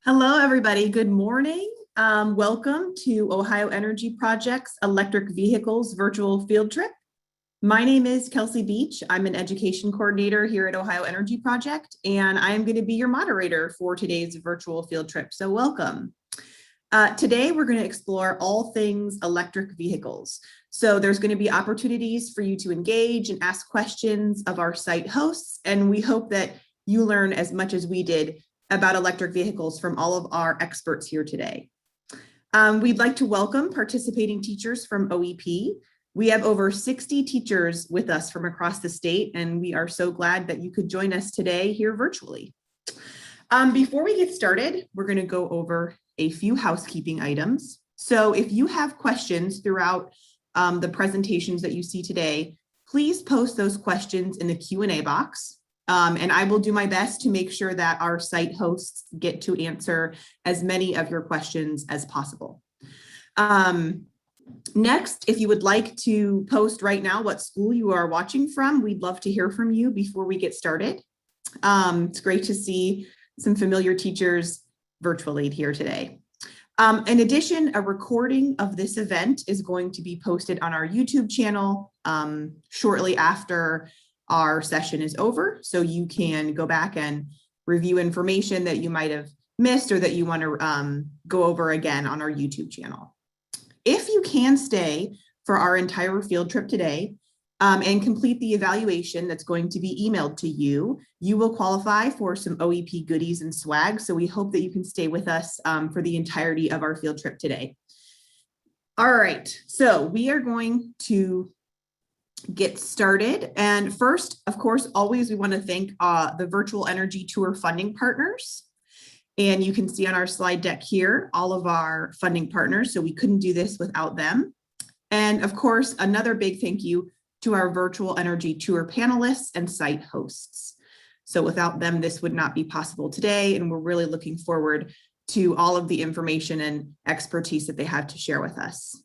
Hello, everybody. Good morning. Welcome to Ohio Energy Project's Electric Vehicles Virtual Field Trip. My name is Kelsey Beach. I'm an education coordinator here at Ohio Energy Project, and I am going to be your moderator for today's virtual field trip. So welcome. Today, we're going to explore all things electric vehicles. So there's going to be opportunities for you to engage and ask questions of our site hosts, and we hope that you learn as much as we did about electric vehicles from all of our experts here today. We'd like to welcome participating teachers from OEP. We have over 60 teachers with us from across the state, and we are so glad that you could join us today here virtually. Before we get started, we're going to go over a few housekeeping items. So if you have questions throughout the presentations that you see today, please post those questions in the Q&A box. And I will do my best to make sure that our site hosts get to answer as many of your questions as possible. Next, if you would like to post right now what school you are watching from, we'd love to hear from you before we get started. It's great to see some familiar teachers virtually here today. In addition, a recording of this event is going to be posted on our YouTube channel shortly after our session is over, so you can go back and review information that you might have missed or that you want to go over again on our YouTube channel. If you can stay for our entire field trip today and complete the evaluation that's going to be emailed to you, you will qualify for some OEP goodies and swag, so we hope that you can stay with us for the entirety of our field trip today. All right, so we are going to get started. And first, of course, always we want to thank the Virtual Energy Tour funding partners. And you can see on our slide deck here, all of our funding partners. So we couldn't do this without them. And of course, another big thank you to our Virtual Energy Tour panelists and site hosts. So without them, this would not be possible today. And we're really looking forward to all of the information and expertise that they have to share with us.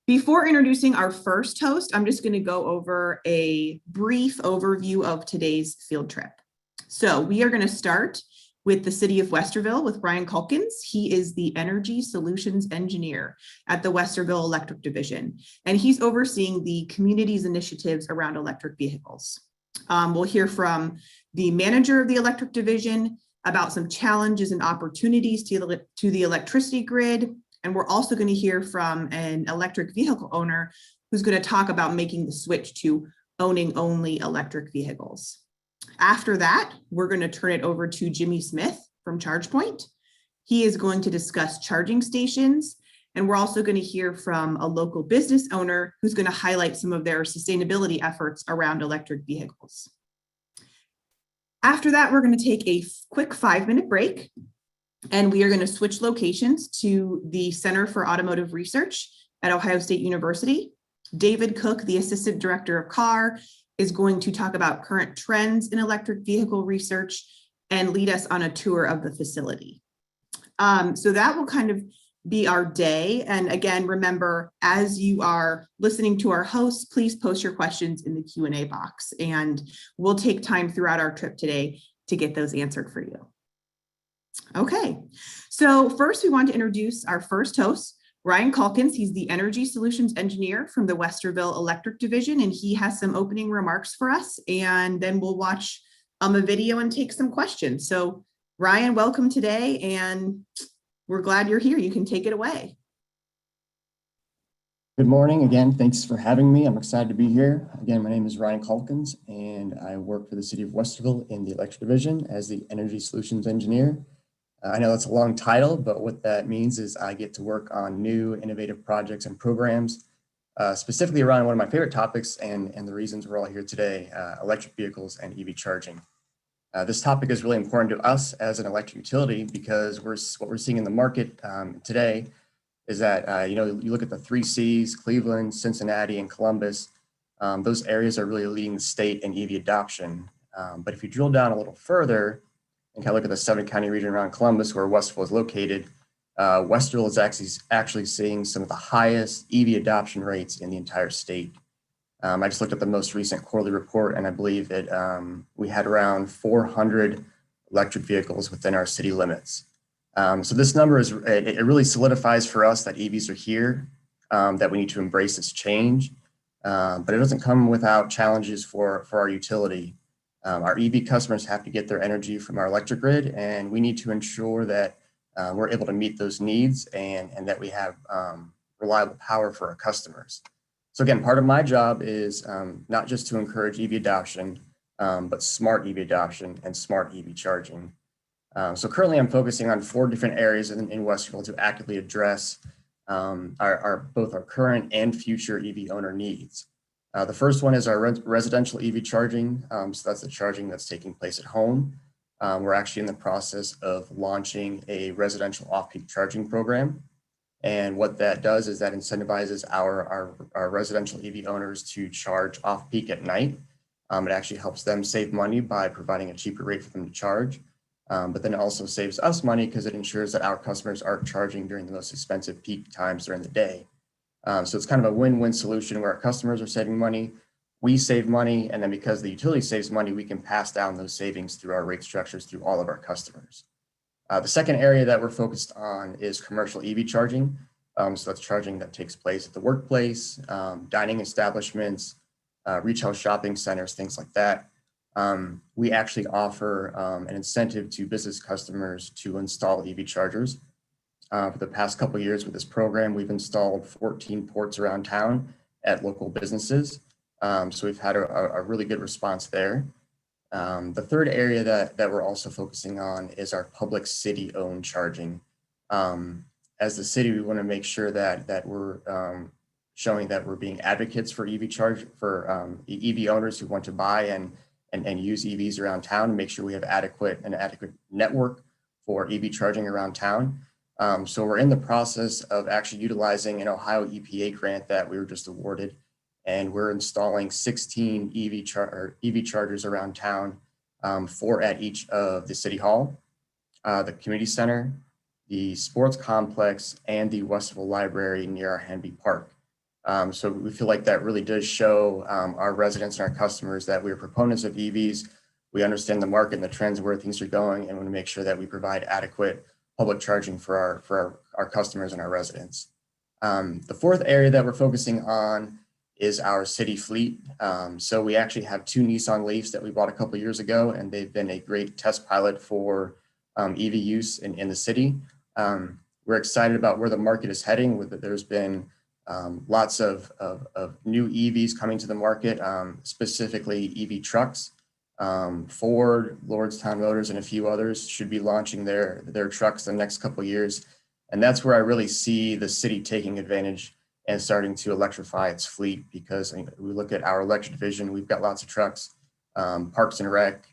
Before introducing our first host, I'm just going to go over a brief overview of today's field trip. So we are going to start with the City of Westerville with Ryan Calkins. He is the Energy Solutions Engineer at the Westerville Electric Division, and he's overseeing the community's initiatives around electric vehicles. We'll hear from the manager of the Electric Division about some challenges and opportunities to the electricity grid. And we're also going to hear from an electric vehicle owner who's going to talk about making the switch to owning only electric vehicles. After that, we're going to turn it over to Jimmy Smith from ChargePoint. He is going to discuss charging stations. And we're also going to hear from a local business owner who's going to highlight some of their sustainability efforts around electric vehicles. After that, we're going to take a quick 5-minute break. And we are going to switch locations to the Center for Automotive Research at Ohio State University. David Cook, the Assistant Director of CAR, is going to talk about current trends in electric vehicle research and lead us on a tour of the facility. So that will kind of be our day. And again, remember, as you are listening to our hosts, please post your questions in the Q&A box, and we'll take time throughout our trip today to get those answered for you. Okay, so first we want to introduce our first host, Ryan Calkins. He's the Energy Solutions Engineer from the Westerville Electric Division, and he has some opening remarks for us, and then we'll watch a video and take some questions. So Ryan, welcome today, and we're glad you're here. You can take it away. Good morning. Again, thanks for having me. I'm excited to be here. Again, my name is Ryan Calkins, and I work for the City of Westerville in the Electric Division as the Energy Solutions Engineer. I know that's a long title, but what that means is I get to work on new innovative projects and programs, specifically around one of my favorite topics and the reasons we're all here today, electric vehicles and EV charging. This topic is really important to us as an electric utility because what we're seeing in the market today is that, you look at the 3 Cs, Cleveland, Cincinnati, and Columbus. Those areas are really leading the state in EV adoption. But if you drill down a little further, and kind of look at the 7-county region around Columbus, where Westerville is located, Westerville is actually seeing some of the highest EV adoption rates in the entire state. I just looked at the most recent quarterly report, and I believe that we had around 400 electric vehicles within our city limits. So this number it really solidifies for us that EVs are here, that we need to embrace this change, but it doesn't come without challenges for our utility. Our EV customers have to get their energy from our electric grid, and we need to ensure that we're able to meet those needs and that we have reliable power for our customers. So again, part of my job is not just to encourage EV adoption, but smart EV adoption and smart EV charging. So currently I'm focusing on 4 different areas in Westerville to actively address both our current and future EV owner needs. The first one is our residential EV charging. So that's the charging that's taking place at home. We're actually in the process of launching a residential off-peak charging program. And what that does is that incentivizes our residential EV owners to charge off-peak at night. It actually helps them save money by providing a cheaper rate for them to charge. But then it also saves us money because it ensures that our customers aren't charging during the most expensive peak times during the day. So it's kind of a win-win solution where our customers are saving money, we save money, and then because the utility saves money, we can pass down those savings through our rate structures through all of our customers. The second area that we're focused on is commercial EV charging. So that's charging that takes place at the workplace, dining establishments, retail shopping centers, things like that. We actually offer an incentive to business customers to install EV chargers. For the past couple of years with this program, we've installed 14 ports around town at local businesses. So we've had a really good response there. The third area that we're also focusing on is our public city-owned charging. As the city, we want to make sure that we're showing that we're being advocates for EV EV owners who want to buy and use EVs around town, and make sure we have an adequate network for EV charging around town. So we're in the process of actually utilizing an Ohio EPA grant that we were just awarded, and we're installing 16 EV chargers around town, 4 at each of the City Hall, the Community Center, the Sports Complex, and the Westerville Library near our Hanby Park. So we feel like that really does show our residents and our customers that we are proponents of EVs. We understand the market and the trends where things are going, and want to make sure that we provide adequate public charging for our customers and our residents. The fourth area that we're focusing on is our city fleet. So we actually have 2 Nissan Leafs that we bought a couple of years ago, and they've been a great test pilot for EV use in the city. We're excited about where the market is heading. There's been lots of new EVs coming to the market, specifically EV trucks. Ford, Lordstown Motors, and a few others should be launching their trucks in the next couple of years. And that's where I really see the city taking advantage and starting to electrify its fleet, because we look at our electric division, we've got lots of trucks, Parks and Rec.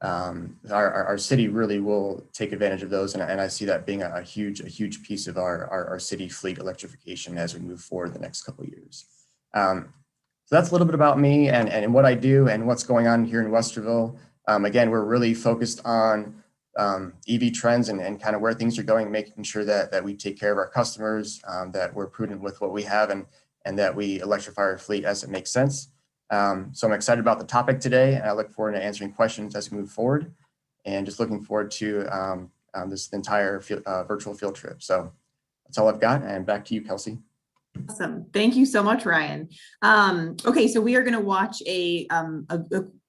Our city really will take advantage of those. And I see that being a huge piece of our city fleet electrification as we move forward the next couple of years. So that's a little bit about me and what I do and what's going on here in Westerville. Again, we're really focused on EV trends and kind of where things are going, making sure that we take care of our customers, that we're prudent with what we have, and that we electrify our fleet as it makes sense. So I'm excited about the topic today, and I look forward to answering questions as we move forward, and just looking forward to this entire virtual field trip. So that's all I've got, and back to you, Kelsey. Awesome. Thank you so much, Ryan. Okay, so we are going to watch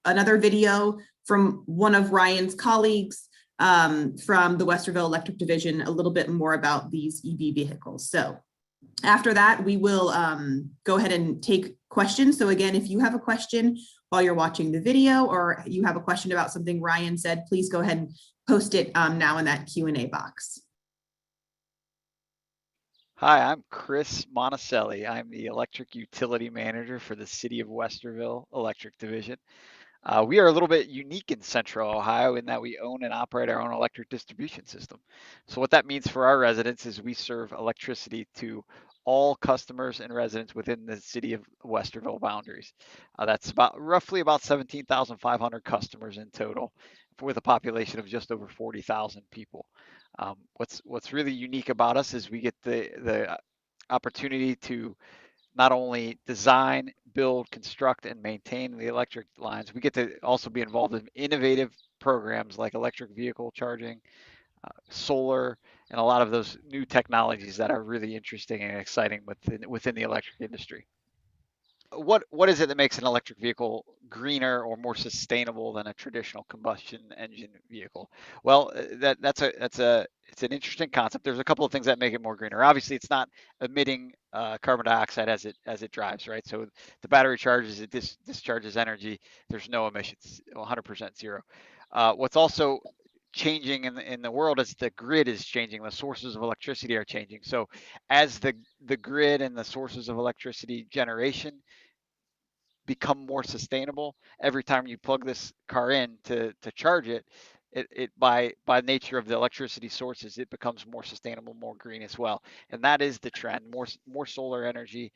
another video from one of Ryan's colleagues from the Westerville Electric Division, a little bit more about these EV vehicles. So after that, we will go ahead and take questions. So again, if you have a question while you're watching the video, or you have a question about something Ryan said, please go ahead and post it now in that Q&A box. Hi, I'm Chris Monticelli. I'm the Electric Utility Manager for the City of Westerville Electric Division. We are a little bit unique in Central Ohio in that we own and operate our own electric distribution system. So what that means for our residents is we serve electricity to all customers and residents within the City of Westerville boundaries. That's roughly about 17,500 customers in total, with a population of just over 40,000 people. What's really unique about us is we get the opportunity to not only design, build, construct, and maintain the electric lines. We get to also be involved in innovative programs like electric vehicle charging, solar, and a lot of those new technologies that are really interesting and exciting within the electric industry. What is it that makes an electric vehicle greener or more sustainable than a traditional combustion engine vehicle? Well, that's it's an interesting concept. There's a couple of things that make it more greener. Obviously, it's not emitting carbon dioxide as it drives, right? So the battery charges, it discharges energy. There's no emissions, 100% zero. What's also changing in the world is the grid is changing. The sources of electricity are changing. So as the grid and the sources of electricity generation become more sustainable every time you plug this car in to charge it, it by nature of the electricity sources, it becomes more sustainable, more green as well. And that is the trend. More solar energy,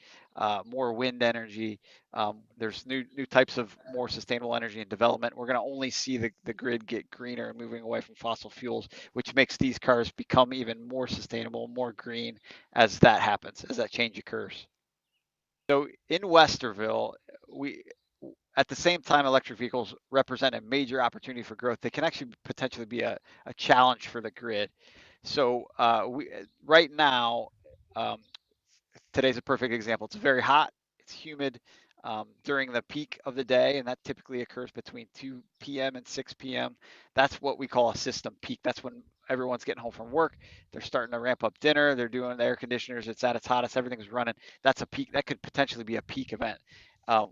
more wind energy. There's new types of more sustainable energy in development. We're going to only see the grid get greener and moving away from fossil fuels, which makes these cars become even more sustainable, more green as that happens, as that change occurs. So in Westerville, we at the same time electric vehicles represent a major opportunity for growth. They can actually potentially be a challenge for the grid. So right now, um, today's a perfect example. It's very hot, it's humid during the peak of the day, and that typically occurs between 2 p.m. and 6 p.m. That's what we call a system peak. That's when everyone's getting home from work. They're starting to ramp up dinner. They're doing the air conditioners. It's at its hottest. Everything's running. That's a peak. That could potentially be a peak event.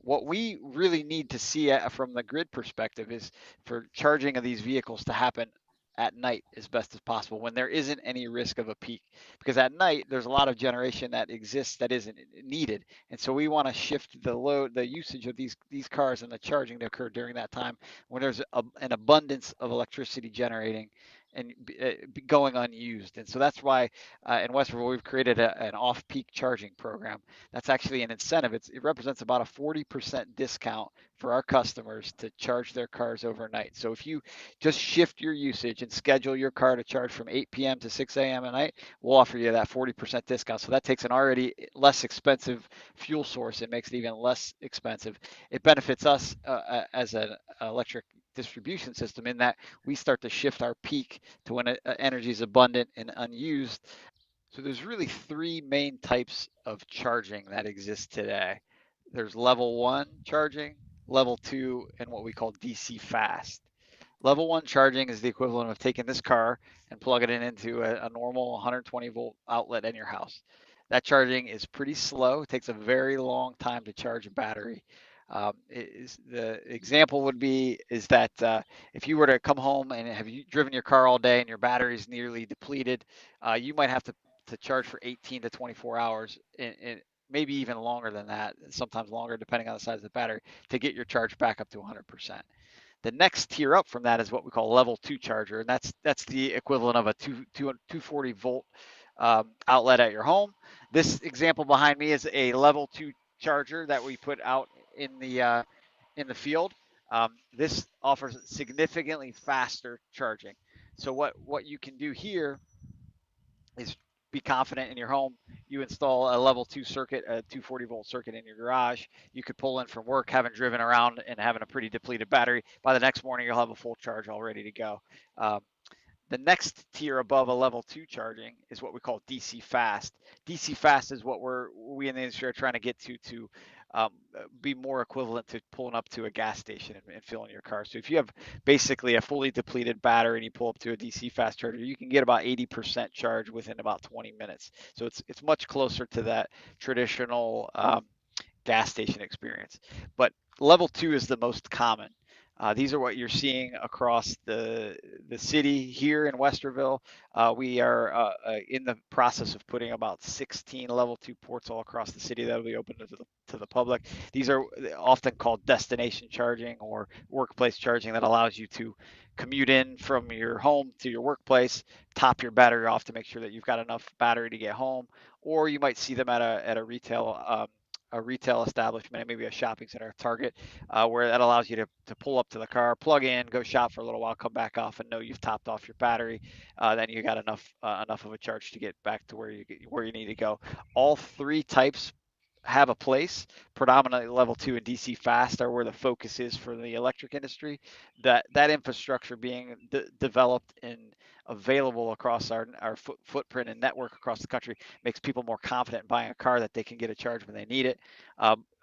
What we really need to see from the grid perspective is for charging of these vehicles to happen at night as best as possible when there isn't any risk of a peak, because at night there's a lot of generation that exists that isn't needed, and so we want to shift the usage of these cars and the charging to occur during that time when there's an abundance of electricity generating and going unused. And so that's why in Westerville we've created an off-peak charging program. That's actually an incentive. It represents about a 40% discount for our customers to charge their cars overnight. So if you just shift your usage and schedule your car to charge from 8 p.m. to 6 a.m. at night, we'll offer you that 40% discount. So that takes an already less expensive fuel source and makes it even less expensive. It benefits us as an electric distribution system in that we start to shift our peak to when energy is abundant and unused. So there's really three main types of charging that exist today. There's level one charging, level two, and what we call DC fast. Level one charging is the equivalent of taking this car and plugging it into a normal 120 volt outlet in your house. That charging is pretty slow. It takes a very long time to charge a battery. The example would be is that if you were to come home and have you driven your car all day and your battery is nearly depleted, you might have to charge for 18 to 24 hours, and maybe even longer than that, sometimes longer depending on the size of the battery, to get your charge back up to 100%. The next tier up from that is what we call level two charger, and that's the equivalent of a 240 volt outlet at your home. This example behind me is a level two charger that we put out in the field. This offers significantly faster charging. So what you can do here is be confident in your home. You install a level two circuit, a 240 volt circuit in your garage. You could pull in from work, having driven around and having a pretty depleted battery. By the next morning, you'll have a full charge all ready to go. The next tier above a level two charging is what we call DC fast. DC fast is what we in the industry are trying to get to be more equivalent to pulling up to a gas station and filling your car. So if you have basically a fully depleted battery and you pull up to a DC fast charger, you can get about 80% charge within about 20 minutes. So it's much closer to that traditional gas station experience. But level two is the most common. These are what you're seeing across the city here in Westerville. We are in the process of putting about 16 level two ports all across the city that will be open to the public. These are often called destination charging or workplace charging that allows you to commute in from your home to your workplace, top your battery off to make sure that you've got enough battery to get home, or you might see them at a retail establishment, maybe a shopping center, a Target, where that allows you to pull up to the car, plug in, go shop for a little while, come back off, and know you've topped off your battery. Then you got enough of a charge to get back to where you need to go. All three types have a place. Predominantly level 2 and DC fast are where the focus is for the electric industry. That infrastructure being developed and available across our footprint and network across the country makes people more confident in buying a car that they can get a charge when they need it.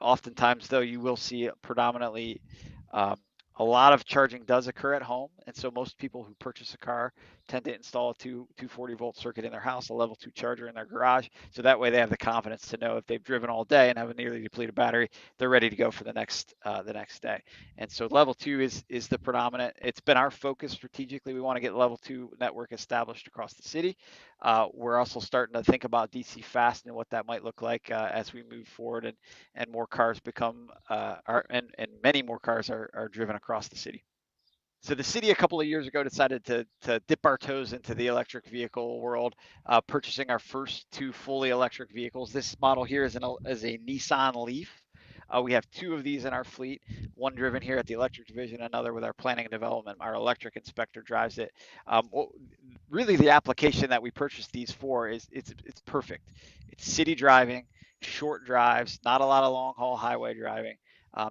Oftentimes, though, you will see predominantly um, a lot of charging does occur at home, and so most people who purchase a car tend to install a 240-volt circuit in their house, a level 2 charger in their garage, so that way they have the confidence to know if they've driven all day and have a nearly depleted battery, they're ready to go for the next day. And so level 2 is the predominant. It's been our focus strategically. We want to get level 2 network established across the city. We're also starting to think about DC fast and what that might look like as we move forward, and more cars become and many more cars are driven across the city. So the city a couple of years ago decided to dip our toes into the electric vehicle world, purchasing our first 2 fully electric vehicles. This model here is a Nissan Leaf. We have 2 of these in our fleet, one driven here at the electric division, another with our planning and development. Our electric inspector drives it. Really, the application that we purchased these for is it's perfect. It's city driving, short drives, not a lot of long haul highway driving.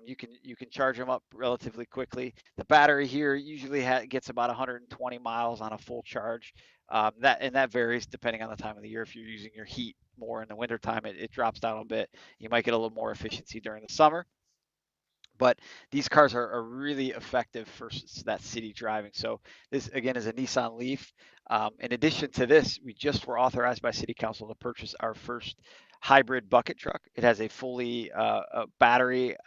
You can charge them up relatively quickly. The battery here usually gets about 120 miles on a full charge. That varies depending on the time of the year. If you're using your heat more in the wintertime, it drops down a bit. You might get a little more efficiency during the summer. But these cars are really effective for that city driving. So this, again, is a Nissan Leaf. In addition to this, we just were authorized by City Council to purchase our first hybrid bucket truck. It has a fully battery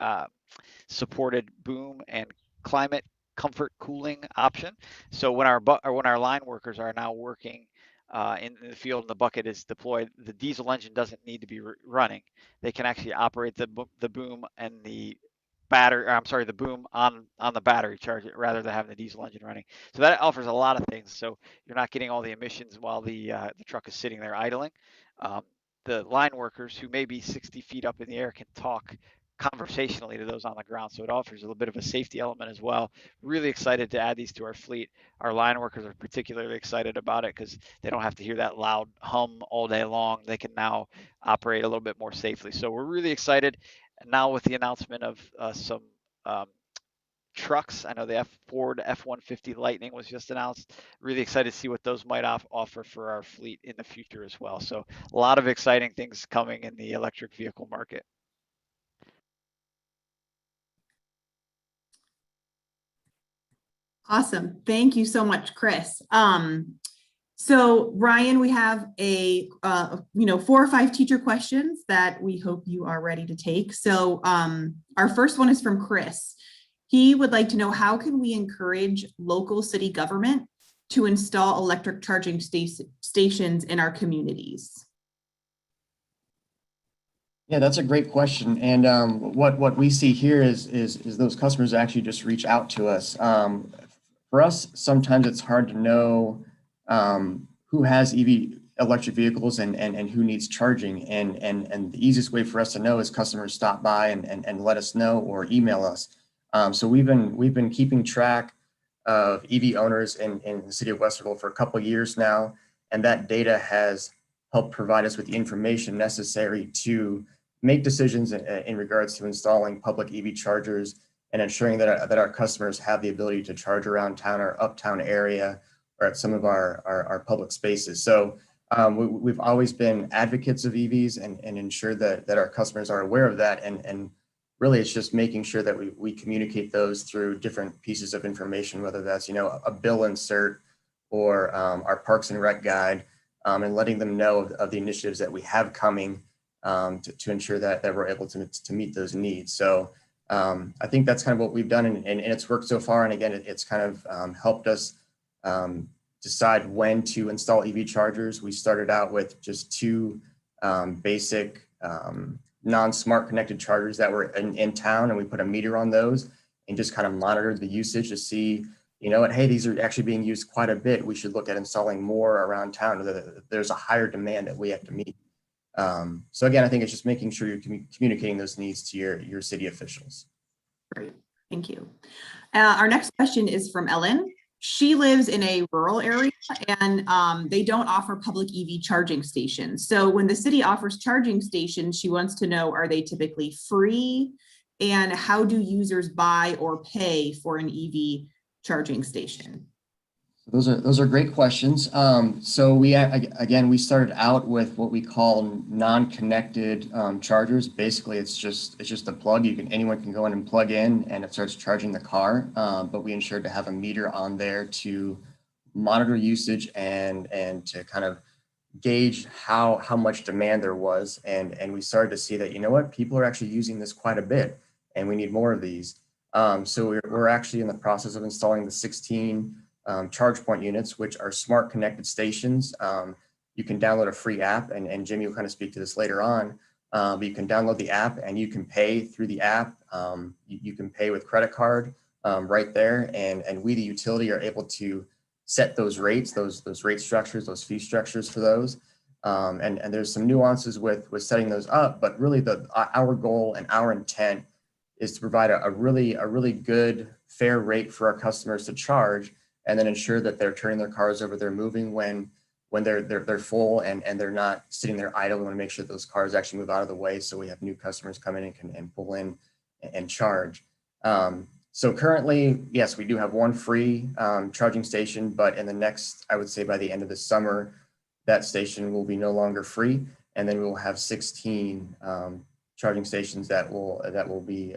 supported boom and climate comfort cooling option. So when our line workers are now working in the field and the bucket is deployed, the diesel engine doesn't need to be running. They can actually operate the boom and the the boom on the battery, charge it rather than having the diesel engine running. So that offers a lot of things. So you're not getting all the emissions while the truck is sitting there idling. The line workers who may be 60 feet up in the air can talk conversationally to those on the ground. So it offers a little bit of a safety element as well. Really excited to add these to our fleet. Our line workers are particularly excited about it because they don't have to hear that loud hum all day long. They can now operate a little bit more safely. So we're really excited. And now with the announcement of some trucks, I know the Ford F-150 Lightning was just announced. Really excited to see what those might offer for our fleet in the future as well. So a lot of exciting things coming in the electric vehicle market. Awesome. Thank you so much, Chris. So Ryan, we have 4 or 5 teacher questions that we hope you are ready to take. So our first one is from Chris. He would like to know, how can we encourage local city government to install electric charging stations in our communities? Yeah, that's a great question. And what we see here is those customers actually just reach out to us. For us, sometimes it's hard to know who has EV electric vehicles and who needs charging. And the easiest way for us to know is customers stop by and let us know or email us. So we've been keeping track of EV owners in the city of Westerville for a couple of years now, and that data has helped provide us with the information necessary to make decisions in regards to installing public EV chargers and ensuring that our customers have the ability to charge around town or uptown area or at some of our public spaces. So we've always been advocates of EVs and ensure that our customers are aware of that. And really, it's just making sure that we communicate those through different pieces of information, whether that's, a bill insert or our Parks and Rec guide, and letting them know of the initiatives that we have coming to ensure that we're able to meet those needs. So I think that's kind of what we've done, and it's worked so far. And again, it's kind of helped us decide when to install EV chargers. We started out with just 2 basic non-smart connected chargers that were in town, and we put a meter on those and just kind of monitored the usage to see, hey, these are actually being used quite a bit. We should look at installing more around town. There's a higher demand that we have to meet. So again, I think it's just making sure you're communicating those needs to your city officials. Great, thank you. Our next question is from Ellen. She lives in a rural area and they don't offer public EV charging stations. So when the city offers charging stations, she wants to know, are they typically free? And how do users buy or pay for an EV charging station? Those are great questions. So we started out with what we call non-connected chargers. Basically, it's just a plug. Anyone can go in and plug in, and it starts charging the car. But we ensured to have a meter on there to monitor usage and to kind of gauge how much demand there was. And we started to see that, you know what, people are actually using this quite a bit, and we need more of these. So we're actually in the process of installing the 16 charge point units, which are smart connected stations. You can download a free app, and Jimmy will kind of speak to this later on. But you can download the app and you can pay through the app. You can pay with credit card right there, and we, the utility, are able to set those rates, those rate structures, those fee structures for those. And there's some nuances with setting those up, but really our goal and our intent is to provide a really good, fair rate for our customers to charge, and then ensure that they're turning their cars over, they're moving when they're full and they're not sitting there idle. We want to make sure that those cars actually move out of the way, so we have new customers come in and pull in and charge. So currently, yes, we do have one free charging station, but in the next, I would say by the end of the summer, that station will be no longer free, and then we will have 16 charging stations that will be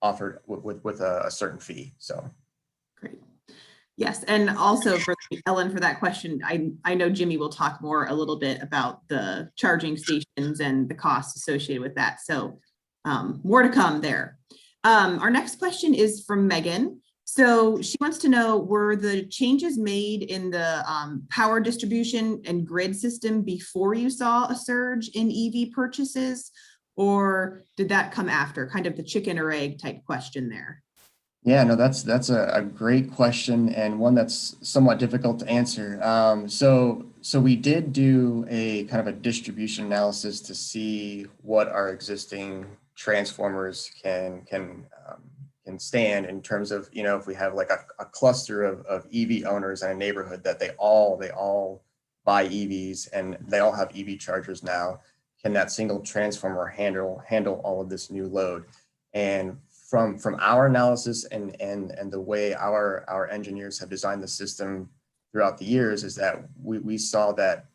offered with a certain fee. So great. Yes, and also for Ellen, for that question, I know Jimmy will talk more a little bit about the charging stations and the costs associated with that. So more to come there. Our next question is from Megan. So she wants to know, were the changes made in the power distribution and grid system before you saw a surge in EV purchases, or did that come after? Kind of the chicken or egg type question there. yeah, no, that's a great question, and one that's somewhat difficult to answer. So we did do a kind of a distribution analysis to see what our existing transformers can stand in terms of, you know, if we have like a cluster of EV owners in a neighborhood that they all buy EVs and they all have EV chargers now, can that single transformer handle all of this new load? And from our analysis and the way our engineers have designed the system throughout the years, is that we saw that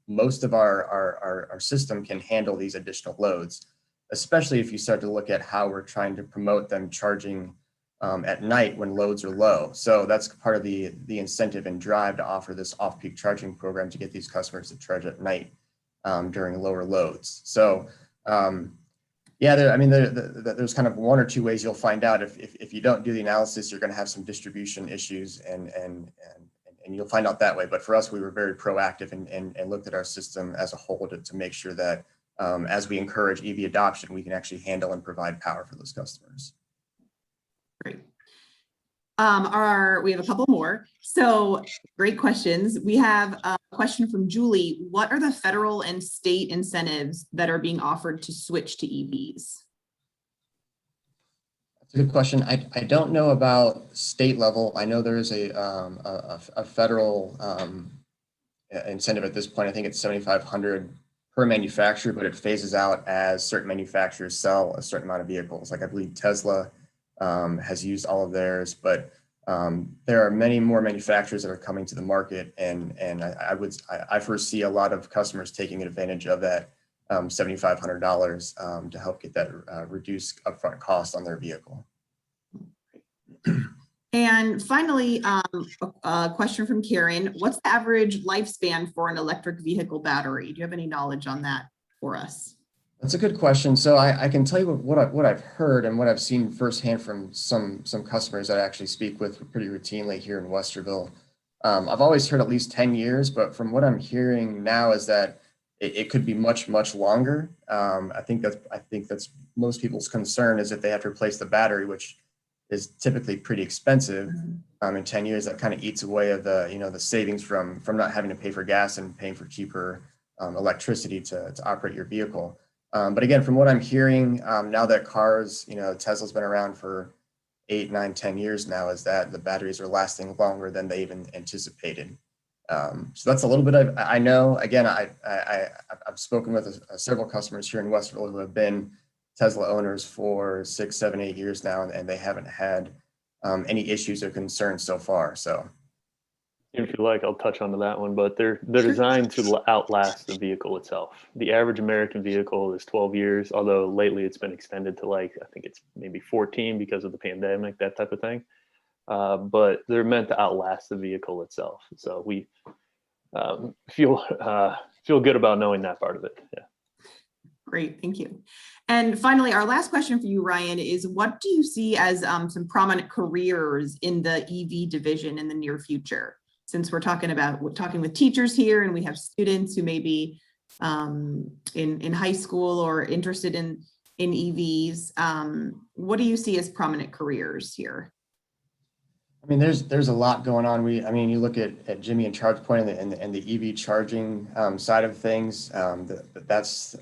most of our system can handle these additional loads, especially if you start to look at how we're trying to promote them charging at night when loads are low. So that's part of the incentive and drive to offer this off-peak charging program, to get these customers to charge at night during lower loads. So yeah, there's kind of one or two ways you'll find out. If you don't do the analysis, you're going to have some distribution issues, and you'll find out that way. But for us, we were very proactive and looked at our system as a whole to make sure that as we encourage EV adoption, we can actually handle and provide power for those customers. Great. We have a couple more. So great questions. We have a question from Julie. What are the federal and state incentives that are being offered to switch to EVs? That's a good question. I don't know about state level. I know there is a federal incentive at this point. I think it's $7,500 per manufacturer, but it phases out as certain manufacturers sell a certain amount of vehicles. Like I believe Tesla has used all of theirs, but there are many more manufacturers that are coming to the market, and I foresee a lot of customers taking advantage of that $7,500 to help get that reduced upfront cost on their vehicle. And finally, a question from Karen. What's the average lifespan for an electric vehicle battery? Do you have any knowledge on that for us? That's a good question. So I can tell you what I've heard and what I've seen firsthand from some customers that I actually speak with pretty routinely here in Westerville. I've always heard at least 10 years, but from what I'm hearing now is that it could be much longer. I think that's most people's concern, is if they have to replace the battery, which is typically pretty expensive. In 10 years, that kind of eats away at the savings from not having to pay for gas and paying for cheaper electricity to operate your vehicle. But again, from what I'm hearing, now that cars, Tesla's been around for 8, 9, 10 years now is that the batteries are lasting longer than they even anticipated. So that's a little bit of, I know, again, I've spoken with several customers here in Westerville who have been Tesla owners for 6, 7, 8 years now, and they haven't had any issues or concerns so far. So If you like, I'll touch onto that one, but they're Sure. designed to outlast the vehicle itself. The average American vehicle is 12 years, although lately it's been extended to I think it's maybe 14 because of the pandemic, that type of thing. But they're meant to outlast the vehicle itself. So we feel good about knowing that part of it. Yeah. Great, thank you. And finally, our last question for you, Ryan, is what do you see as some prominent careers in the EV division in the near future? Since we're talking with teachers here, and we have students who may be in high school or interested in EVs, what do you see as prominent careers here? I mean, there's a lot going on. You look at Jimmy and ChargePoint and the EV charging side of things.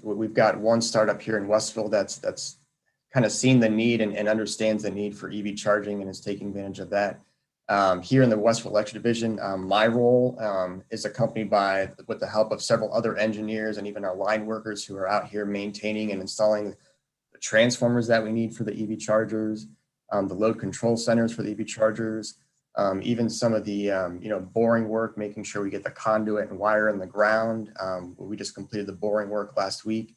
We've got one startup here in Westville that's kind of seen the need and understands the need for EV charging and is taking advantage of that. Here in the Westville Electric Division, my role is accompanied with the help of several other engineers and even our line workers who are out here maintaining and installing the transformers that we need for the EV chargers, the load control centers for the EV chargers, even some of the boring work, making sure we get the conduit and wire in the ground. We just completed the boring work last week.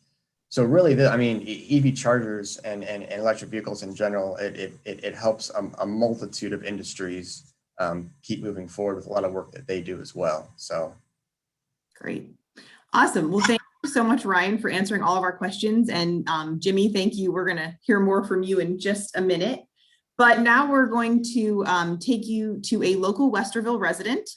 So really, EV chargers and electric vehicles in general, it helps a multitude of industries keep moving forward with a lot of work that they do as well. So great. Awesome. Well, thank you so much, Ryan, for answering all of our questions. And Jimmy, thank you. We're going to hear more from you in just a minute. But now we're going to take you to a local Westerville resident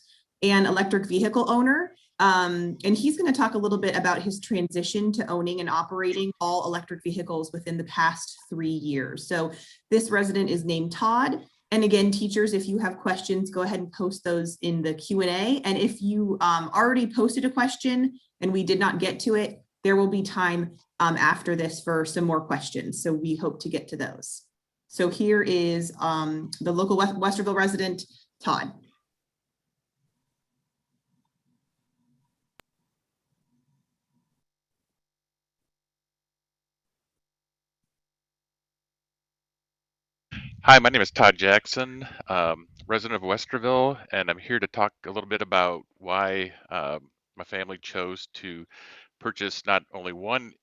and electric vehicle owner. And he's going to talk a little bit about his transition to owning and operating all electric vehicles within the past 3 years. So this resident is named Todd. And again, teachers, if you have questions, go ahead and post those in the Q&A. And if you already posted a question and we did not get to it, there will be time after this for some more questions. So we hope to get to those. So here is the local Westerville resident, Todd. Hi, my name is Todd Jackson, resident of Westerville, and I'm here to talk a little bit about why my family chose to purchase not only one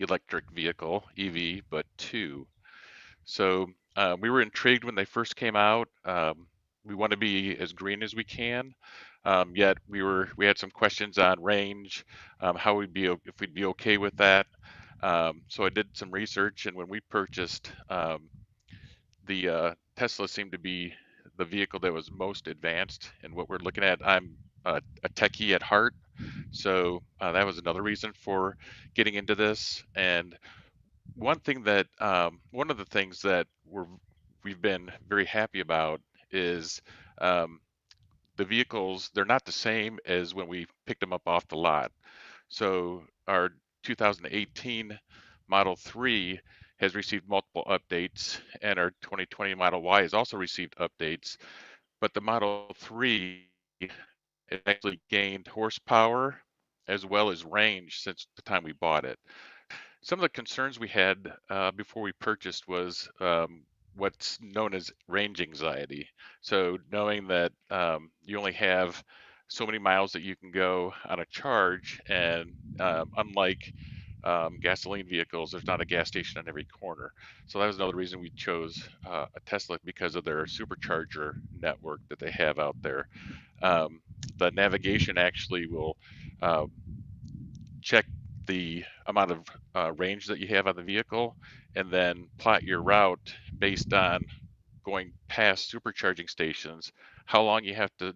electric vehicle, EV, but two. So we were intrigued when they first came out. We want to be as green as we can, yet we had some questions on range, how if we'd be okay with that. So I did some research, and when we purchased, the Tesla seemed to be the vehicle that was most advanced in what we're looking at. I'm a techie at heart, so that was another reason for getting into this. And one of the things that we've been very happy about is the vehicles. They're not the same as when we picked them up off the lot. So our 2018 Model 3 has received multiple updates, and our 2020 Model Y has also received updates. But the Model 3 it actually gained horsepower as well as range since the time we bought it. Some of the concerns we had before we purchased was what's known as range anxiety. So knowing that you only have so many miles that you can go on a charge, and unlike gasoline vehicles, there's not a gas station on every corner. So that was another reason we chose a Tesla, because of their supercharger network that they have out there. The navigation actually will check the amount of range that you have on the vehicle, and then plot your route based on going past supercharging stations, how long you have to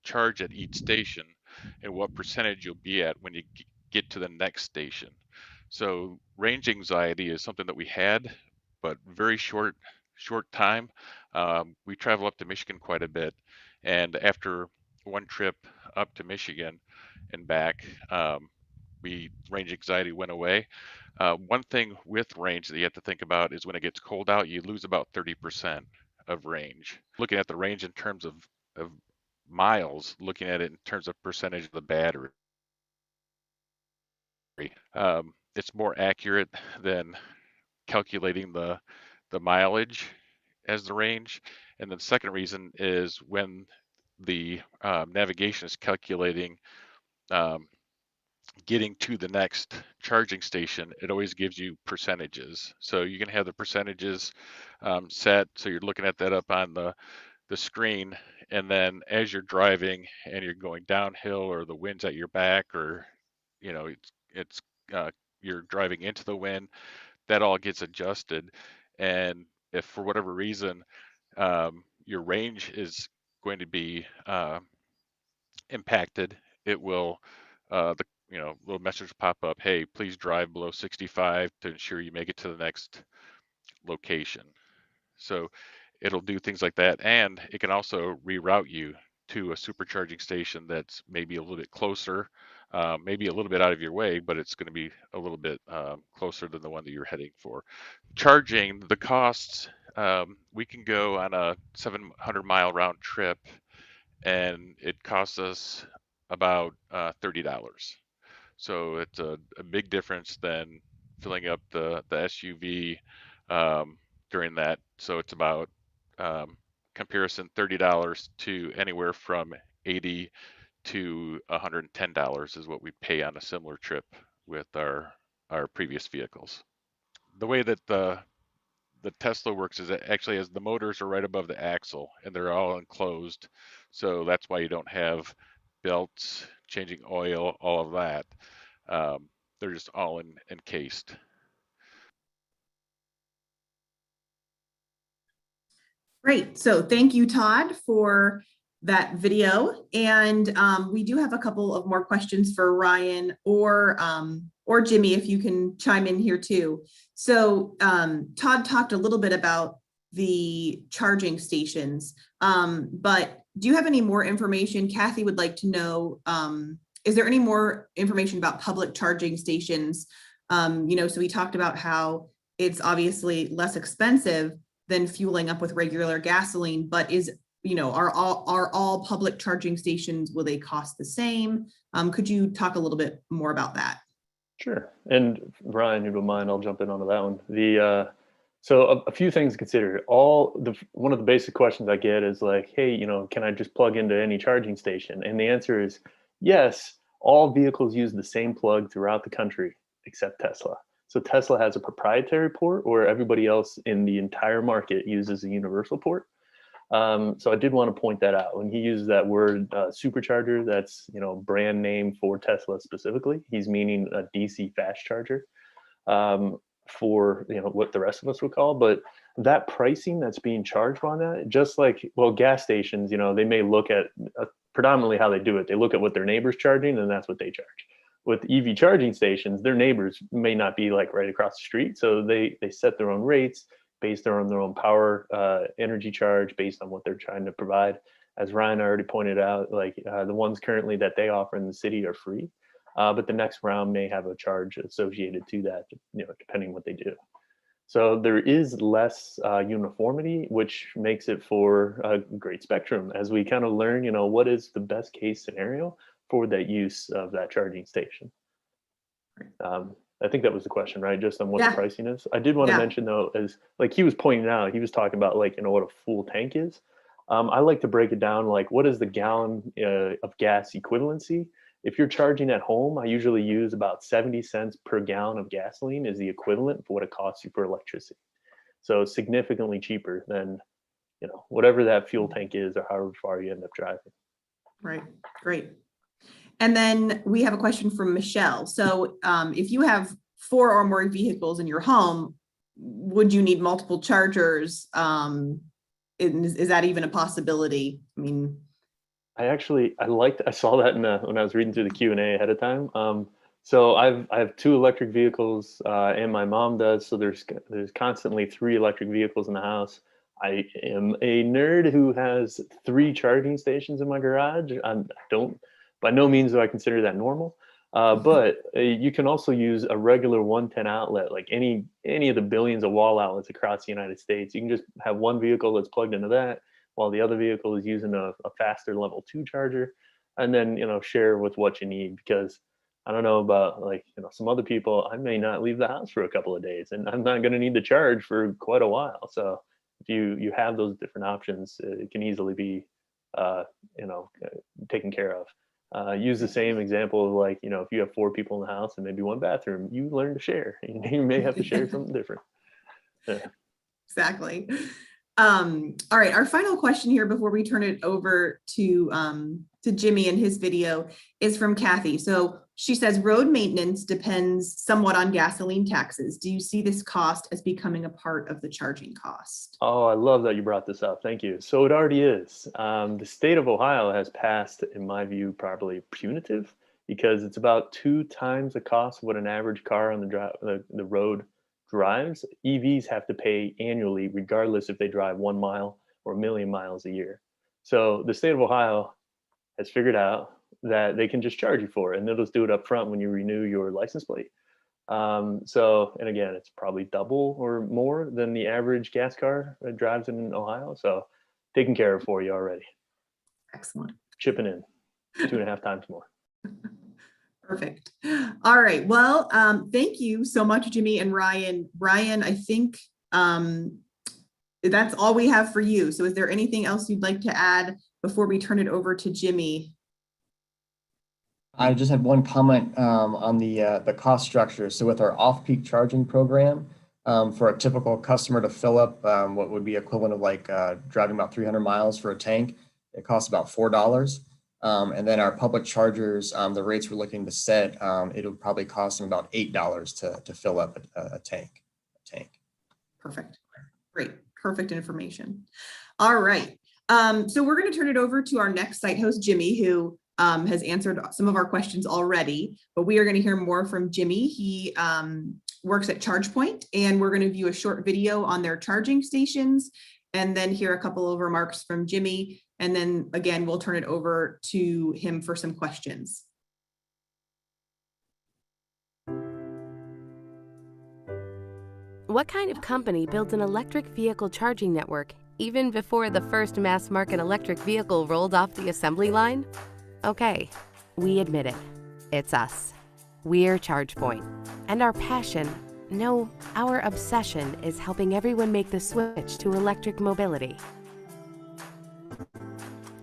charge at each station, and what percentage you'll be at when you get to the next station. So range anxiety is something that we had, but very short time. We travel up to Michigan quite a bit, and after one trip up to Michigan and back, range anxiety went away. One thing with range that you have to think about is when it gets cold out, you lose about 30% of range. Looking at the range in terms of miles, looking at it in terms of percentage of the battery. It's more accurate than calculating the mileage as the range. And then the second reason is when the navigation is calculating getting to the next charging station, it always gives you percentages. So you can have the percentages set, so you're looking at that up on the screen, and then as you're driving and you're going downhill or the wind's at your back, or you know it's you're driving into the wind, that all gets adjusted. And if for whatever reason your range is going to be impacted, it will the little message pop up, hey, please drive below 65 to ensure you make it to the next location. So it'll do things like that, and it can also reroute you to a supercharging station that's maybe a little bit closer, maybe a little bit out of your way, but it's going to be a little bit closer than the one that you're heading for. Charging, the costs, we can go on a 700-mile round trip, and it costs us about $30. So it's a big difference than filling up the SUV during that. So it's about comparison $30 to anywhere from $80 to $110 is what we pay on a similar trip with our previous vehicles. The way that the Tesla works is it actually has the motors are right above the axle and they're all enclosed. So that's why you don't have belts, changing oil, all of that. They're just all encased. Great. So thank you, Todd, for that video. And we do have a couple of more questions for Ryan or Jimmy, if you can chime in here too. So Todd talked a little bit about the charging stations, but do you have any more information? Kathy would like to know, is there any more information about public charging stations? So we talked about how it's obviously less expensive than fueling up with regular gasoline, but are all public charging stations, will they cost the same? Could you talk a little bit more about that? Sure. And Ryan, if you don't mind, I'll jump in onto that one. So a few things to consider. One of the basic questions I get is like, hey, can I just plug into any charging station? And the answer is yes. All vehicles use the same plug throughout the country except Tesla. So Tesla has a proprietary port, or everybody else in the entire market uses a universal port. So I did want to point that out. When he uses that word supercharger, that's brand name for Tesla specifically. He's meaning a DC fast charger for what the rest of us would call. But that pricing that's being charged on that, just like gas stations, they may look at predominantly how they do it. They look at what their neighbor's charging, and that's what they charge. With EV charging stations, their neighbors may not be like right across the street. So they set their own rates based on their own power, energy charge, based on what they're trying to provide. As Ryan already pointed out, the ones currently that they offer in the city are free, but the next round may have a charge associated to that, depending what they do. So there is less uniformity, which makes it for a great spectrum as we kind of learn, what is the best case scenario for that use of that charging station. I think that was the question, right? Just on what the pricing is. I did want to mention though, as like he was pointing out, he was talking about what a full tank is. I like to break it down like what is the gallon of gas equivalency. If you're charging at home, I usually use about 70 cents per gallon of gasoline is the equivalent for what it costs you for electricity. So significantly cheaper than whatever that fuel tank is or however far you end up driving. Right, great. And then we have a question from Michelle. So if you have 4 or more vehicles in your home, would you need multiple chargers? Is that even a possibility? I mean, I saw that when I was reading through the Q&A ahead of time. So I have 2 electric vehicles and my mom does. So there's constantly 3 electric vehicles in the house. I am a nerd who has 3 charging stations in my garage. I don't, by no means do I consider that normal. But you can also use a regular 110 outlet, like any of the billions of wall outlets across the United States. You can just have one vehicle that's plugged into that, while the other vehicle is using a faster level 2 charger, and then share with what you need. Because I don't know about some other people, I may not leave the house for a couple of days, and I'm not going to need the charge for quite a while. So if you have those different options, it can easily be taken care of. Use the same example of if you have 4 people in the house and maybe 1 bathroom, you learn to share. You may have to share something different. Yeah. Exactly. All right, our final question here before we turn it over to Jimmy and his video is from Kathy. So she says, road maintenance depends somewhat on gasoline taxes. Do you see this cost as becoming a part of the charging cost? Oh, I love that you brought this up. Thank you. So it already is. The state of Ohio has passed, in my view, probably punitive, because it's about 2 times the cost of what an average car on the road drives. EVs have to pay annually, regardless if they drive 1 mile or 1,000,000 miles a year. So the state of Ohio has figured out that they can just charge you for it, and they'll just do it up front when you renew your license plate. And again, it's probably double or more than the average gas car that drives in Ohio. So taken care of for you already. Excellent. Chipping in 2.5 times more. Perfect. All right. Well, thank you so much, Jimmy and Ryan. Ryan, I think that's all we have for you. So is there anything else you'd like to add before we turn it over to Jimmy? I just had one comment on the cost structure. So with our off-peak charging program, for a typical customer to fill up what would be equivalent of driving about 300 miles for a tank, it costs about $4. And then our public chargers, the rates we're looking to set, it'll probably cost them about $8 to fill up a tank. Perfect. Great. Perfect information. All right. So we're going to turn it over to our next site host, Jimmy, who has answered some of our questions already, but we are going to hear more from Jimmy. He works at ChargePoint, and we're going to view a short video on their charging stations and then hear a couple of remarks from Jimmy. And then again, we'll turn it over to him for some questions. What kind of company builds an electric vehicle charging network even before the first mass market electric vehicle rolled off the assembly line? Okay, we admit it. It's us. We're ChargePoint. And our passion, no, our obsession is helping everyone make the switch to electric mobility.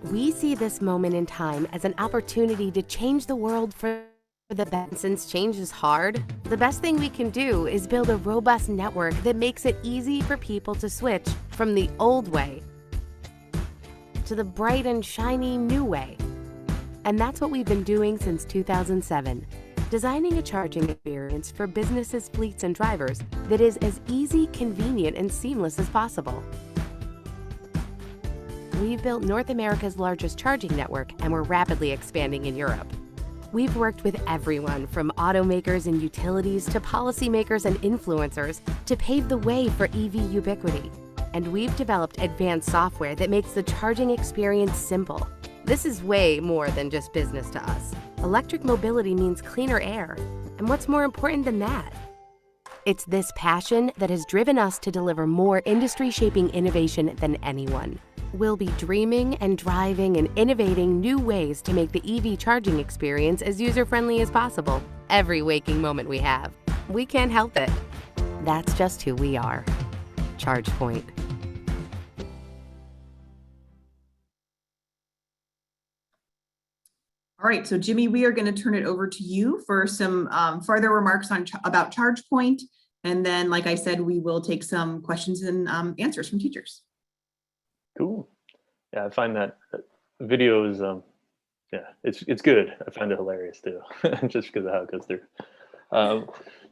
We see this moment in time as an opportunity to change the world for the better. Since change is hard, the best thing we can do is build a robust network that makes it easy for people to switch from the old way to the bright and shiny new way. And that's what we've been doing since 2007, designing a charging experience for businesses, fleets, and drivers that is as easy, convenient, and seamless as possible. We've built North America's largest charging network, and we're rapidly expanding in Europe. We've worked with everyone from automakers and utilities to policymakers and influencers to pave the way for EV ubiquity. And we've developed advanced software that makes the charging experience simple. This is way more than just business to us. Electric mobility means cleaner air. And what's more important than that? It's this passion that has driven us to deliver more industry-shaping innovation than anyone. We'll be dreaming and driving and innovating new ways to make the EV charging experience as user-friendly as possible every waking moment we have. We can't help it. That's just who we are. ChargePoint. All right, so Jimmy, we are going to turn it over to you for some further remarks about ChargePoint. And then, like I said, we will take some questions and answers from teachers. Cool. Yeah, I find that video is, it's good. I find it hilarious too, just because of how it goes through.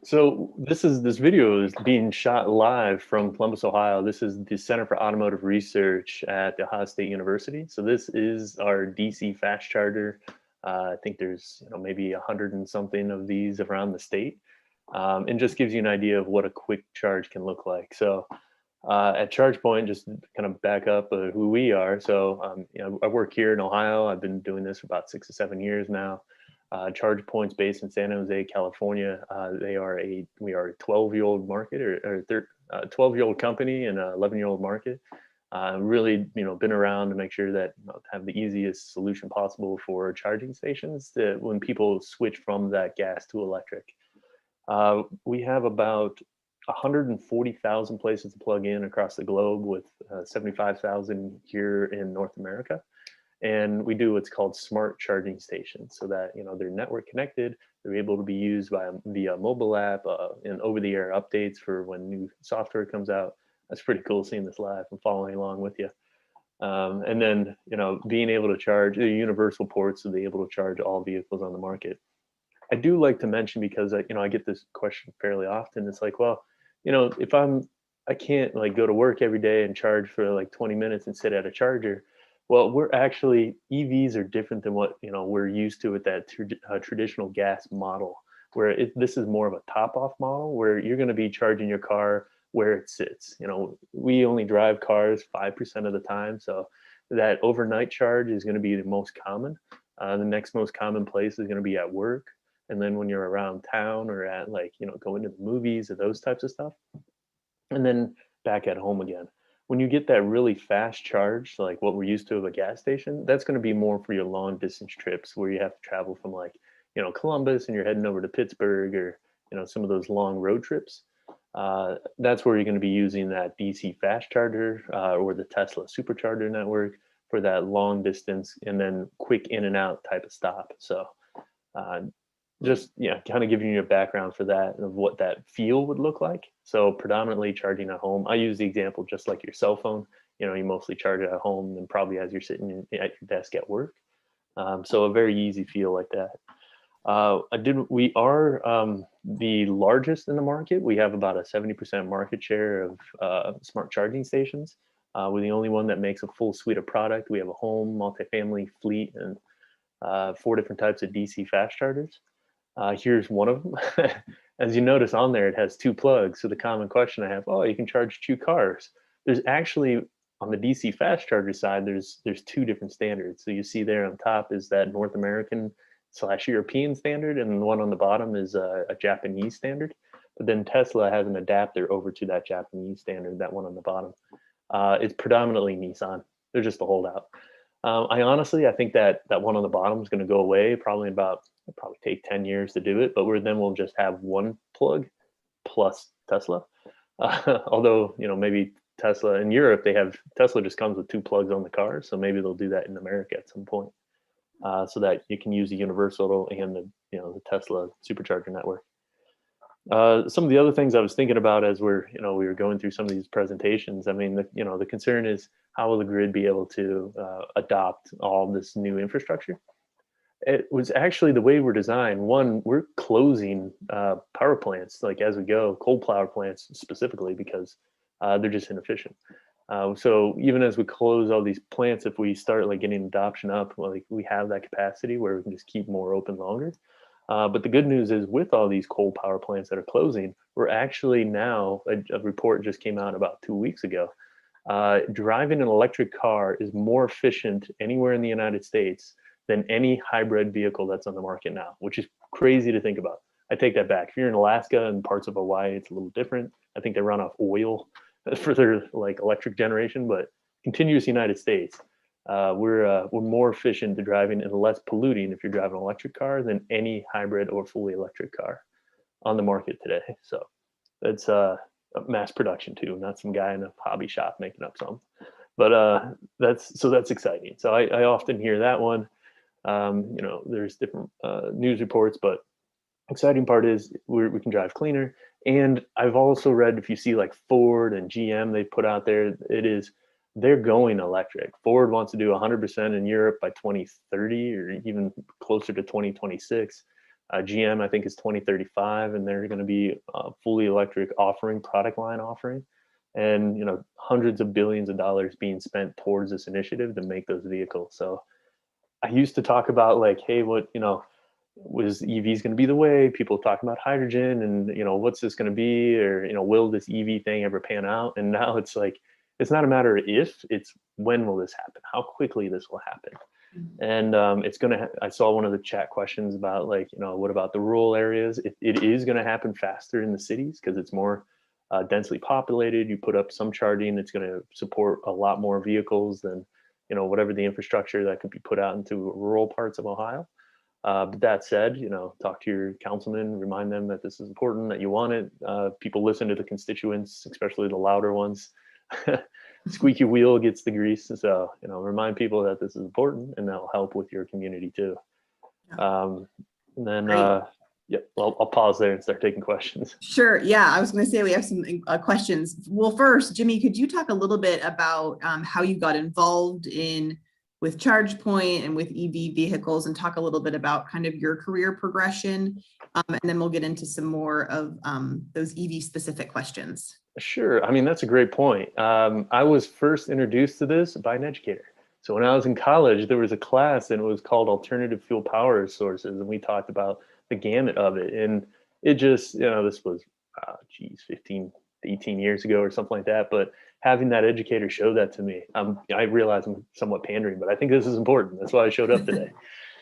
So this video is being shot live from Columbus, Ohio. This is the Center for Automotive Research at the Ohio State University. So this is our DC fast charger. I think there's maybe 100 and something of these around the state, and just gives you an idea of what a quick charge can look like. So at ChargePoint, just kind of back up who we are. So I work here in Ohio. I've been doing this for about 6 or 7 years now. Charge Point's based in San Jose, California. We are a 12-year-old market, or 12-year-old company and an 11-year-old market. Really, been around to make sure that have the easiest solution possible for charging stations that when people switch from that gas to electric. We have about 140,000 places to plug in across the globe, with 75,000 here in North America. And we do what's called smart charging stations, so that they're network connected. They're able to be used via mobile app and over-the-air updates for when new software comes out. That's pretty cool seeing this live and following along with you. And then being able to charge universal ports to be able to charge all vehicles on the market. I do like to mention, because I get this question fairly often. It's like, well, if I can't like go to work every day and charge for like 20 minutes and sit at a charger. Well, EVs are different than what we're used to with that traditional gas model, where this is more of a top-off model, where you're going to be charging your car where it sits. We only drive cars 5% of the time, so that overnight charge is going to be the most common. The next most common place is going to be at work, and then when you're around town or at going to the movies or those types of stuff, and then back at home again. When you get that really fast charge, like what we're used to of a gas station, that's going to be more for your long distance trips, where you have to travel from Columbus and you're heading over to Pittsburgh, or some of those long road trips. That's where you're going to be using that DC fast charger or the Tesla supercharger network for that long distance and then quick in and out type of stop. So just kind of giving you a background for that, of what that feel would look like. So predominantly charging at home. I use the example just like your cell phone. You mostly charge it at home and probably as you're sitting at your desk at work. So a very easy feel like that. We are the largest in the market. We have about a 70% market share of smart charging stations. We're the only one that makes a full suite of product. We have a home, multifamily, fleet, and 4 different types of DC fast chargers. Here's one of them. As you notice on there, it has 2 plugs. So the common question I have, you can charge 2 cars. There's actually, on the DC fast charger side, there's 2 different standards. So you see there on top is that North American / European standard, and the one on the bottom is a Japanese standard. But then Tesla has an adapter over to that Japanese standard, that one on the bottom. It's predominantly Nissan. They're just a holdout. I think that one on the bottom is going to go away probably take 10 years to do it, but then we'll just have 1 plug plus Tesla. Although, maybe Tesla in Europe, Tesla just comes with 2 plugs on the car. So maybe they'll do that in America at some point, so that you can use the universal and the Tesla supercharger network. Some of the other things I was thinking about as we were going through some of these presentations. I mean, the concern is, how will the grid be able to adopt all this new infrastructure? It was actually the way we're designed. One, we're closing power plants as we go, coal power plants specifically, because they're just inefficient. So even as we close all these plants, if we start getting adoption up, we have that capacity where we can just keep more open longer. But the good news is, with all these coal power plants that are closing, we're actually now, a report just came out about 2 weeks ago, driving an electric car is more efficient anywhere in the United States than any hybrid vehicle that's on the market now, which is crazy to think about. I take that back. If you're in Alaska and parts of Hawaii, it's a little different. I think they run off oil for their electric generation, but continuous United States, we're more efficient to driving and less polluting if you're driving an electric car than any hybrid or fully electric car on the market today. So that's mass production too, not some guy in a hobby shop making up something. But that's exciting. So I often hear that one. There's different news reports, but exciting part is we can drive cleaner. And I've also read, if you see Ford and GM, they put out there, they're going electric. Ford wants to do 100% in Europe by 2030, or even closer to 2026. GM, I think, is 2035, and they're going to be fully electric product line offering. And, hundreds of billions of dollars being spent towards this initiative to make those vehicles. So I used to talk about hey, what, was EVs going to be the way? People talk about hydrogen and, what's this going to be? Or, will this EV thing ever pan out? And now it's it's not a matter of if, it's when will this happen? How quickly this will happen? And it's going to, I saw one of the chat questions about like, what about the rural areas? It is going to happen faster in the cities because it's more densely populated. You put up some charging, it's going to support a lot more vehicles than, whatever the infrastructure that could be put out into rural parts of Ohio. But that said, talk to your councilman, remind them that this is important, that you want it. People listen to the constituents, especially the louder ones. Squeaky wheel gets the grease. So, remind people that this is important, and that'll help with your community too. And then, I'll pause there and start taking questions. Sure. Yeah, I was going to say we have some questions. Well, first, Jimmy, could you talk a little bit about how you got involved with ChargePoint and with EV vehicles, and talk a little bit about kind of your career progression, and then we'll get into some more of those EV specific questions. Sure. I mean, that's a great point. I was first introduced to this by an educator. So when I was in college, there was a class and it was called Alternative Fuel Power Sources. And we talked about the gamut of it. And it just, this was, 15, 18 years ago or something like that. But having that educator show that to me, I realize I'm somewhat pandering, but I think this is important. That's why I showed up today.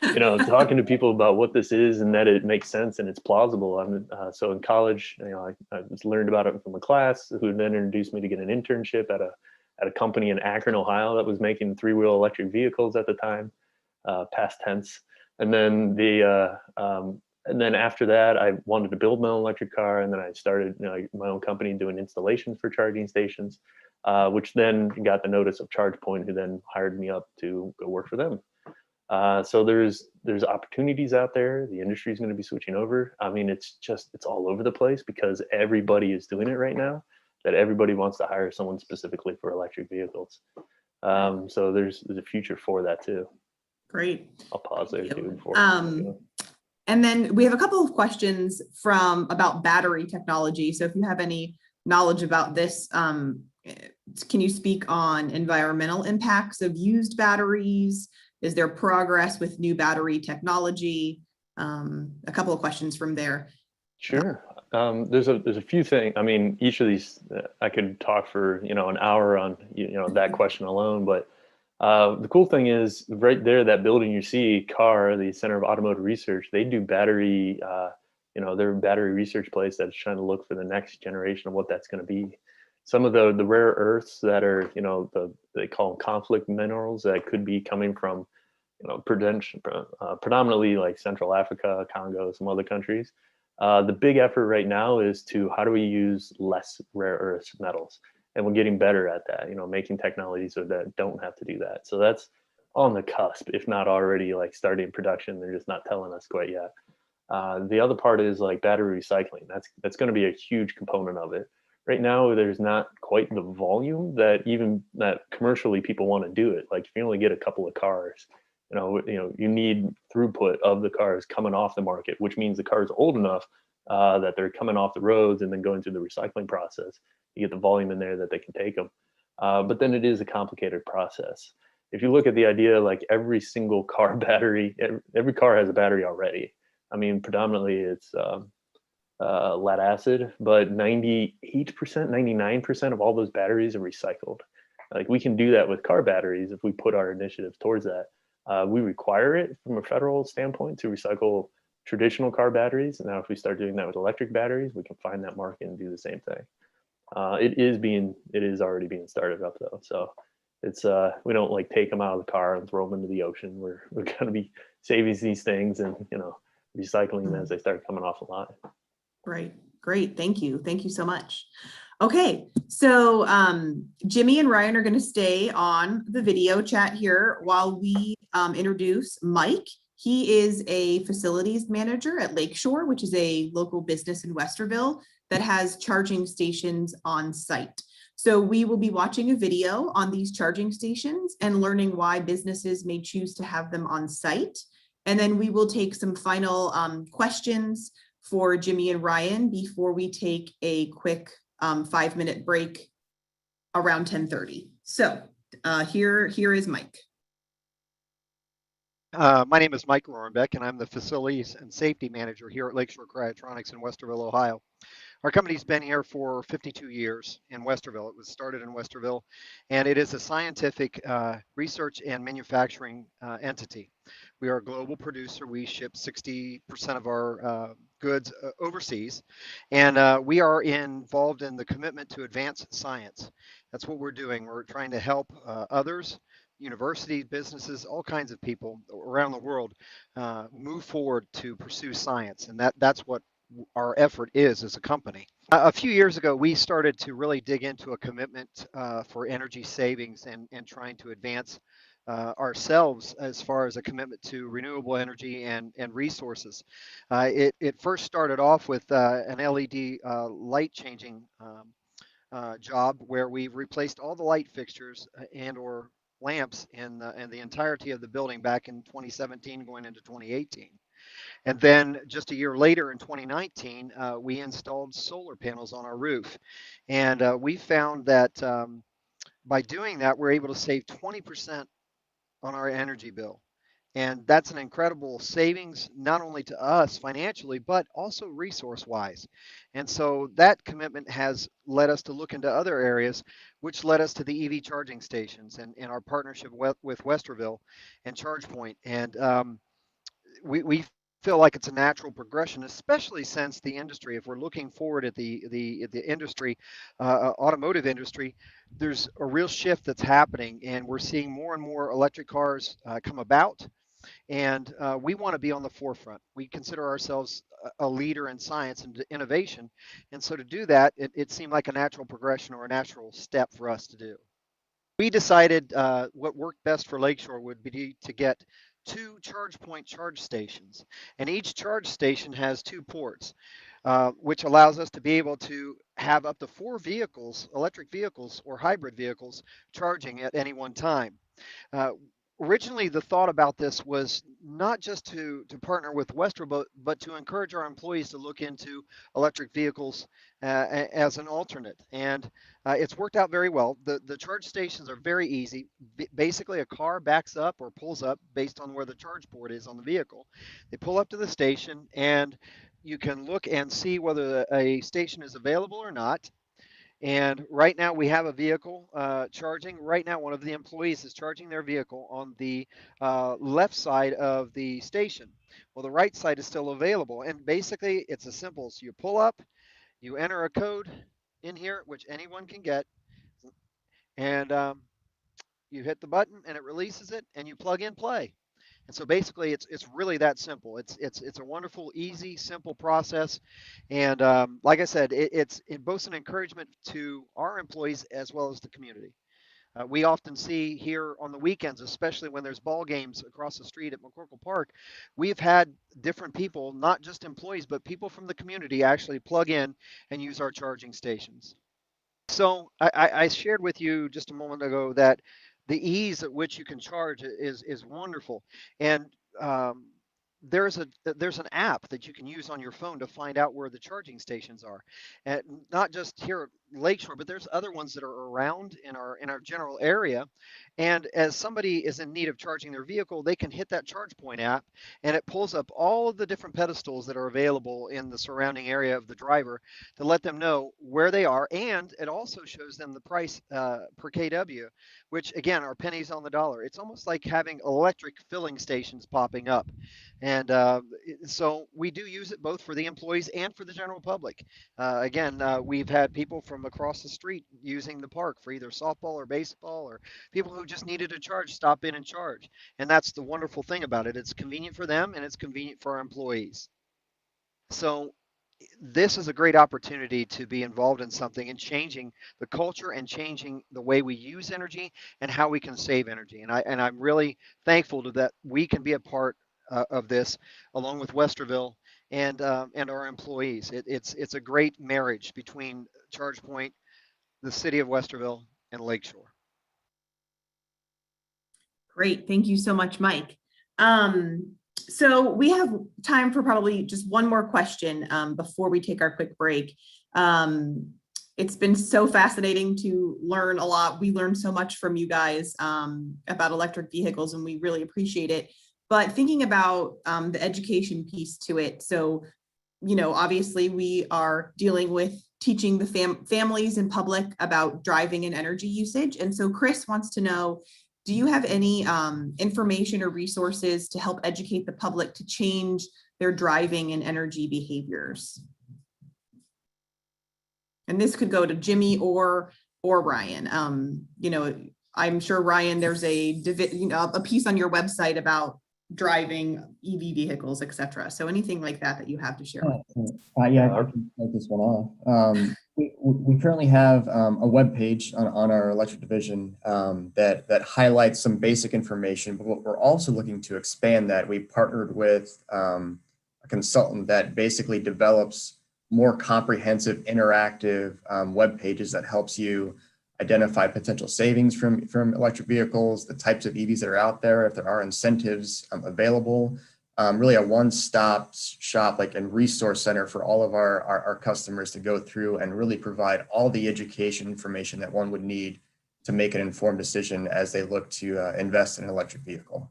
Talking to people about what this is and that it makes sense and it's plausible. So in college, I just learned about it from a class who then introduced me to get an internship at a company in Akron, Ohio that was making 3-wheel electric vehicles at the time, past tense. And then and then after that, I wanted to build my own electric car, and then I started my own company doing installations for charging stations, which then got the notice of ChargePoint, who then hired me up to go work for them. So there's opportunities out there. The industry is going to be switching over. I mean, it's all over the place because everybody is doing it right now, that everybody wants to hire someone specifically for electric vehicles. So there's a future for that too. Great. I'll pause there too before. And then we have a couple of questions about battery technology. So if you have any knowledge about this, can you speak on environmental impacts of used batteries? Is there progress with new battery technology? A couple of questions from there. Sure. There's a few things. I mean, each of these, I could talk for, an hour on, that question alone, but the cool thing is right there, that building you see, CAR, the Center of Automotive Research, they do battery, they're a battery research place that's trying to look for the next generation of what that's going to be. Some of the rare earths that are, they call them conflict minerals that could be coming from, predominantly like Central Africa, Congo, some other countries. The big effort right now is to how do we use less rare earth metals? And we're getting better at that, making technologies so that don't have to do that. So that's on the cusp, if not already like starting production. They're just not telling us quite yet. The other part is like battery recycling. That's going to be a huge component of it. Right now, there's not quite the volume that commercially people want to do it. Like if you only get a couple of cars, you need throughput of the cars coming off the market, which means the car's old enough that they're coming off the roads and then going through the recycling process. You get the volume in there that they can take them. But then it is a complicated process. If you look at the idea, like every single car battery, every car has a battery already. I mean, predominantly it's lead acid, but 98%, 99% of all those batteries are recycled. Like we can do that with car batteries if we put our initiatives towards that. We require it from a federal standpoint to recycle traditional car batteries. And now if we start doing that with electric batteries, we can find that market and do the same thing. It is already being started up though. So it's we don't like take them out of the car and throw them into the ocean. We're going to be saving these things and recycling them as they start coming off the line. Right. Great. Thank you. Thank you so much. Okay. So Jimmy and Ryan are going to stay on the video chat here while we introduce Mike. He is a facilities manager at Lakeshore, which is a local business in Westerville that has charging stations on site. So we will be watching a video on these charging stations and learning why businesses may choose to have them on site. And then we will take some final questions for Jimmy and Ryan before we take a quick 5-minute break around 10:30. So here is Mike. My name is Mike Rohrenbeck, and I'm the Facilities and Safety Manager here at Lakeshore Cryotronics in Westerville, Ohio. Our company's been here for 52 years in Westerville. It was started in Westerville, and it is a scientific research and manufacturing entity. We are a global producer. We ship 60% of our goods overseas, and we are involved in the commitment to advance science. That's what we're doing. We're trying to help others, universities, businesses, all kinds of people around the world move forward to pursue science, and that's what our effort is as a company. A few years ago, we started to really dig into a commitment for energy savings and trying to advance ourselves as far as a commitment to renewable energy and resources. It first started off with an LED light changing job where we've replaced all the light fixtures and or lamps in the entirety of the building back in 2017 going into 2018. And then just a year later in 2019, we installed solar panels on our roof. And we found that by doing that, we're able to save 20% on our energy bill. And that's an incredible savings, not only to us financially, but also resource wise. And so that commitment has led us to look into other areas, which led us to the EV charging stations and our partnership with Westerville and ChargePoint. And we feel like it's a natural progression, especially since the industry, if we're looking forward at the industry, automotive industry, there's a real shift that's happening, and we're seeing more and more electric cars come about. And we want to be on the forefront. We consider ourselves a leader in science and innovation. And so to do that, it seemed like a natural progression or a natural step for us to do. We decided what worked best for Lakeshore would be to get 2 ChargePoint charge stations. And each charge station has 2 ports, which allows us to be able to have up to 4 vehicles, electric vehicles or hybrid vehicles, charging at any one time. Originally, the thought about this was not just to partner with Westerville, but to encourage our employees to look into electric vehicles as an alternate. And it's worked out very well. The charge stations are very easy. Basically, a car backs up or pulls up based on where the charge port is on the vehicle. They pull up to the station, and you can look and see whether a station is available or not. And right now we have a vehicle charging. Right now, one of the employees is charging their vehicle on the left side of the station. Well, the right side is still available. And basically, it's as simple as you pull up, you enter a code in here, which anyone can get, and you hit the button, and it releases it, and you plug in play. And so basically, it's really that simple. It's a wonderful, easy, simple process. And like I said, it boasts an encouragement to our employees as well as the community. We often see here on the weekends, especially when there's ball games across the street at McCorkle Park, we've had different people, not just employees, but people from the community actually plug in and use our charging stations. So I shared with you just a moment ago that the ease at which you can charge is wonderful. And there's an app that you can use on your phone to find out where the charging stations are, and not just here at Lakeshore, but there's other ones that are around in our general area. And as somebody is in need of charging their vehicle, they can hit that ChargePoint app, and it pulls up all of the different pedestals that are available in the surrounding area of the driver to let them know where they are. And it also shows them the price per kW, which again are pennies on the dollar. It's almost like having electric filling stations popping up. And so we do use it both for the employees and for the general public. Again, we've had people from across the street using the park for either softball or baseball, or people who just needed a charge stop in and charge. And that's the wonderful thing about it. It's convenient for them and it's convenient for our employees. So this is a great opportunity to be involved in something and changing the culture and changing the way we use energy and how we can save energy. And I'm really thankful to that we can be a part of this along with Westerville and our employees. It's a great marriage between ChargePoint, the City of Westerville, and Lakeshore. Great. Thank you so much, Mike. So we have time for probably just one more question before we take our quick break. It's been so fascinating to learn a lot. We learned so much from you guys about electric vehicles, and we really appreciate it. But thinking about the education piece to it, so obviously we are dealing with teaching the families and public about driving and energy usage. And so Chris wants to know, do you have any information or resources to help educate the public to change their driving and energy behaviors? And this could go to Jimmy or Ryan. I'm sure, Ryan, there's a piece on your website about driving EV vehicles, etc. So anything like that you have to share. Yeah, I can start this one off. We currently have a web page on our electric division that highlights some basic information, but we're also looking to expand that. We partnered with a consultant that basically develops more comprehensive, interactive web pages that helps you identify potential savings from electric vehicles, the types of EVs that are out there, if there are incentives available. Really a one-stop shop and resource center for all of our customers to go through and really provide all the education information that one would need to make an informed decision as they look to invest in an electric vehicle.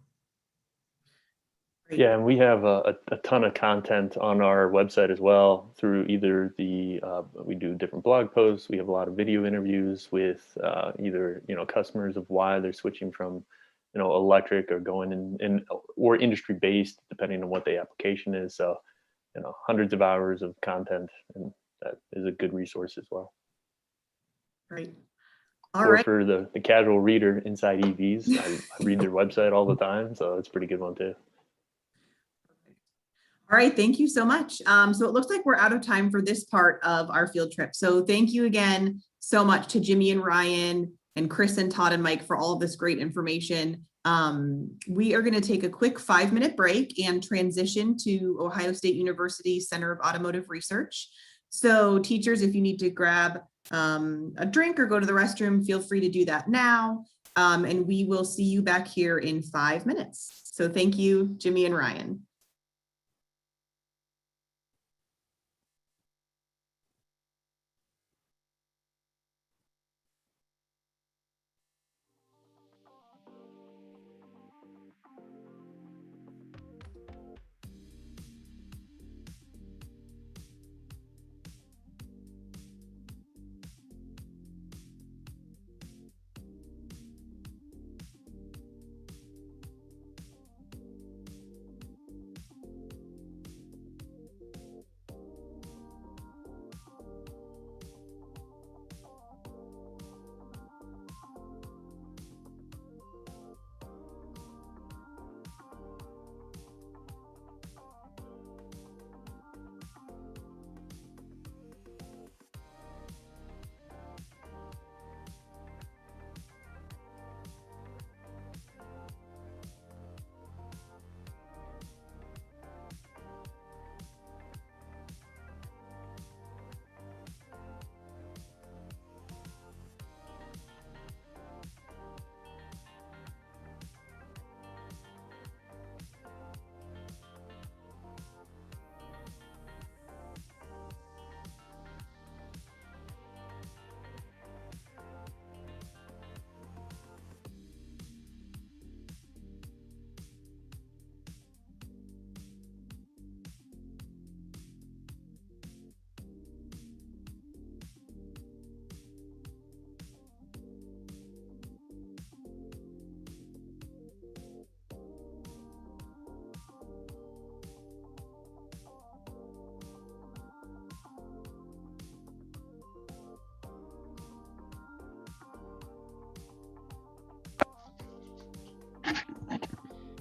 Yeah, and we have a ton of content on our website as well through either we do different blog posts. We have a lot of video interviews with either, customers of why they're switching from, electric or going in or industry based, depending on what the application is. So, hundreds of hours of content, and that is a good resource as well. Great. For the casual reader inside EVs, I read their website all the time, so it's a pretty good one too. All right, thank you so much. So it looks like we're out of time for this part of our field trip. So thank you again so much to Jimmy and Ryan and Chris and Todd and Mike for all of this great information. We are going to take a quick 5-minute break and transition to Ohio State University Center of Automotive Research. So teachers, if you need to grab a drink or go to the restroom, feel free to do that now. And we will see you back here in 5 minutes. So thank you, Jimmy and Ryan.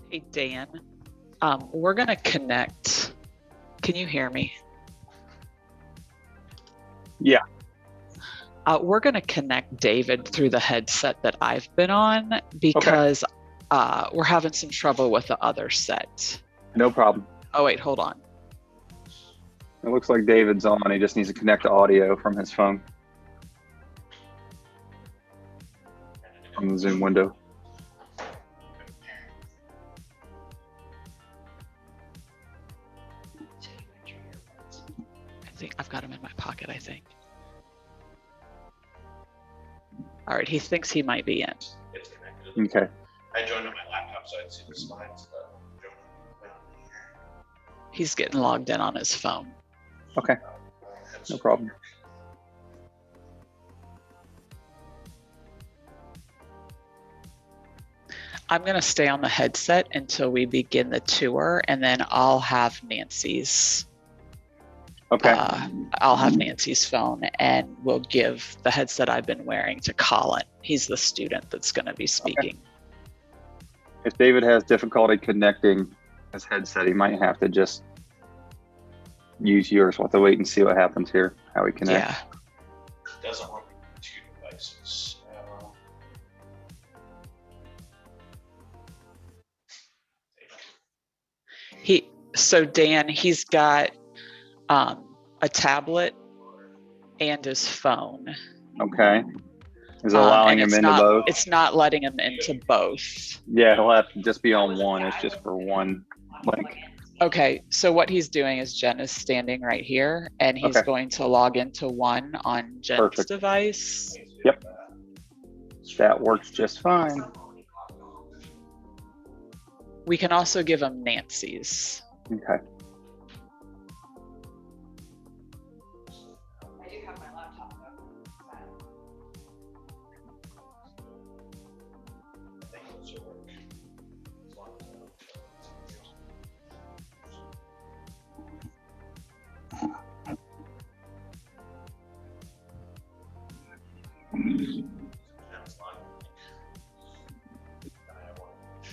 Hey, Dan, we're going to connect. Can you hear me? Yeah. We're going to connect David through the headset that I've been on because we're having some trouble with the other set. No problem. Oh, wait, hold on. It looks like David's on. He just needs to connect to audio from his phone. From the Zoom window. I think I've got him in my pocket, I think. All right, he thinks he might be in. It's connected. Okay. I joined on my laptop so I see the slides. He's getting logged in on his phone. Okay, no problem. I'm going to stay on the headset until we begin the tour, and then I'll have Nancy's. Okay. I'll have Nancy's phone, and we'll give the headset I've been wearing to Colin. He's the student that's going to be speaking. Okay. If David has difficulty connecting his headset, he might have to just use yours. We'll have to wait and see what happens here, how he connects. Yeah. It doesn't work with two devices. So Dan, he's got a tablet and his phone. Okay. Is it allowing him into both? It's not letting him into both. Yeah, he'll have to just be on one. It's just for one link. Okay, so what he's doing is Jen is standing right here, and he's going to log into one on Jen's device. Yep. That works just fine. We can also give him Nancy's. Okay. I do have my laptop though.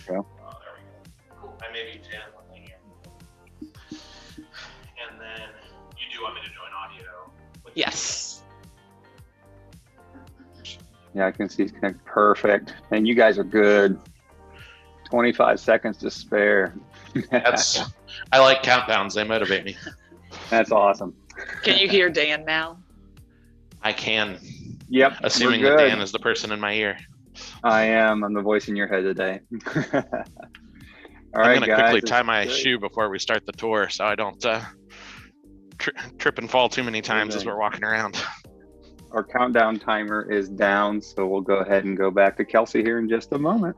Go. I may be Jan here. And then you do want me to join audio? Yes. Yeah, I can see it's connected. Perfect. And you guys are good. 25 seconds to spare. I like countdowns. They motivate me. That's awesome. Can you hear Dan now? I can. Yep. Assuming that Dan is the person in my ear. I am. I'm the voice in your head today. All I'm right, going to quickly tie my shoe before we start the tour so I don't trip and fall too many times as we're walking around. Our countdown timer is down, so we'll go ahead and go back to Kelsey here in just a moment.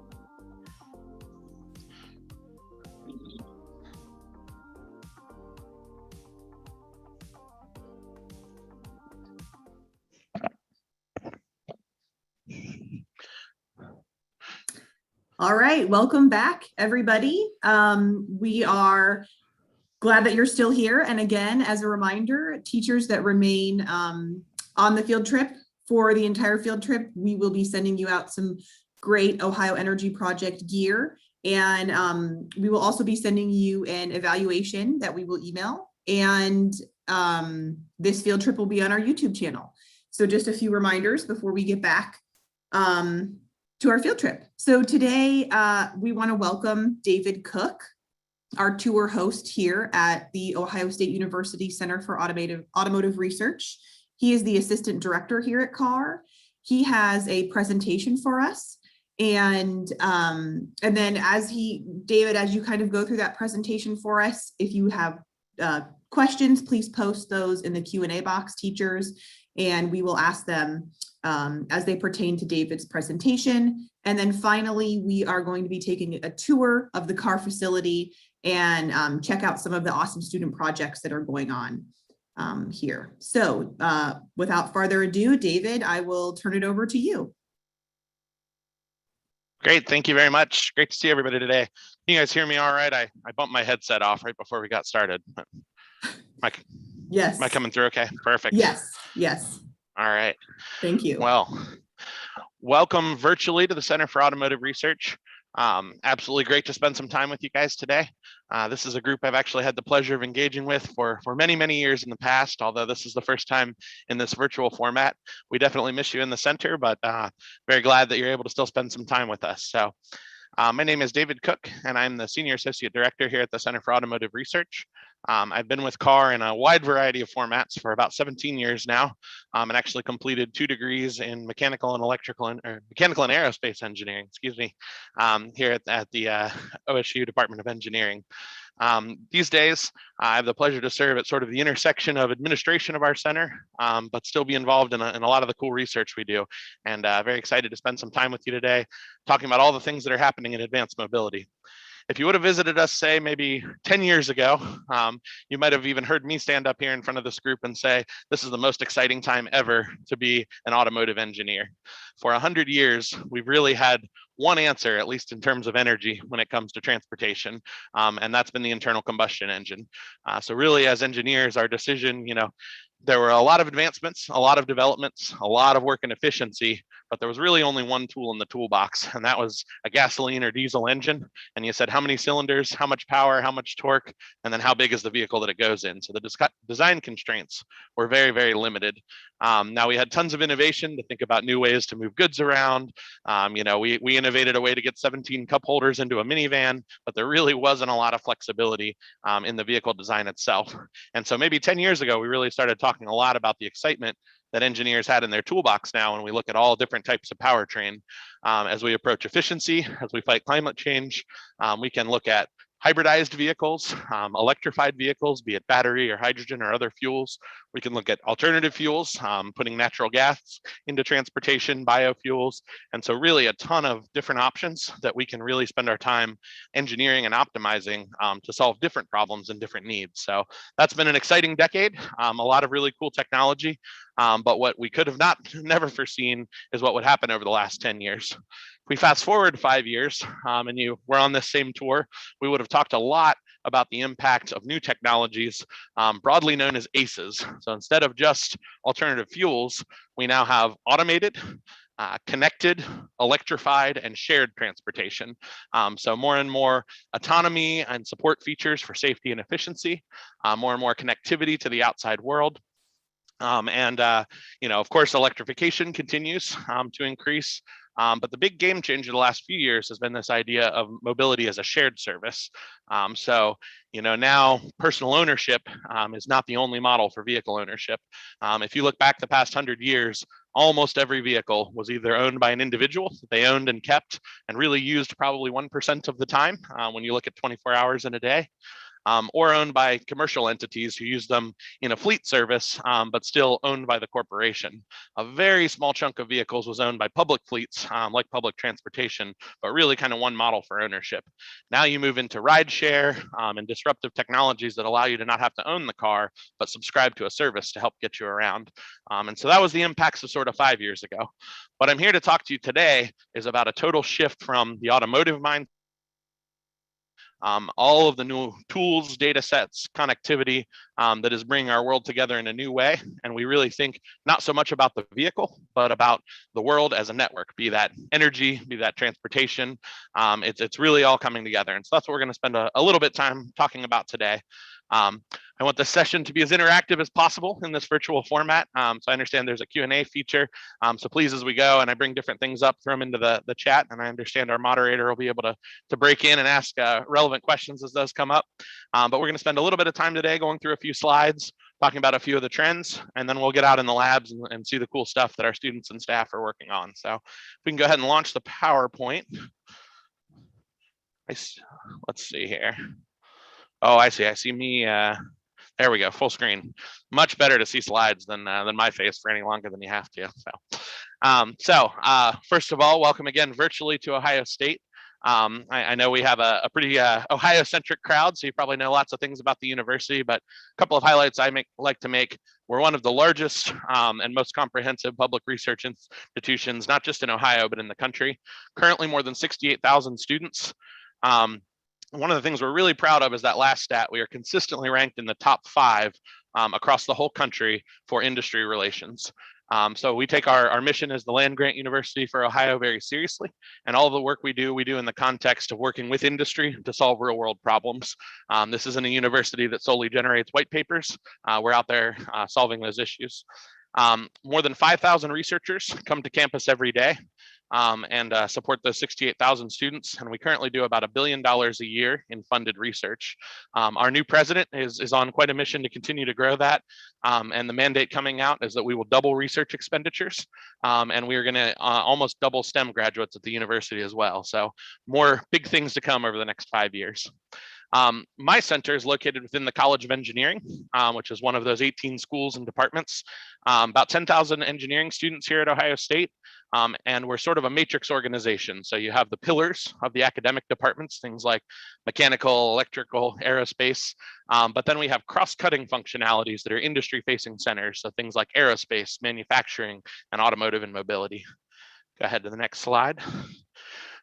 All right, welcome back, everybody. We are glad that you're still here. And again, as a reminder, teachers that remain on the field trip for the entire field trip, we will be sending you out some great Ohio Energy Project gear. And we will also be sending you an evaluation that we will email. And this field trip will be on our YouTube channel. So just a few reminders before we get back to our field trip. So today we want to welcome David Cook, our tour host here at the Ohio State University Center for Automotive Research. He is the assistant director here at CAR. He has a presentation for us. And then David, as you kind of go through that presentation for us, if you have questions, please post those in the Q&A box, teachers, and we will ask them as they pertain to David's presentation. And then finally, we are going to be taking a tour of the CAR facility and check out some of the awesome student projects that are going on here. So without further ado, David, I will turn it over to you. Great, thank you very much. Great to see everybody today. Can you guys hear me all right? I bumped my headset off right before we got started. Yes. Am I coming through okay? Perfect. Yes, yes. All right. Thank you. Well, welcome virtually to the Center for Automotive Research. Absolutely great to spend some time with you guys today. This is a group I've actually had the pleasure of engaging with for many, many years in the past, although this is the first time in this virtual format. We definitely miss you in the center, but very glad that you're able to still spend some time with us. So my name is David Cook, and I'm the Senior Associate Director here at the Center for Automotive Research. I've been with CAR in a wide variety of formats for about 17 years now, and actually completed 2 degrees in mechanical and aerospace engineering, here at the OSU Department of Engineering. These days, I have the pleasure to serve at sort of the intersection of administration of our center, but still be involved in a lot of the cool research we do. And very excited to spend some time with you today, talking about all the things that are happening in advanced mobility. if you would have visited us, say, maybe 10 years ago, you might have even heard me stand up here in front of this group and say, this is the most exciting time ever to be an automotive engineer. For 100 years, we've really had one answer, at least in terms of energy, when it comes to transportation, and that's been the internal combustion engine. So really, as engineers, our decision, there were a lot of advancements, a lot of developments, a lot of work and efficiency, but there was really only one tool in the toolbox, and that was a gasoline or diesel engine. And you said, how many cylinders, how much power, how much torque, and then how big is the vehicle that it goes in? So the design constraints were very, very limited. Now we had tons of innovation to think about new ways to move goods around. We innovated a way to get 17 cup holders into a minivan, but there really wasn't a lot of flexibility in the vehicle design itself. And so maybe 10 years ago, we really started talking a lot about the excitement that engineers had in their toolbox now when we look at all different types of powertrain. As we approach efficiency, as we fight climate change, we can look at hybridized vehicles, electrified vehicles, be it battery or hydrogen or other fuels. We can look at alternative fuels, putting natural gas into transportation, biofuels. And so really a ton of different options that we can really spend our time engineering and optimizing to solve different problems and different needs. So that's been an exciting decade, a lot of really cool technology. But what we could have never foreseen is what would happen over the last 10 years. If we fast forward 5 years and you were on this same tour, we would have talked a lot about the impact of new technologies, broadly known as ACEs. So instead of just alternative fuels, we now have automated, connected, electrified, and shared transportation. So more and more autonomy and support features for safety and efficiency, more and more connectivity to the outside world. Of course, electrification continues to increase. But the big game changer the last few years has been this idea of mobility as a shared service. Now personal ownership is not the only model for vehicle ownership. If you look back the past 100 years, almost every vehicle was either owned by an individual that they owned and kept and really used probably 1% of the time when you look at 24 hours in a day. Or owned by commercial entities who use them in a fleet service, but still owned by the corporation. A very small chunk of vehicles was owned by public fleets, like public transportation, but really kind of one model for ownership. Now you move into rideshare and disruptive technologies that allow you to not have to own the car, but subscribe to a service to help get you around. And so that was the impacts of sort of 5 years ago. What I'm here to talk to you today is about a total shift from the automotive mindset, all of the new tools, data sets, connectivity that is bringing our world together in a new way. And we really think not so much about the vehicle, but about the world as a network, be that energy, be that transportation. It's really all coming together. And so that's what we're going to spend a little bit time talking about today. I want this session to be as interactive as possible in this virtual format. So I understand there's a Q&A feature. So please, as we go and I bring different things up, throw them into the chat. And I understand our moderator will be able to break in and ask relevant questions as those come up. But we're going to spend a little bit of time today going through a few slides, talking about a few of the trends, and then we'll get out in the labs and see the cool stuff that our students and staff are working on. So if we can go ahead and launch the PowerPoint. Let's see here. Oh, I see me. There we go, full screen. Much better to see slides than my face for any longer than you have to. So first of all, welcome again virtually to Ohio State. I know we have a pretty Ohio-centric crowd, so you probably know lots of things about the university, but a couple of highlights I like to make. We're one of the largest and most comprehensive public research institutions, not just in Ohio, but in the country. Currently more than 68,000 students. One of the things we're really proud of is that last stat. We are consistently ranked in the top 5 across the whole country for industry relations. So we take our mission as the land-grant university for Ohio very seriously, and all the work we do in the context of working with industry to solve real-world problems. This isn't a university that solely generates white papers. We're out there solving those issues. More than 5,000 researchers come to campus every day and support those 68,000 students. And we currently do about $1 billion a year in funded research. Our new president is on quite a mission to continue to grow that. And the mandate coming out is that we will double research expenditures. And we are going to almost double STEM graduates at the university as well. So more big things to come over the next 5 years. My center is located within the College of Engineering, which is one of those 18 schools and departments. About 10,000 engineering students here at Ohio State, and we're sort of a matrix organization. So you have the pillars of the academic departments, things like mechanical, electrical, aerospace, but then we have cross-cutting functionalities that are industry-facing centers, so things like aerospace, manufacturing, and automotive and mobility. Go ahead to the next slide.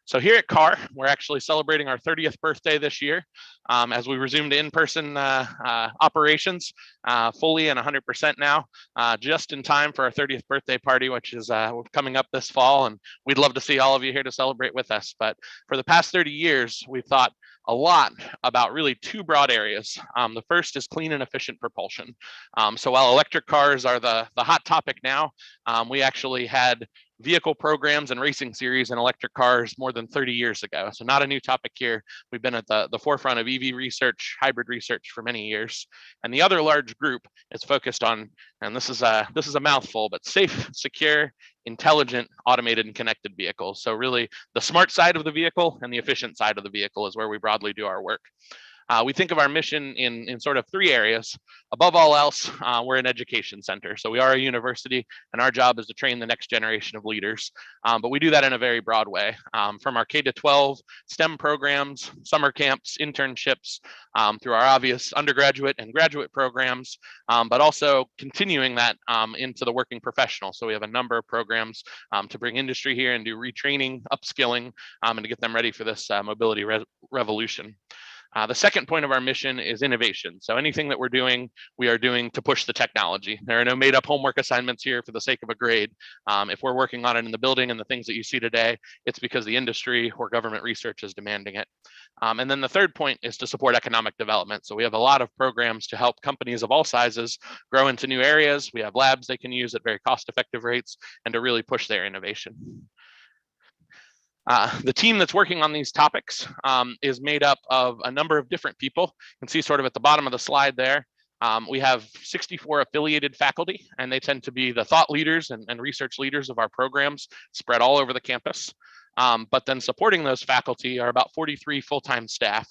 So here at CAR, we're actually celebrating our 30th birthday this year as we resumed in-person operations fully and 100% now, just in time for our 30th birthday party, which is coming up this fall. And we'd love to see all of you here to celebrate with us. But for the past 30 years, we've thought a lot about really two broad areas. The first is clean and efficient propulsion. So while electric cars are the hot topic now, we actually had vehicle programs and racing series in electric cars more than 30 years ago. So not a new topic here. We've been at the forefront of EV research, hybrid research for many years. And the other large group is focused on, and this is a mouthful, but safe, secure, intelligent, automated, and connected vehicles. So really the smart side of the vehicle and the efficient side of the vehicle is where we broadly do our work. We think of our mission in sort of three areas. Above all else, we're an education center. So we are a university, and our job is to train the next generation of leaders. But we do that in a very broad way, from our K-12 STEM programs, summer camps, internships, through our obvious undergraduate and graduate programs, but also continuing that into the working professional. So we have a number of programs to bring industry here and do retraining, upskilling, and to get them ready for this mobility revolution. The second point of our mission is innovation. So anything that we're doing, we are doing to push the technology. There are no made up homework assignments here for the sake of a grade. If we're working on it in the building and the things that you see today, it's because the industry or government research is demanding it. And then the third point is to support economic development. So we have a lot of programs to help companies of all sizes grow into new areas. We have labs they can use at very cost-effective rates and to really push their innovation. The team that's working on these topics is made up of a number of different people. You can see sort of at the bottom of the slide there, we have 64 affiliated faculty, and they tend to be the thought leaders and research leaders of our programs spread all over the campus. But then supporting those faculty are about 43 full-time staff.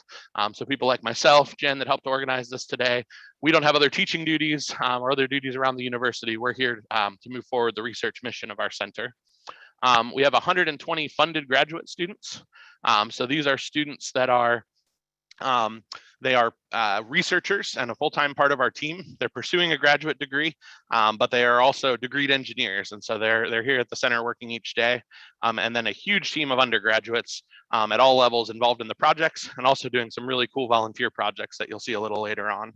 So people like myself, Jen, that helped organize this today. We don't have other teaching duties or other duties around the university. We're here to move forward the research mission of our center. We have 120 funded graduate students. So these are students that are researchers and a full-time part of our team. They're pursuing a graduate degree, but they are also degreed engineers. And so they're here at the center working each day. And then a huge team of undergraduates at all levels involved in the projects and also doing some really cool volunteer projects that you'll see a little later on.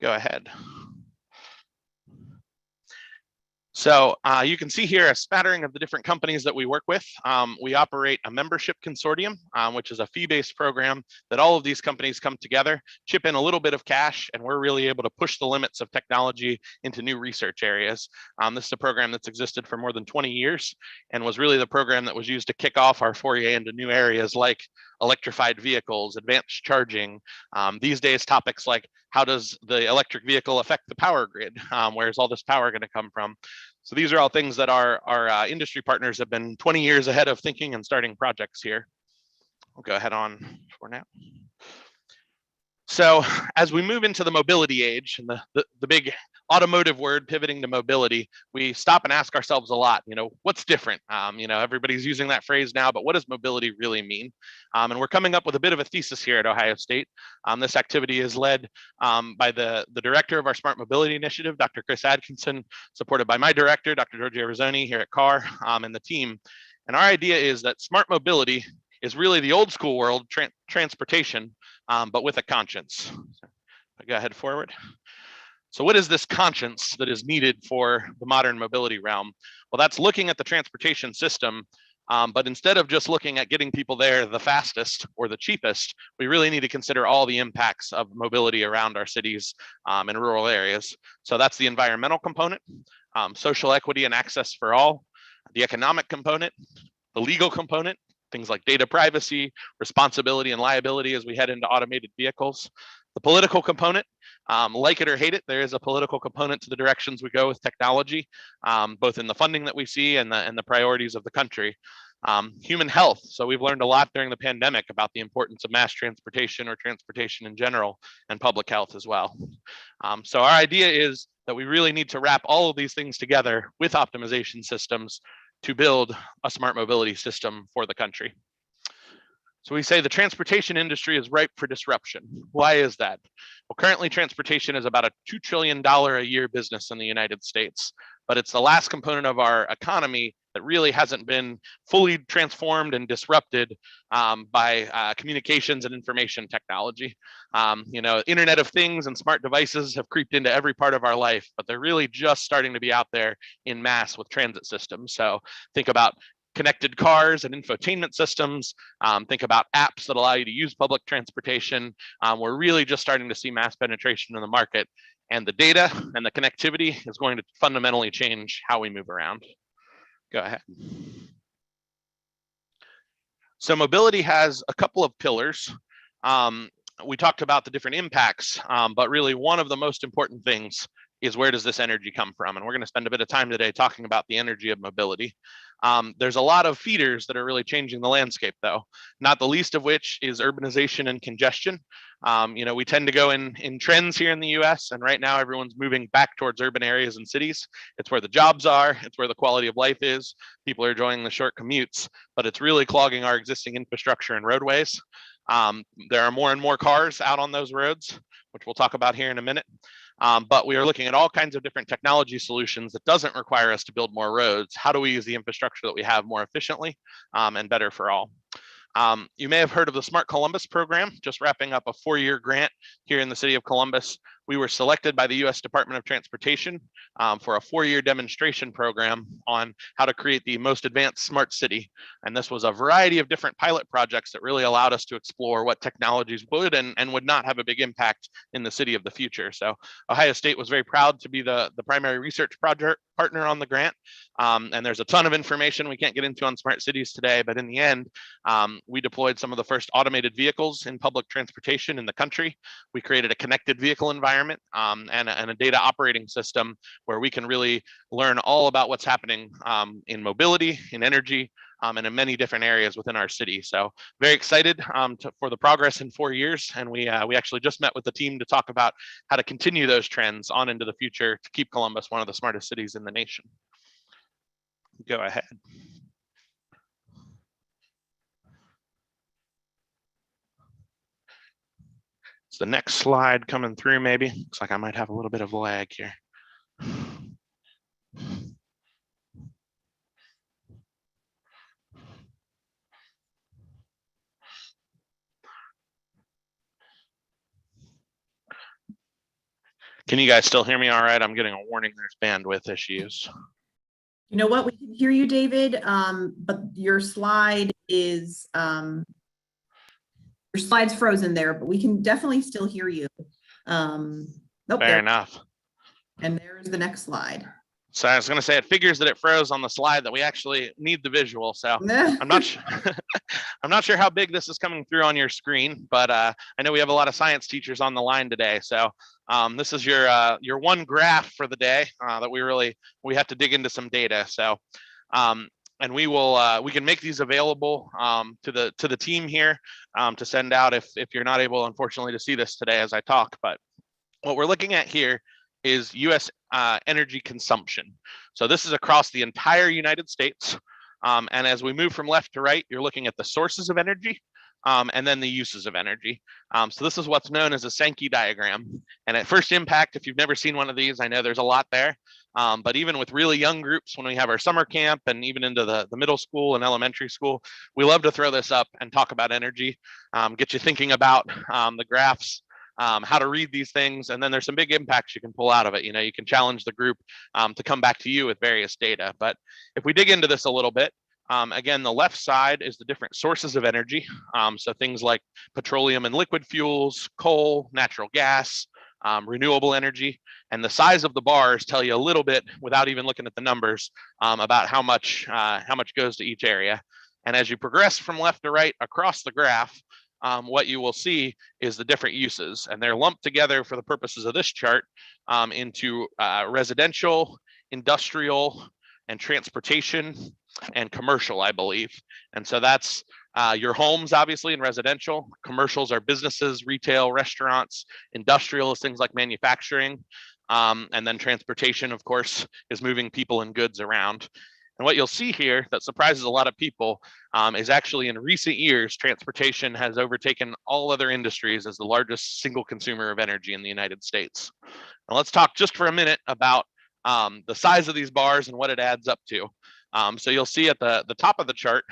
Go ahead. So you can see here a spattering of the different companies that we work with. We operate a membership consortium, which is a fee-based program that all of these companies come together, chip in a little bit of cash, and we're really able to push the limits of technology into new research areas. This is a program that's existed for more than 20 years and was really the program that was used to kick off our foray into new areas like electrified vehicles, advanced charging. These days, topics like how does the electric vehicle affect the power grid? Where's all this power going to come from? So these are all things that our industry partners have been 20 years ahead of thinking and starting projects here. We'll go ahead on for now. So as we move into the mobility age and the big automotive word pivoting to mobility, we stop and ask ourselves a lot, what's different? Everybody's using that phrase now, but what does mobility really mean? And we're coming up with a bit of a thesis here at Ohio State. This activity is led by the director of our Smart Mobility Initiative, Dr. Chris Atkinson, supported by my director, Dr. Giorgio Rizzoni here at CAR, and the team. And our idea is that smart mobility is really the old school world transportation, but with a conscience. Go ahead forward. So what is this conscience that is needed for the modern mobility realm? Well, that's looking at the transportation system, but instead of just looking at getting people there the fastest or the cheapest, we really need to consider all the impacts of mobility around our cities and rural areas. So that's the environmental component, social equity and access for all, the economic component, the legal component, things like data privacy, responsibility and liability as we head into automated vehicles. The political component, like it or hate it, there is a political component to the directions we go with technology, both in the funding that we see and the priorities of the country. Human health. So we've learned a lot during the pandemic about the importance of mass transportation or transportation in general, and public health as well. So our idea is that we really need to wrap all of these things together with optimization systems to build a smart mobility system for the country. So we say the transportation industry is ripe for disruption. Why is that? Well, currently transportation is about a $2 trillion a year business in the United States, but it's the last component of our economy that really hasn't been fully transformed and disrupted by communications and information technology. Internet of Things and smart devices have creeped into every part of our life, but they're really just starting to be out there in mass with transit systems. So think about connected cars and infotainment systems. Think about apps that allow you to use public transportation. We're really just starting to see mass penetration in the market, and the data and the connectivity is going to fundamentally change how we move around. Go ahead. So mobility has a couple of pillars. We talked about the different impacts, but really one of the most important things is, where does this energy come from? And we're going to spend a bit of time today talking about the energy of mobility. There's a lot of feeders that are really changing the landscape, though, not the least of which is urbanization and congestion. We tend to go in trends here in the US, and right now everyone's moving back towards urban areas and cities. It's where the jobs are, it's where the quality of life is. People are enjoying the short commutes, but it's really clogging our existing infrastructure and roadways. There are more and more cars out on those roads, which we'll talk about here in a minute. But we are looking at all kinds of different technology solutions that doesn't require us to build more roads. How do we use the infrastructure that we have more efficiently and better for all? You may have heard of the Smart Columbus program, just wrapping up a 4-year grant here in the city of Columbus. We were selected by the US Department of Transportation for a 4-year demonstration program on how to create the most advanced smart city. And this was a variety of different pilot projects that really allowed us to explore what technologies would and would not have a big impact in the city of the future. So Ohio State was very proud to be the primary research project partner on the grant. And there's a ton of information we can't get into on smart cities today, but in the end, we deployed some of the first automated vehicles in public transportation in the country. We created a connected vehicle environment and a data operating system where we can really learn all about what's happening in mobility, in energy, and in many different areas within our city. So very excited for the progress in 4 years. And we actually just met with the team to talk about how to continue those trends on into the future to keep Columbus one of the smartest cities in the nation. Go ahead. It's the next slide coming through, maybe. Looks like I might have a little bit of lag here. Can you guys still hear me all right? I'm getting a warning there's bandwidth issues. You know what? We can hear you, David, but your slide is, your slide's frozen there, but we can definitely still hear you. Nope, Fair enough. And there's the next slide. So I was going to say, it figures that it froze on the slide that we actually need the visual. So I'm not sure. I'm not sure how big this is coming through on your screen, but I know we have a lot of science teachers on the line today. So this is your one graph for the day that we have to dig into some data. So and we can make these available to the team here to send out if you're not able, unfortunately, to see this today as I talk. But what we're looking at here is US energy consumption. So this is across the entire United States. And as we move from left to right, you're looking at the sources of energy and then the uses of energy. So this is what's known as a Sankey diagram. And at first impact, if you've never seen one of these, I know there's a lot there. But even with really young groups, when we have our summer camp and even into the middle school and elementary school, we love to throw this up and talk about energy, get you thinking about the graphs, how to read these things, and then there's some big impacts you can pull out of it. You can challenge the group to come back to you with various data. But if we dig into this a little bit, again, the left side is the different sources of energy. So things like petroleum and liquid fuels, coal, natural gas, renewable energy, and the size of the bars tell you a little bit, without even looking at the numbers, about how much goes to each area. And as you progress from left to right across the graph, what you will see is the different uses, and they're lumped together for the purposes of this chart into residential, industrial, and transportation. and commercial, I believe. And so that's your homes, obviously, and residential. Commercials are businesses, retail, restaurants. Industrial is things like manufacturing. And then transportation, of course, is moving people and goods around. And what you'll see here that surprises a lot of people is actually in recent years, transportation has overtaken all other industries as the largest single consumer of energy in the United States. Now let's talk just for a minute about the size of these bars and what it adds up to. So you'll see at the top of the chart,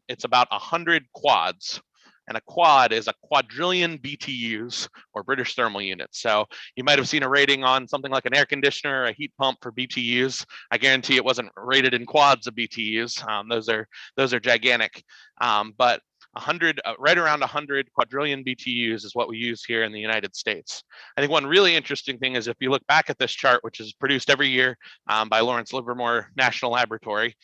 it's about 100 quads. And a quad is a quadrillion BTUs, or British thermal units. So you might have seen a rating on something like an air conditioner or a heat pump for BTUs. I guarantee it wasn't rated in quads of BTUs. Those are gigantic. But 100, right around 100 quadrillion BTUs is what we use here in the United States. I think one really interesting thing is if you look back at this chart, which is produced every year by Lawrence Livermore National Laboratory,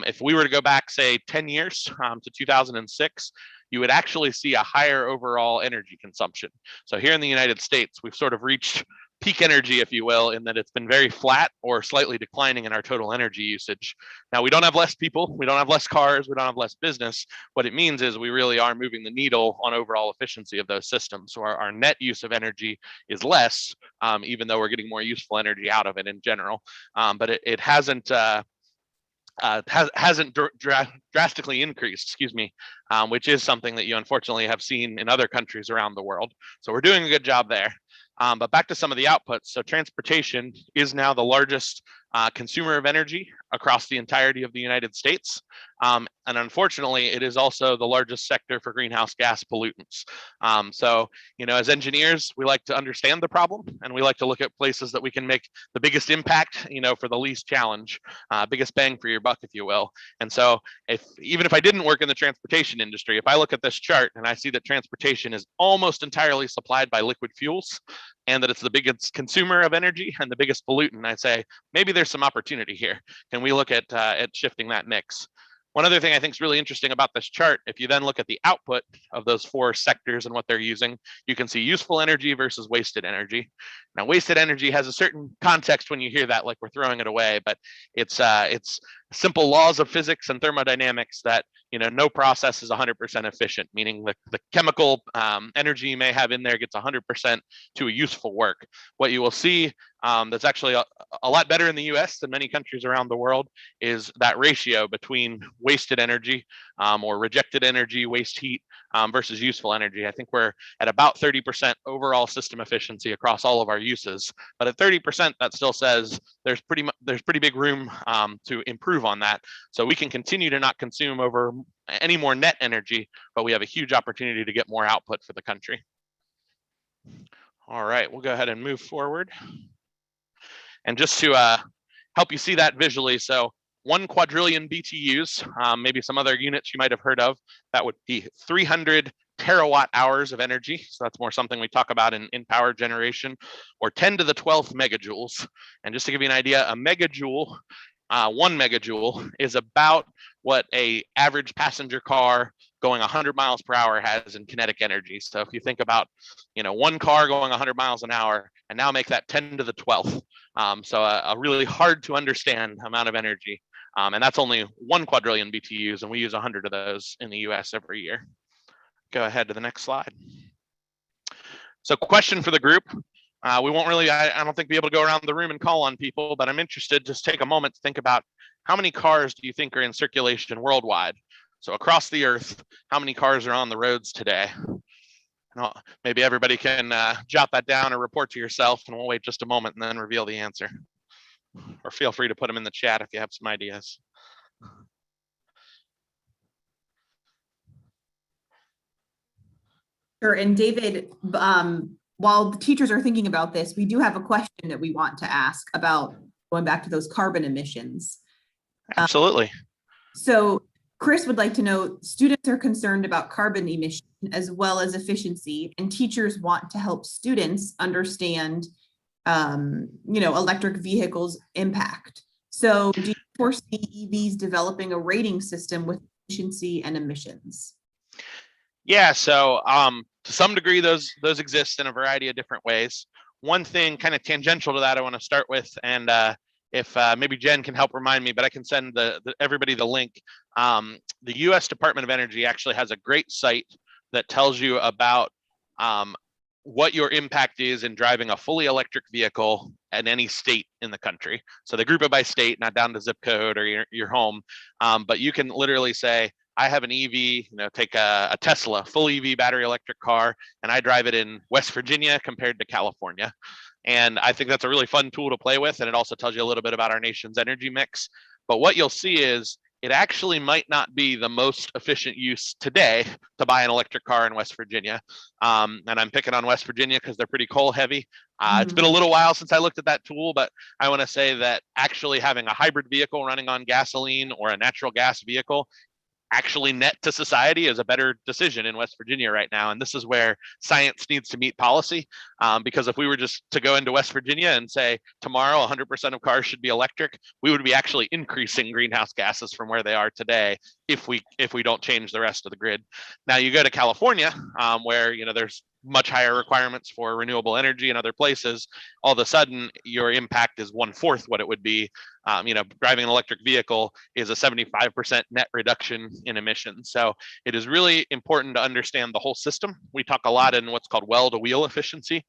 if we were to go back, say, 10 years to 2006, you would actually see a higher overall energy consumption. So here in the United States, we've sort of reached peak energy, if you will, in that it's been very flat or slightly declining in our total energy usage. Now, we don't have less people, we don't have less cars, we don't have less business. What it means is we really are moving the needle on overall efficiency of those systems. So our net use of energy is less, even though we're getting more useful energy out of it in general. But it hasn't drastically increased, which is something that you unfortunately have seen in other countries around the world. So we're doing a good job there. But back to some of the outputs. So transportation is now the largest consumer of energy across the entirety of the United States. And unfortunately, it is also the largest sector for greenhouse gas pollutants. So, as engineers, we like to understand the problem and we like to look at places that we can make the biggest impact, for the least challenge, biggest bang for your buck, if you will. And so even if I didn't work in the transportation industry, if I look at this chart and I see that transportation is almost entirely supplied by liquid fuels and that it's the biggest consumer of energy and the biggest pollutant, I say, maybe there's some opportunity here. Can we look at shifting that mix? One other thing I think is really interesting about this chart, if you then look at the output of those four sectors and what they're using, you can see useful energy versus wasted energy. Now, wasted energy has a certain context when you hear that, like we're throwing it away, but it's simple laws of physics and thermodynamics that no process is 100% efficient, meaning the chemical energy you may have in there gets 100% to a useful work. What you will see that's actually a lot better in the US than many countries around the world is that ratio between wasted energy or rejected energy, waste heat versus useful energy. I think we're at about 30% overall system efficiency across all of our uses. But at 30%, that still says there's pretty big room to improve on that. So we can continue to not consume over any more net energy, but we have a huge opportunity to get more output for the country. All right, we'll go ahead and move forward. And just to help you see that visually, so 1 quadrillion BTUs, maybe some other units you might have heard of, that would be 300 terawatt hours of energy. So that's more something we talk about in power generation, or 10 to the 12th megajoules. And just to give you an idea, a megajoule, 1 megajoule is about what a average passenger car going 100 miles per hour has in kinetic energy. So if you think about, one car going 100 miles an hour, and now make that 10 to the 12th. So a really hard to understand amount of energy. And that's only 1 quadrillion BTUs, and we use 100 of those in the US every year. Go ahead to the next slide. So question for the group. We won't really, I don't think, be able to go around the room and call on people, but I'm interested, just take a moment to think about how many cars do you think are in circulation worldwide? So across the earth, how many cars are on the roads today? Maybe everybody can jot that down or report to yourself, and we'll wait just a moment and then reveal the answer. Or feel free to put them in the chat if you have some ideas. Sure, and David, while the teachers are thinking about this, we do have a question that we want to ask about going back to those carbon emissions. Absolutely. So Chris would like to know, students are concerned about carbon emission as well as efficiency, and teachers want to help students understand, electric vehicles' impact. So do you foresee EVs developing a rating system with efficiency and emissions? Yeah, so to some degree, those exist in a variety of different ways. One thing kind of tangential to that I want to start with, and if maybe Jen can help remind me, but I can send everybody the link. The U.S. Department of Energy actually has a great site that tells you about what your impact is in driving a fully electric vehicle in any state in the country. So they group it by state, not down to zip code or your home, but you can literally say, I have an EV, take a Tesla, full EV battery electric car, and I drive it in West Virginia compared to California. And I think that's a really fun tool to play with. And it also tells you a little bit about our nation's energy mix. But what you'll see is it actually might not be the most efficient use today to buy an electric car in West Virginia. And I'm picking on West Virginia because they're pretty coal heavy. It's been a little while since I looked at that tool, but I want to say that actually having a hybrid vehicle running on gasoline or a natural gas vehicle actually net to society is a better decision in West Virginia right now. And this is where science needs to meet policy. Because if we were just to go into West Virginia and say tomorrow 100% of cars should be electric, we would be actually increasing greenhouse gases from where they are today if we don't change the rest of the grid. Now you go to California, where there's much higher requirements for renewable energy in other places. All of a sudden, your impact is 1/4 what it would be. Driving an electric vehicle is a 75% net reduction in emissions. So it is really important to understand the whole system. We talk a lot in what's called well-to-wheel efficiency.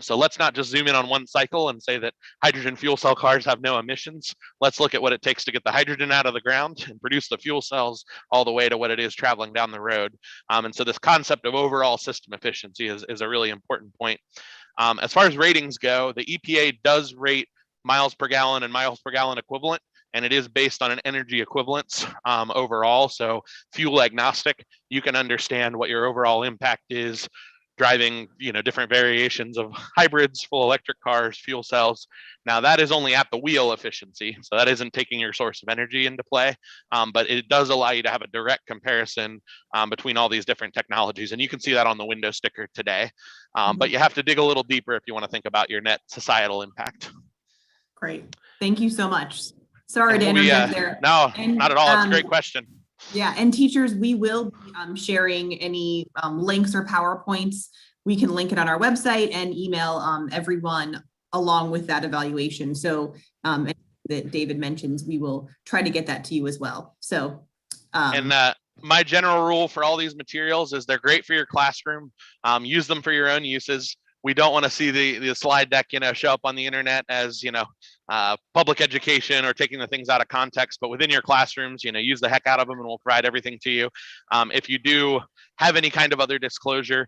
So let's not just zoom in on one cycle and say that hydrogen fuel cell cars have no emissions. Let's look at what it takes to get the hydrogen out of the ground and produce the fuel cells all the way to what it is traveling down the road. And so this concept of overall system efficiency is a really important point. As far as ratings go, the EPA does rate miles per gallon and miles per gallon equivalent, and it is based on an energy equivalence overall. So fuel agnostic, you can understand what your overall impact is driving different variations of hybrids, full electric cars, fuel cells. Now that is only at the wheel efficiency, so that isn't taking your source of energy into play, but it does allow you to have a direct comparison between all these different technologies, and you can see that on the window sticker today. But you have to dig a little deeper if you want to think about your net societal impact. Great, thank you so much. Sorry to interject there. No, not at all. It's a great question. Yeah, and teachers, we will be sharing any links or PowerPoints. We can link it on our website and email everyone along with that evaluation. So that David mentions, we will try to get that to you as well. So my general rule for all these materials is they're great for your classroom. Use them for your own uses. We don't want to see the slide deck, show up on the internet as, public education or taking the things out of context, but within your classrooms, use the heck out of them and we'll provide everything to you. If you do have any kind of other disclosure,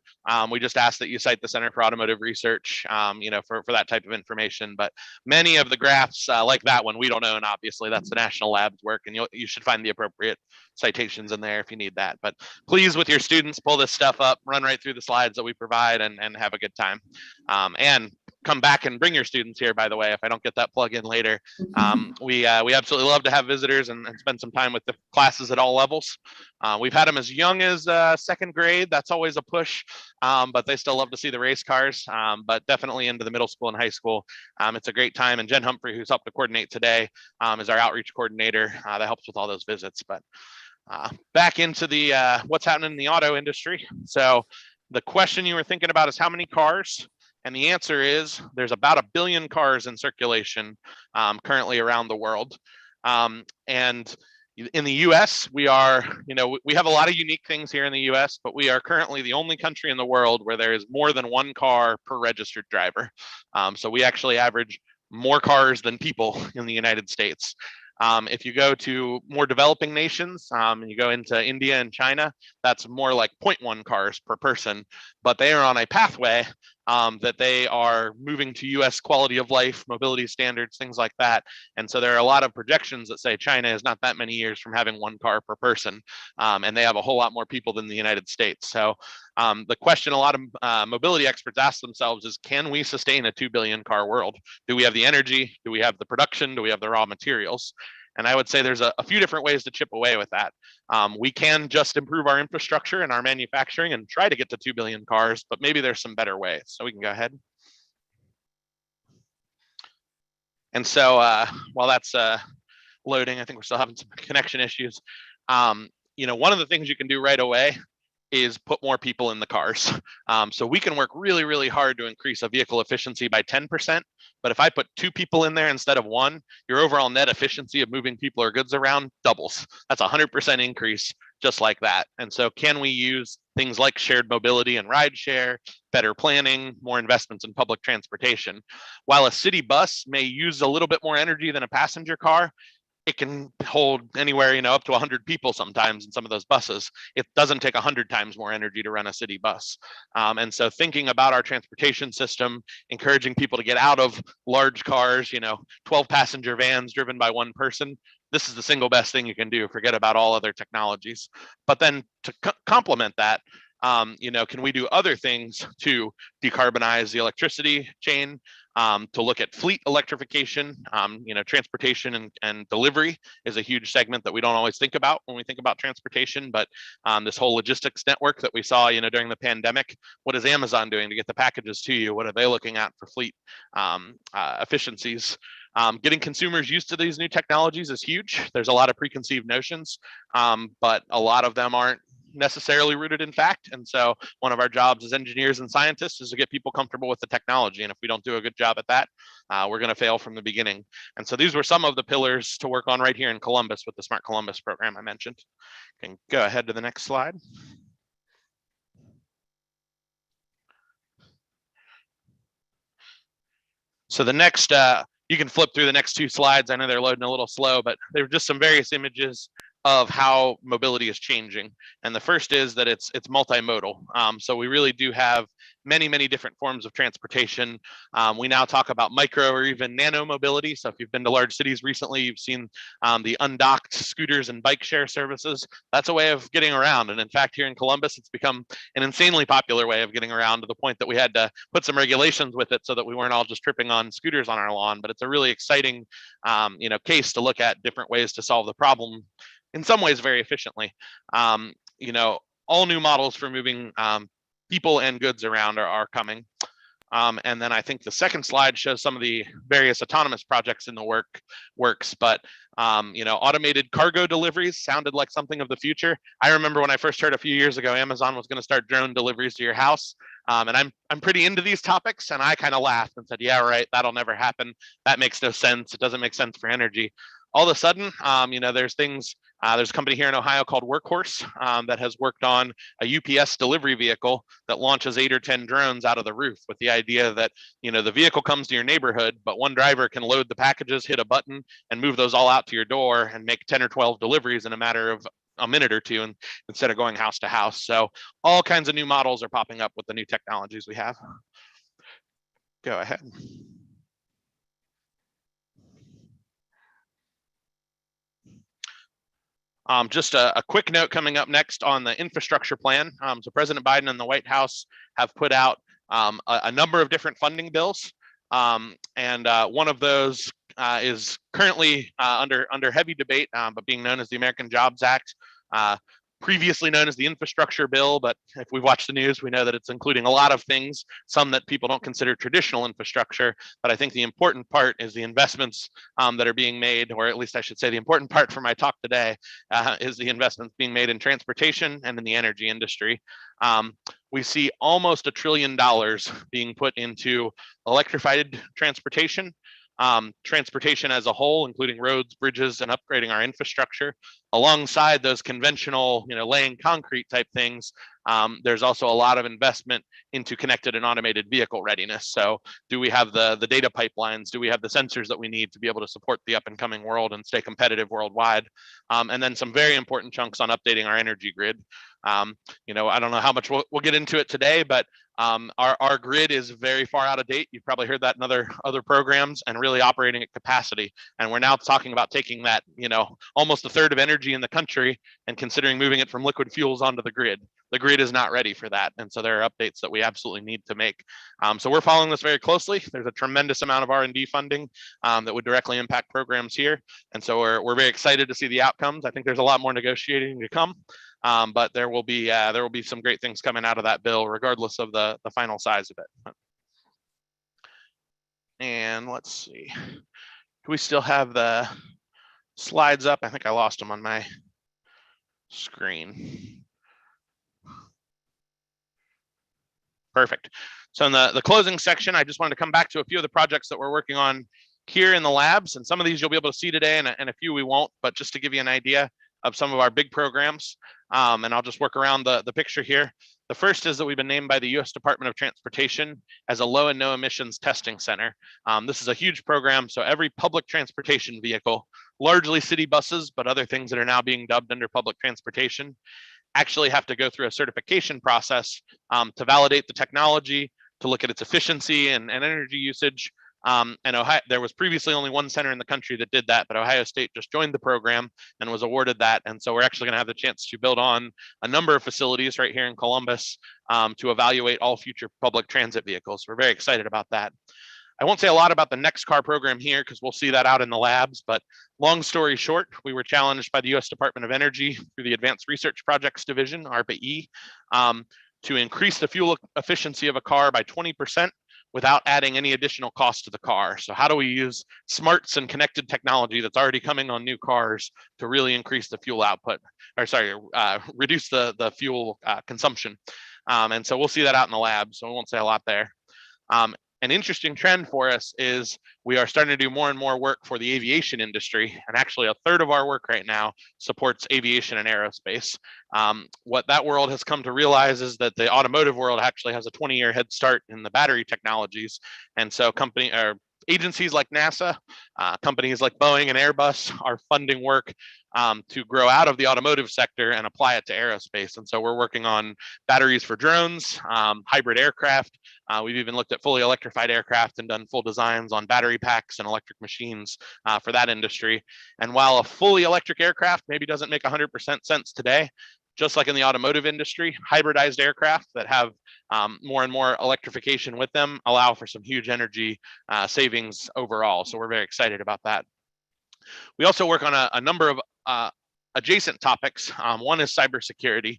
we just ask that you cite the Center for Automotive Research, for that type of information. But many of the graphs like that one, we don't own, obviously, that's the National Labs work, and you should find the appropriate citations in there if you need that. But please, with your students, pull this stuff up, run right through the slides that we provide and have a good time. And come back and bring your students here, by the way, if I don't get that plug in later. We absolutely love to have visitors and spend some time with the classes at all levels. We've had them as young as second grade. That's always a push, but they still love to see the race cars, but definitely into the middle school and high school. It's a great time. And Jen Humphrey, who's helped to coordinate today, is our outreach coordinator that helps with all those visits. But back into the what's happening in the auto industry. So the question you were thinking about is how many cars? And the answer is there's about 1 billion cars in circulation currently around the world. And in the US, we are, we have a lot of unique things here in the US, but we are currently the only country in the world where there is more than 1 car per registered driver. So we actually average more cars than people in the United States. If you go to more developing nations, and you go into India and China, that's more like 0.1 cars per person, but they are on a pathway that they are moving to US quality of life, mobility standards, things like that. And so there are a lot of projections that say China is not that many years from having 1 car per person, and they have a whole lot more people than the United States. So the question a lot of mobility experts ask themselves is, can we sustain a 2 billion car world? Do we have the energy? Do we have the production? Do we have the raw materials? And I would say there's a few different ways to chip away with that. We can just improve our infrastructure and our manufacturing and try to get to 2 billion cars, but maybe there's some better ways. So we can go ahead. And so while that's loading, I think we're still having some connection issues. One of the things you can do right away is put more people in the cars. So we can work really, really hard to increase a vehicle efficiency by 10%. But if I put 2 people in there instead of 1, your overall net efficiency of moving people or goods around doubles. That's a 100% increase just like that. And so can we use things like shared mobility and ride share, better planning, more investments in public transportation? While a city bus may use a little bit more energy than a passenger car, it can hold anywhere, up to 100 people sometimes in some of those buses. It doesn't take 100 times more energy to run a city bus. And so thinking about our transportation system, encouraging people to get out of large cars, 12 passenger vans driven by one person, this is the single best thing you can do. Forget about all other technologies. But then to complement that, can we do other things to decarbonize the electricity chain, to look at fleet electrification? Transportation and delivery is a huge segment that we don't always think about when we think about transportation, but this whole logistics network that we saw, during the pandemic, what is Amazon doing to get the packages to you? What are they looking at for fleet efficiencies? Getting consumers used to these new technologies is huge. There's a lot of preconceived notions, but a lot of them aren't necessarily rooted in fact. And so one of our jobs as engineers and scientists is to get people comfortable with the technology. And if we don't do a good job at that, we're going to fail from the beginning. And so these were some of the pillars to work on right here in Columbus with the Smart Columbus program I mentioned. You can go ahead to the next slide. So the next, you can flip through the next 2 slides. I know they're loading a little slow, but they're just some various images of how mobility is changing. And the first is that it's multimodal. So we really do have many, many different forms of transportation. We now talk about micro or even nano mobility. So if you've been to large cities recently, you've seen the undocked scooters and bike share services. That's a way of getting around. And in fact, here in Columbus, it's become an insanely popular way of getting around, to the point that we had to put some regulations with it so that we weren't all just tripping on scooters on our lawn. But it's a really exciting case to look at different ways to solve the problem, in some ways very efficiently. All new models for moving people and goods around are coming. And then I think the second slide shows some of the various autonomous projects in the works, but automated cargo deliveries sounded like something of the future. I remember when I first heard a few years ago Amazon was going to start drone deliveries to your house. And I'm pretty into these topics, and I kind of laughed and said, yeah, right, that'll never happen. That makes no sense. It doesn't make sense for energy. All of a sudden, there's things. There's a company here in Ohio called Workhorse that has worked on a UPS delivery vehicle that launches 8 or 10 drones out of the roof, with the idea that, the vehicle comes to your neighborhood, but one driver can load the packages, hit a button, and move those all out to your door and make 10 or 12 deliveries in a matter of a minute or two, and instead of going house to house. So all kinds of new models are popping up with the new technologies we have. Go ahead. Just a quick note coming up next on the infrastructure plan. So President Biden and the White House have put out a number of different funding bills. And one of those is currently under heavy debate, but being known as the American Jobs Act. Previously known as the infrastructure bill, but if we've watched the news, we know that it's including a lot of things, some that people don't consider traditional infrastructure. But I think the important part is the investments that are being made, or at least I should say the important part for my talk today is the investments being made in transportation and in the energy industry. We see almost $1 trillion being put into electrified transportation. Transportation as a whole, including roads, bridges, and upgrading our infrastructure. Alongside those conventional, laying concrete type things, there's also a lot of investment into connected and automated vehicle readiness. So do we have the data pipelines? Do we have the sensors that we need to be able to support the up and coming world and stay competitive worldwide? And then some very important chunks on updating our energy grid. I don't know how much we'll get into it today, but our grid is very far out of date. You've probably heard that in other programs, and really operating at capacity. And we're now talking about taking that, almost a third of energy in the country and considering moving it from liquid fuels onto the grid. The grid is not ready for that. And so there are updates that we absolutely need to make. So we're following this very closely. There's a tremendous amount of R&D funding that would directly impact programs here. And so we're very excited to see the outcomes. I think there's a lot more negotiating to come. But there will be some great things coming out of that bill, regardless of the final size of it. And let's see, do we still have the slides up? I think I lost them on my screen. Perfect. So in the closing section, I just wanted to come back to a few of the projects that we're working on here in the labs, and some of these you'll be able to see today, and a few we won't, but just to give you an idea of some of our big programs, and I'll just work around the picture here. The first is that we've been named by the U.S. Department of Transportation as a low and no emissions testing center. This is a huge program, so every public transportation vehicle, largely city buses, but other things that are now being dubbed under public transportation, actually have to go through a certification process to validate the technology, to look at its efficiency and energy usage. And Ohio, there was previously only one center in the country that did that, but Ohio State just joined the program and was awarded that. And so we're actually going to have the chance to build on a number of facilities right here in Columbus to evaluate all future public transit vehicles. We're very excited about that. I won't say a lot about the next car program here because we'll see that out in the labs, but long story short, we were challenged by the U.S. Department of Energy through the Advanced Research Projects Division, ARPA-E, to increase the fuel efficiency of a car by 20% without adding any additional cost to the car. So how do we use smarts and connected technology that's already coming on new cars to really increase the fuel output, or sorry, reduce the fuel consumption? And so we'll see that out in the lab, so we won't say a lot there. An interesting trend for us is we are starting to do more and more work for the aviation industry, and actually a third of our work right now supports aviation and aerospace. What that world has come to realize is that the automotive world actually has a 20-year head start in the battery technologies, and so agencies like NASA, companies like Boeing and Airbus are funding work to grow out of the automotive sector and apply it to aerospace. And so we're working on batteries for drones, hybrid aircraft. We've even looked at fully electrified aircraft and done full designs on battery packs and electric machines for that industry. And while a fully electric aircraft maybe doesn't make 100% sense today, just like in the automotive industry, hybridized aircraft that have more and more electrification with them allow for some huge energy savings overall. So we're very excited about that. We also work on a number of adjacent topics. One is cybersecurity.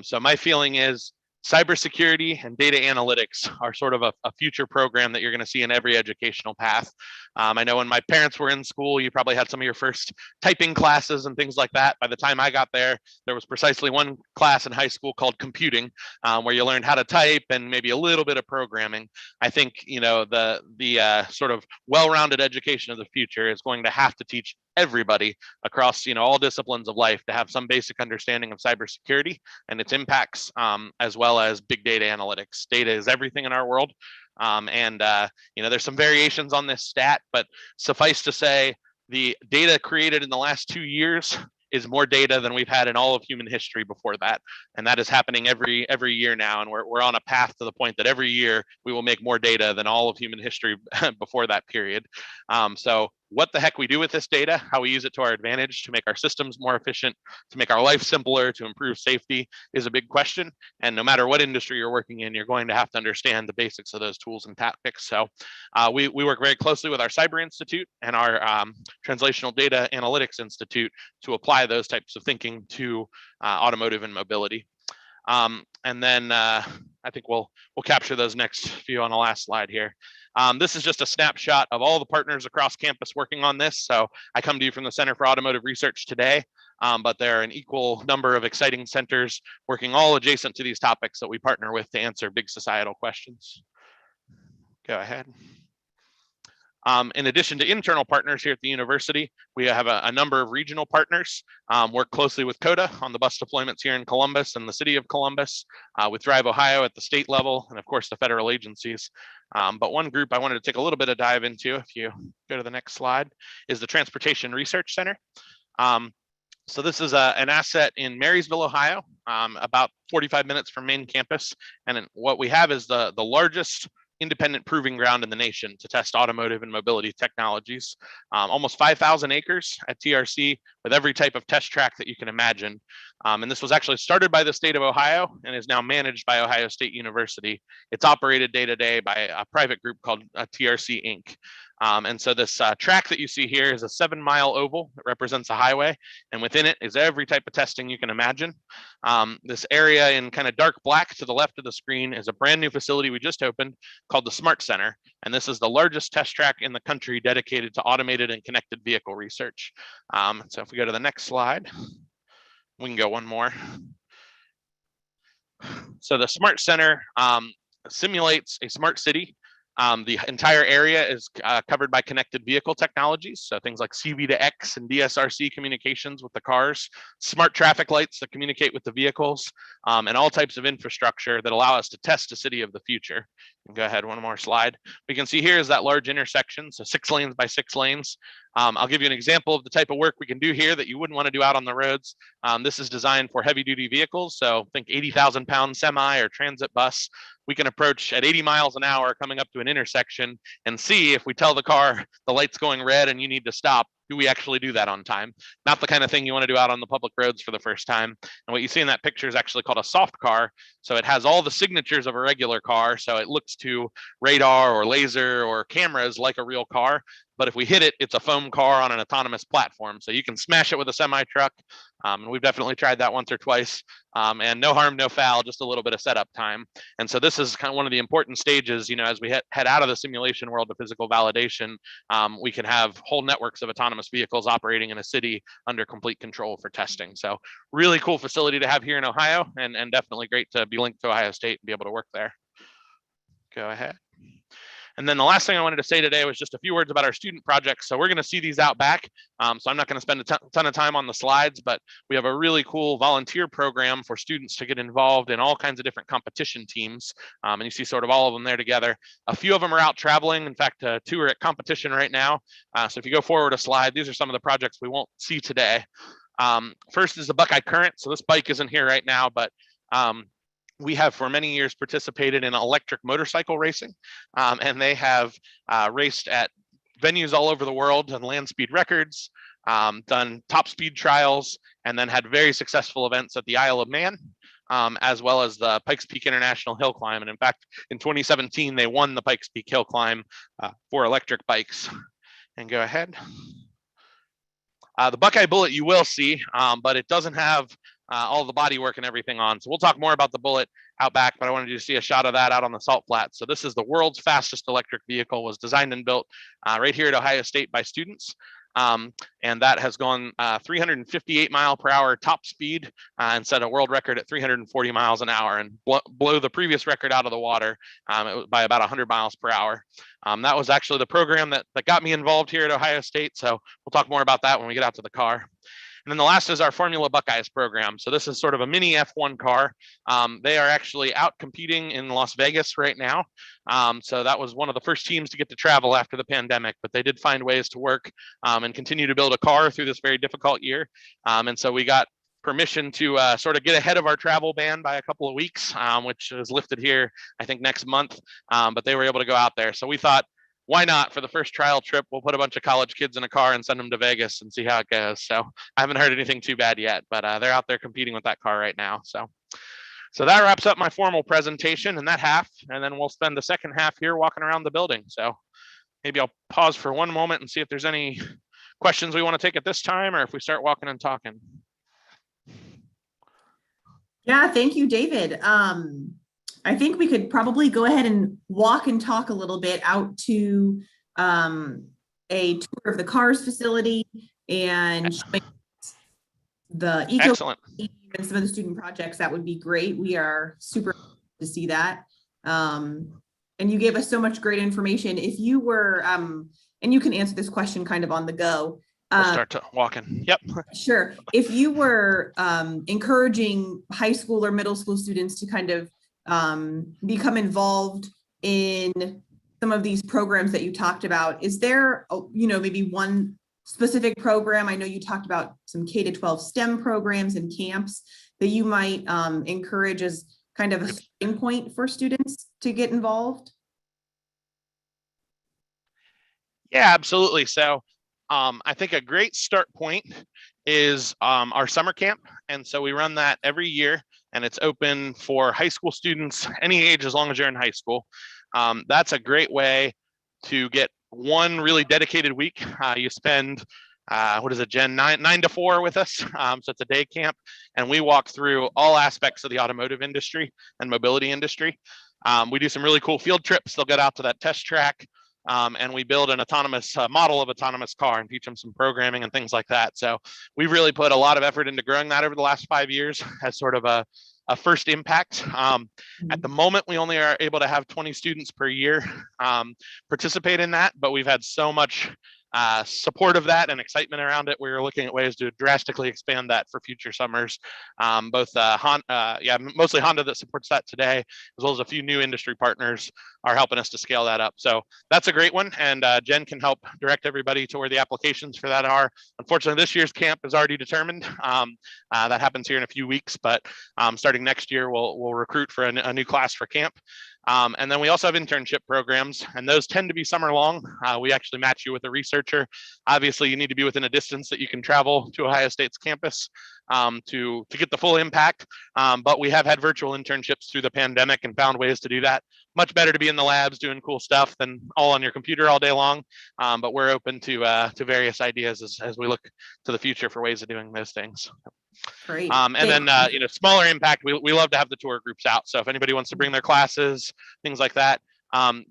So my feeling is cybersecurity and data analytics are sort of a future program that you're going to see in every educational path. I know when my parents were in school, you probably had some of your first typing classes and things like that. By the time I got there, there was precisely one class in high school called computing, where you learned how to type and maybe a little bit of programming. I think the sort of well-rounded education of the future is going to have to teach everybody across all disciplines of life to have some basic understanding of cybersecurity and its impacts, as well as big data analytics. Data is everything in our world. There's some variations on this stat, but suffice to say, the data created in the last 2 years is more data than we've had in all of human history before that. And that is happening every year now. And we're on a path to the point that every year we will make more data than all of human history before that period. So what the heck we do with this data, how we use it to our advantage to make our systems more efficient, to make our life simpler, to improve safety is a big question. And no matter what industry you're working in, you're going to have to understand the basics of those tools and tactics. So we work very closely with our Cyber Institute and our Translational Data Analytics Institute to apply those types of thinking to automotive and mobility. And then I think we'll capture those next few on the last slide here. This is just a snapshot of all the partners across campus working on this. So I come to you from the Center for Automotive Research today, but there are an equal number of exciting centers working all adjacent to these topics that we partner with to answer big societal questions. Go ahead. In addition to internal partners here at the university, we have a number of regional partners, work closely with CODA on the bus deployments here in Columbus and the city of Columbus, with Drive Ohio at the state level, and of course the federal agencies. But one group I wanted to take a little bit of dive into, if you go to the next slide, is the Transportation Research Center. So this is an asset in Marysville, Ohio, about 45 minutes from main campus. And what we have is the largest independent proving ground in the nation to test automotive and mobility technologies. Almost 5,000 acres at TRC with every type of test track that you can imagine. And this was actually started by the state of Ohio and is now managed by Ohio State University. It's operated day to day by a private group called TRC Inc. And so this track that you see here is a 7-mile oval that represents a highway, and within it is every type of testing you can imagine. This area in kind of dark black to the left of the screen is a brand new facility we just opened called the Smart Center, and this is the largest test track in the country dedicated to automated and connected vehicle research. So if we go to the next slide, we can go one more. So the Smart Center simulates a smart city. The entire area is covered by connected vehicle technologies, so things like CV2X and DSRC communications with the cars, smart traffic lights that communicate with the vehicles, and all types of infrastructure that allow us to test a city of the future. Go ahead, one more slide. We can see here is that large intersection, so 6 lanes by 6 lanes. I'll give you an example of the type of work we can do here that you wouldn't want to do out on the roads. This is designed for heavy duty vehicles, so think 80,000 pound semi or transit bus. We can approach at 80 miles an hour coming up to an intersection and see if we tell the car the light's going red and you need to stop, do we actually do that on time? Not the kind of thing you want to do out on the public roads for the first time. And what you see in that picture is actually called a soft car. So it has all the signatures of a regular car. So it looks to radar or laser or cameras like a real car. But if we hit it, it's a foam car on an autonomous platform. So you can smash it with a semi truck. And we've definitely tried that once or twice. And no harm, no foul, just a little bit of setup time. And so this is kind of one of the important stages, as we head out of the simulation world to physical validation, we can have whole networks of autonomous vehicles operating in a city under complete control for testing. So really cool facility to have here in Ohio, and definitely great to be linked to Ohio State and be able to work there. Go ahead. And then the last thing I wanted to say today was just a few words about our student projects. So we're going to see these out back. So I'm not going to spend a ton of time on the slides, but we have a really cool volunteer program for students to get involved in all kinds of different competition teams. And you see sort of all of them there together. A few of them are out traveling. In fact, 2 are at competition right now. So if you go forward a slide, these are some of the projects we won't see today. First is the Buckeye Current. So this bike isn't here right now, but we have for many years participated in electric motorcycle racing, and they have raced at venues all over the world, done land speed records, done top speed trials, and then had very successful events at the Isle of Man, as well as the Pikes Peak International Hill Climb. And in fact, in 2017, they won the Pikes Peak Hill Climb for electric bikes. And go ahead. The Buckeye Bullet you will see, but it doesn't have all the body work and everything on. So we'll talk more about the Bullet out back, but I wanted you to see a shot of that out on the salt flats. So this is the world's fastest electric vehicle, was designed and built right here at Ohio State by students. And that has gone 358 mile per hour top speed and set a world record at 340 miles an hour and blow the previous record out of the water by about 100 miles per hour. That was actually the program that got me involved here at Ohio State. So we'll talk more about that when we get out to the car. And then the last is our Formula Buckeyes program. So this is sort of a mini F1 car. They are actually out competing in Las Vegas right now. So that was one of the first teams to get to travel after the pandemic, but they did find ways to work and continue to build a car through this very difficult year. And so we got permission to sort of get ahead of our travel ban by a couple of weeks, which is lifted here, I think, next month. But they were able to go out there. So we thought, why not, for the first trial trip, we'll put a bunch of college kids in a car and send them to Vegas and see how it goes. So I haven't heard anything too bad yet, but they're out there competing with that car right now. So that wraps up my formal presentation in that half, and then we'll spend the second half here walking around the building. So maybe I'll pause for one moment and see if there's any questions we want to take at this time, or if we start walking and talking. Yeah, thank you, David. I think we could probably go ahead and walk and talk a little bit out to a tour of the cars facility and showing the EcoCar and some of the student projects. That would be great. We are super to see that. And you gave us so much great information. If you were, and you can answer this question kind of on the go. We'll start walking. Yep. Sure. If you were encouraging high school or middle school students to kind of become involved in some of these programs that you talked about, is there, maybe one specific program? I know you talked about some K-12 STEM programs and camps that you might encourage as kind of a starting point for students to get involved. Yeah, absolutely. So I think a great start point is our summer camp. And so we run that every year, and it's open for high school students, any age, as long as you're in high school. That's a great way to get one really dedicated week. You spend, what is it, Jen, 9 to 4 with us. So it's a day camp, and we walk through all aspects of the automotive industry and mobility industry. We do some really cool field trips. They'll get out to that test track. And we build an autonomous model of autonomous car and teach them some programming and things like that. So we've really put a lot of effort into growing that over the last 5 years as sort of a first impact. At the moment, we only are able to have 20 students per year participate in that, but we've had so much support of that and excitement around it. We're looking at ways to drastically expand that for future summers. Mostly Honda that supports that today, as well as a few new industry partners are helping us to scale that up. So that's a great one, and Jen can help direct everybody to where the applications for that are. Unfortunately, this year's camp is already determined. That happens here in a few weeks, but starting next year, we'll recruit for a new class for camp. And then we also have internship programs, and those tend to be summer long. We actually match you with a researcher. Obviously, you need to be within a distance that you can travel to Ohio State's campus to get the full impact. But we have had virtual internships through the pandemic and found ways to do that. Much better to be in the labs doing cool stuff than all on your computer all day long. But we're open to various ideas as we look to the future for ways of doing those things. Great. And then, smaller impact, we love to have the tour groups out. So if anybody wants to bring their classes, things like that,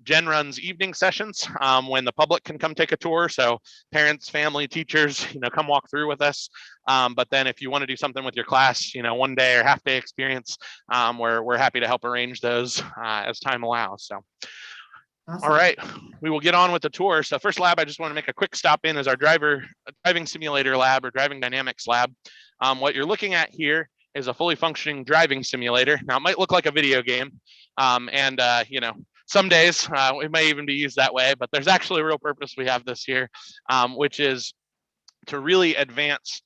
Jen runs evening sessions when the public can come take a tour. So parents, family, teachers, come walk through with us. But then if you want to do something with your class, one day or half day experience, we're happy to help arrange those as time allows. So. Awesome. All right, we will get on with the tour. So first lab, I just want to make a quick stop in is our driving simulator lab or driving dynamics lab. What you're looking at here is a fully functioning driving simulator. Now it might look like a video game, some days it may even be used that way, but there's actually a real purpose we have this here, which is to really advance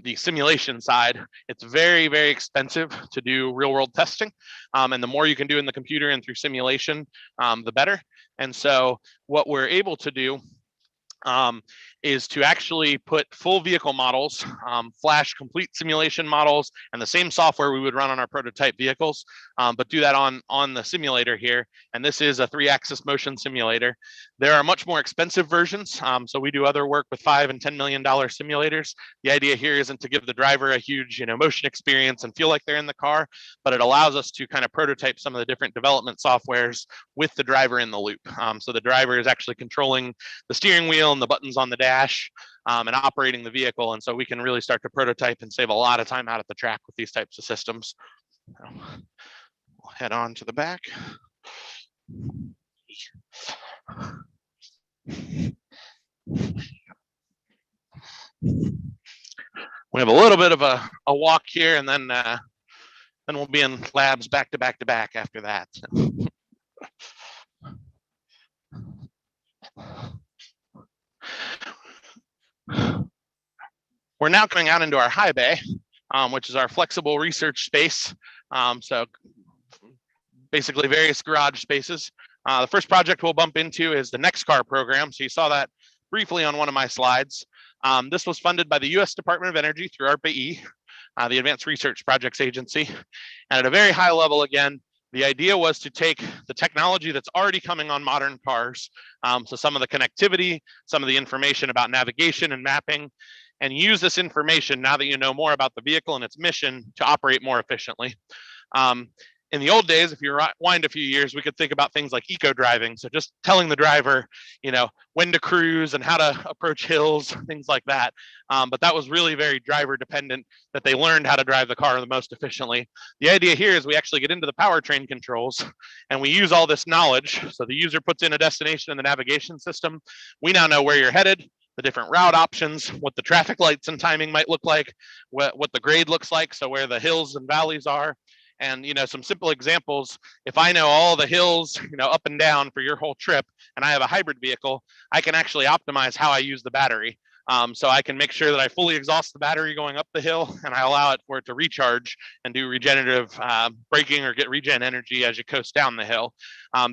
the simulation side. It's very, very expensive to do real world testing. And the more you can do in the computer and through simulation, the better. And so what we're able to do is to actually put full vehicle models, flash complete simulation models, and the same software we would run on our prototype vehicles, but do that on the simulator here. And this is a 3-axis motion simulator. There are much more expensive versions. So we do other work with $5 and $10 million simulators. The idea here isn't to give the driver a huge motion experience and feel like they're in the car, but it allows us to kind of prototype some of the different development softwares with the driver in the loop. So the driver is actually controlling the steering wheel and the buttons on the dash and operating the vehicle. And so we can really start to prototype and save a lot of time out at the track with these types of systems. We'll head on to the back. We have a little bit of a walk here, and then we'll be in labs back to back to back after that. We're now coming out into our high bay, which is our flexible research space. So basically various garage spaces. The first project we'll bump into is the EcoCar program. So you saw that briefly on one of my slides. This was funded by the U.S. Department of Energy through ARPA-E, the Advanced Research Projects Agency. And at a very high level, again, the idea was to take the technology that's already coming on modern cars, so some of the connectivity, some of the information about navigation and mapping, and use this information, now that you know more about the vehicle and its mission, to operate more efficiently. In the old days, if you rewind a few years, we could think about things like eco driving. So just telling the driver, when to cruise and how to approach hills, things like that. But that was really very driver dependent, that they learned how to drive the car the most efficiently. The idea here is we actually get into the powertrain controls and we use all this knowledge. So the user puts in a destination in the navigation system. We now know where you're headed, the different route options, what the traffic lights and timing might look like, what the grade looks like, so where the hills and valleys are. And some simple examples, if I know all the hills up and down for your whole trip, and I have a hybrid vehicle, I can actually optimize how I use the battery. So I can make sure that I fully exhaust the battery going up the hill, and I allow it for it to recharge and do regenerative braking or get regen energy as you coast down the hill.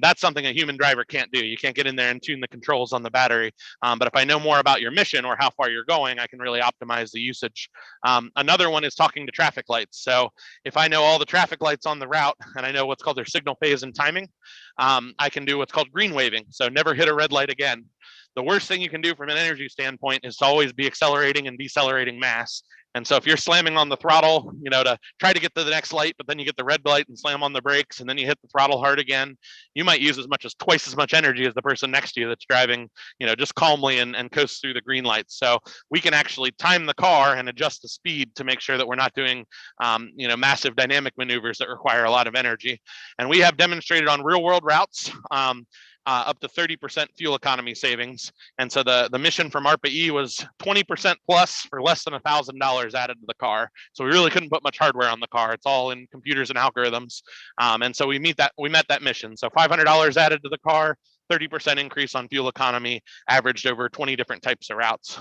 That's something a human driver can't do. You can't get in there and tune the controls on the battery. But if I know more about your mission or how far you're going, I can really optimize the usage. Another one is talking to traffic lights. So if I know all the traffic lights on the route and I know what's called their signal phase and timing, I can do what's called green waving. So never hit a red light again. the worst thing you can do from an energy standpoint is to always be accelerating and decelerating mass. And so if you're slamming on the throttle, to try to get to the next light, but then you get the red light and slam on the brakes, and then you hit the throttle hard again, you might use as much as twice as much energy as the person next to you that's driving, just calmly and coast through the green lights. So we can actually time the car and adjust the speed to make sure that we're not doing, massive dynamic maneuvers that require a lot of energy. And we have demonstrated on real world routes, up to 30% fuel economy savings. And so the mission from ARPA-E was 20% plus for less than $1,000 added to the car. So we really couldn't put much hardware on the car. It's all in computers and algorithms. And so we met that mission. So $500 added to the car, 30% increase on fuel economy, averaged over 20 different types of routes.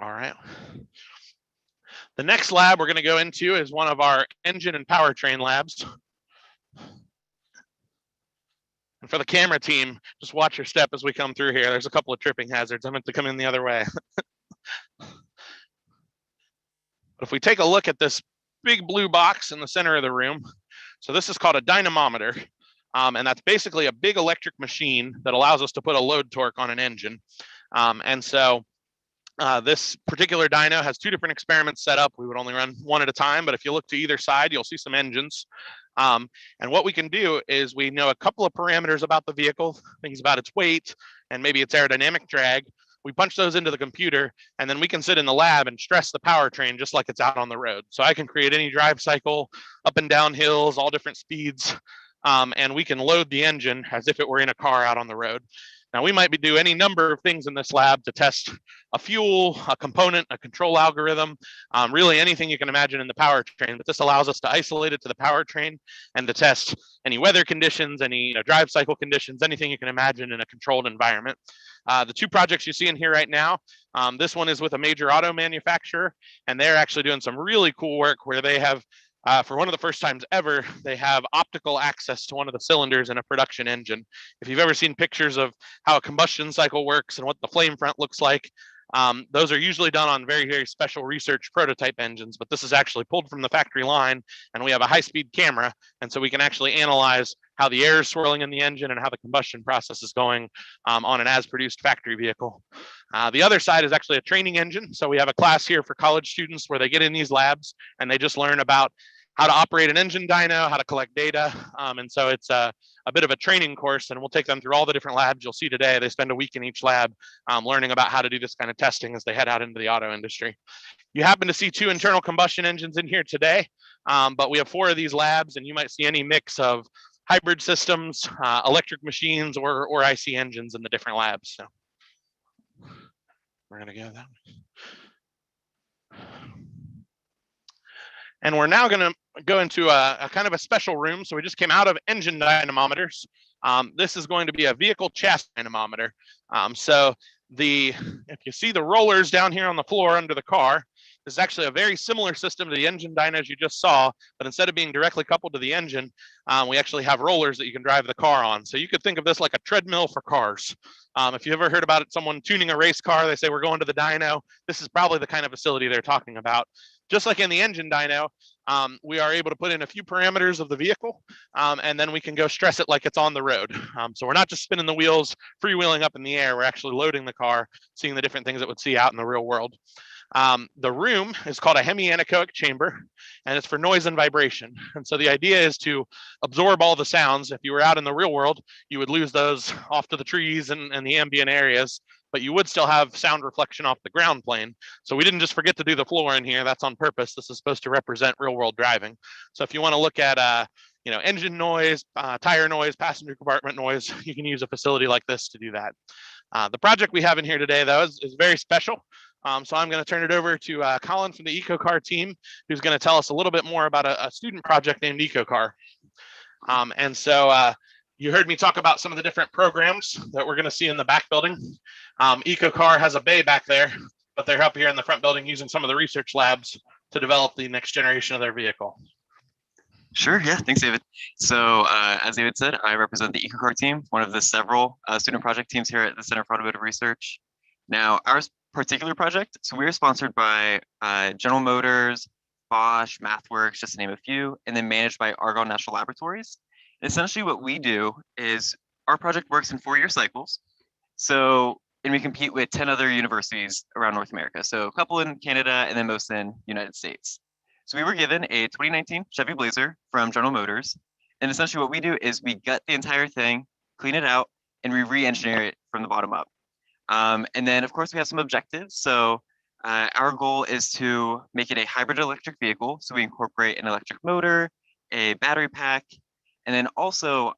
All right. The next lab we're going to go into is one of our engine and powertrain labs. And for the camera team, just watch your step as we come through here. There's a couple of tripping hazards. I meant to come in the other way. But if we take a look at this big blue box in the center of the room, so this is called a dynamometer. And that's basically a big electric machine that allows us to put a load torque on an engine. This particular dyno has 2 different experiments set up. We would only run one at a time, but if you look to either side, you'll see some engines. And what we can do is we know a couple of parameters about the vehicle, things about its weight, and maybe its aerodynamic drag. We punch those into the computer, and then we can sit in the lab and stress the powertrain just like it's out on the road. So I can create any drive cycle, up and down hills, all different speeds, and we can load the engine as if it were in a car out on the road. Now, we might do any number of things in this lab to test a fuel, a component, a control algorithm, really anything you can imagine in the powertrain. But this allows us to isolate it to the powertrain and to test any weather conditions, any drive cycle conditions, anything you can imagine in a controlled environment. The 2 projects you see in here right now, this one is with a major auto manufacturer, and they're actually doing some really cool work where they have for one of the first times ever, they have optical access to one of the cylinders in a production engine. If you've ever seen pictures of how a combustion cycle works and what the flame front looks like, those are usually done on very, very special research prototype engines, but this is actually pulled from the factory line, and we have a high-speed camera, and so we can actually analyze how the air is swirling in the engine and how the combustion process is going on an as-produced factory vehicle. The other side is actually a training engine. So we have a class here for college students where they get in these labs and they just learn about how to operate an engine dyno, how to collect data. And so it's a bit of a training course, and we'll take them through all the different labs you'll see today. They spend a week in each lab learning about how to do this kind of testing as they head out into the auto industry. You happen to see 2 internal combustion engines in here today, but we have 4 of these labs, and you might see any mix of hybrid systems, electric machines, or IC engines in the different labs. So we're going to go that way. And we're now going to go into a kind of a special room. So we just came out of engine dynamometers. This is going to be a vehicle chassis dynamometer. If you see the rollers down here on the floor under the car, this is actually a very similar system to the engine dynos you just saw, but instead of being directly coupled to the engine, we actually have rollers that you can drive the car on. So you could think of this like a treadmill for cars. If you ever heard about it, someone tuning a race car, they say we're going to the dyno. This is probably the kind of facility they're talking about. Just like in the engine dyno, we are able to put in a few parameters of the vehicle, and then we can go stress it like it's on the road. So we're not just spinning the wheels, freewheeling up in the air. We're actually loading the car, seeing the different things it would see out in the real world. The room is called a hemianechoic chamber, and it's for noise and vibration. And so the idea is to absorb all the sounds. If you were out in the real world, you would lose those off to the trees and the ambient areas, but you would still have sound reflection off the ground plane. So we didn't just forget to do the floor in here. That's on purpose. This is supposed to represent real world driving. So if you want to look at engine noise, tire noise, passenger compartment noise, you can use a facility like this to do that. The project we have in here today, though, is very special. So I'm going to turn it over to Colin from the EcoCar team, who's going to tell us a little bit more about a student project named EcoCar. You heard me talk about some of the different programs that we're going to see in the back building. EcoCar has a bay back there, but they're up here in the front building using some of the research labs to develop the next generation of their vehicle. Sure, yeah, thanks, David. So as David said, I represent the EcoCar team, one of the several student project teams here at the Center for Automotive Research. Now, our particular project, so we're sponsored by General Motors, Bosch, MathWorks, just to name a few, and then managed by Argonne National Laboratories. And essentially what we do is our project works in 4-year cycles. And we compete with 10 other universities around North America. So a couple in Canada and then most in United States. So we were given a 2019 Chevy Blazer from General Motors. And essentially what we do is we gut the entire thing, clean it out, and we re-engineer it from the bottom up. And then of course we have some objectives. So our goal is to make it a hybrid electric vehicle. So we incorporate an electric motor, a battery pack, and then also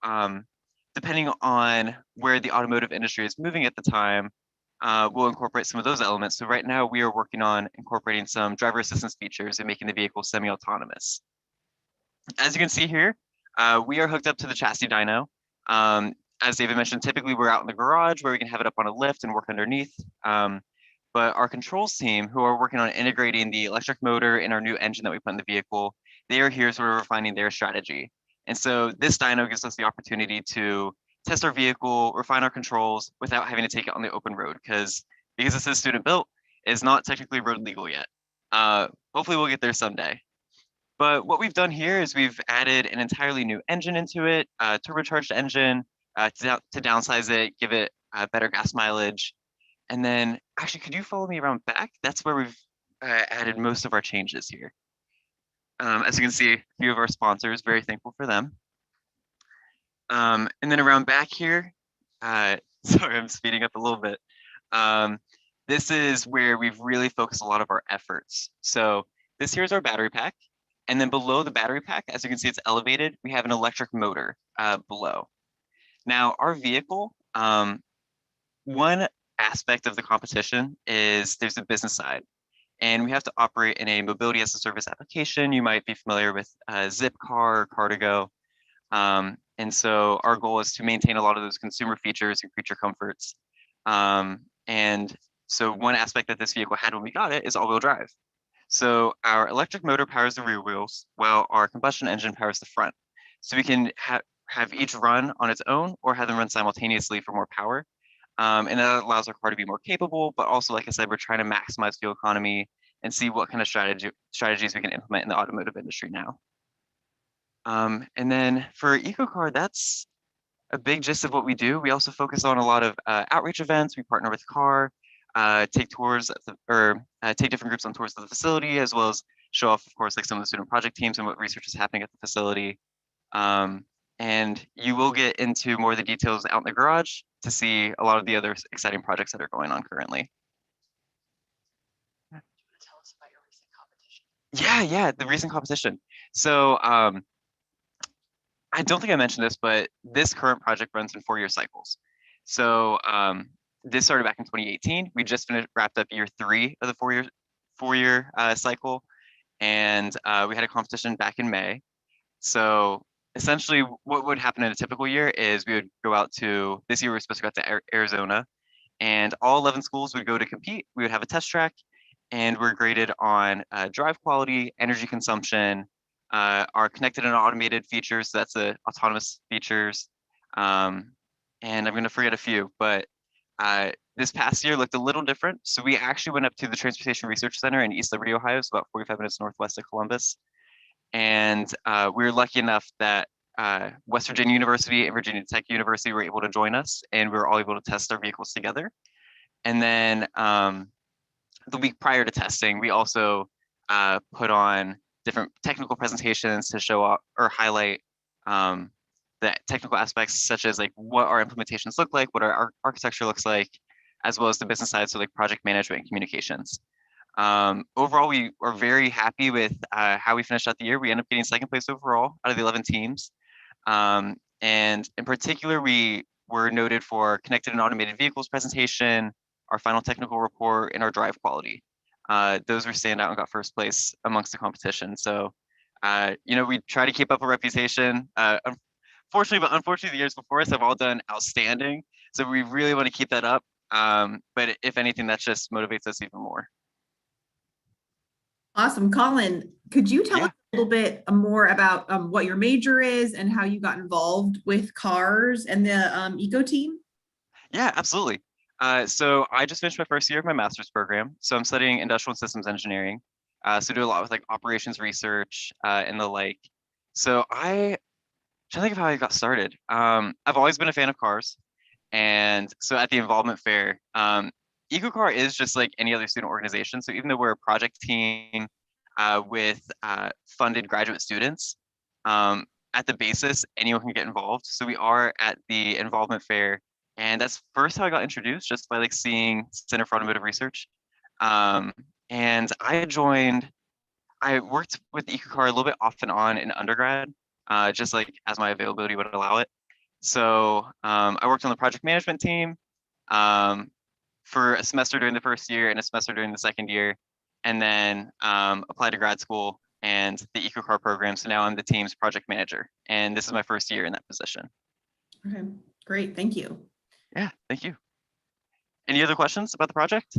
depending on where the automotive industry is moving at the time, we'll incorporate some of those elements. So right now we are working on incorporating some driver assistance features and making the vehicle semi-autonomous. As you can see here, we are hooked up to the chassis dyno. As David mentioned, typically we're out in the garage where we can have it up on a lift and work underneath. But our controls team, who are working on integrating the electric motor in our new engine that we put in the vehicle, they are here sort of refining their strategy. And so this dyno gives us the opportunity to test our vehicle, refine our controls without having to take it on the open road, because this is student built, it's not technically road legal yet. Hopefully we'll get there someday. But what we've done here is we've added an entirely new engine into it, a turbocharged engine to downsize it, give it better gas mileage. And then actually, could you follow me around back? That's where we've added most of our changes here. As you can see, a few of our sponsors, very thankful for them. And then around back here, sorry, I'm speeding up a little bit. This is where we've really focused a lot of our efforts. So this here is our battery pack. And then below the battery pack, as you can see, it's elevated. We have an electric motor below. Now, our vehicle, one aspect of the competition is there's a business side. And we have to operate in a mobility as a service application. You might be familiar with Zipcar, Car2Go. And so our goal is to maintain a lot of those consumer features and creature comforts. And so one aspect that this vehicle had when we got it is all-wheel drive. So our electric motor powers the rear wheels, while our combustion engine powers the front. So we can have each run on its own or have them run simultaneously for more power. And that allows our car to be more capable, but also, like I said, we're trying to maximize fuel economy and see what kind of strategies we can implement in the automotive industry now. And then for EcoCar, that's a big gist of what we do. We also focus on a lot of outreach events. We partner with CAR, take tours take different groups on tours of the facility, as well as show off, of course, like some of the student project teams and what research is happening at the facility. And you will get into more of the details out in the garage to see a lot of the other exciting projects that are going on currently. Tell us about your recent competition. Yeah, the recent competition. So I don't think I mentioned this, but this current project runs in 4-year cycles. So this started back in 2018. We just wrapped up year 3 of the four-year cycle, and we had a competition back in May. So essentially what would happen in a typical year is we would go out to, this year we were supposed to go out to Arizona, and all 11 schools would go to compete. We would have a test track, and we're graded on drive quality, energy consumption, our connected and automated features. So that's the autonomous features. And I'm going to forget a few, but this past year looked a little different. So we actually went up to the Transportation Research Center in East Liberty, Ohio, so about 45 minutes northwest of Columbus. And we were lucky enough that West Virginia University and Virginia Tech University were able to join us, and we were all able to test our vehicles together. And then the week prior to testing, we also put on different technical presentations to show up or highlight the technical aspects, such as like what our implementations look like, what our architecture looks like, as well as the business side, so like project management and communications. Overall, we are very happy with how we finished out the year. We ended up getting 2nd place overall out of the 11 teams. And in particular, we were noted for connected and automated vehicles presentation, our final technical report, and our drive quality. Those were standout and got 1st place amongst the competition. So, we try to keep up a reputation. Unfortunately, the years before us have all done outstanding. So we really want to keep that up. But if anything, that just motivates us even more. Awesome. Colin, could you tell us a little bit more about what your major is and how you got involved with cars and the eco team? Yeah, absolutely. So I just finished my 1st year of my master's program. So I'm studying industrial and systems engineering. So do a lot with like operations research and the like. So I trying to think of how I got started. I've always been a fan of cars. And so at the involvement fair, EcoCar is just like any other student organization. So even though we're a project team with funded graduate students, at the basis, anyone can get involved. So we are at the involvement fair, and that's first how I got introduced, just by like seeing Center for Automotive Research. And I worked with EcoCar a little bit off and on in undergrad, just like as my availability would allow it. So I worked on the project management team for a semester during the first year and a semester during the second year, and then applied to grad school and the EcoCar program. So now I'm the team's project manager, and this is my first year in that position. Okay, great, thank you. Yeah, thank you. Any other questions about the project?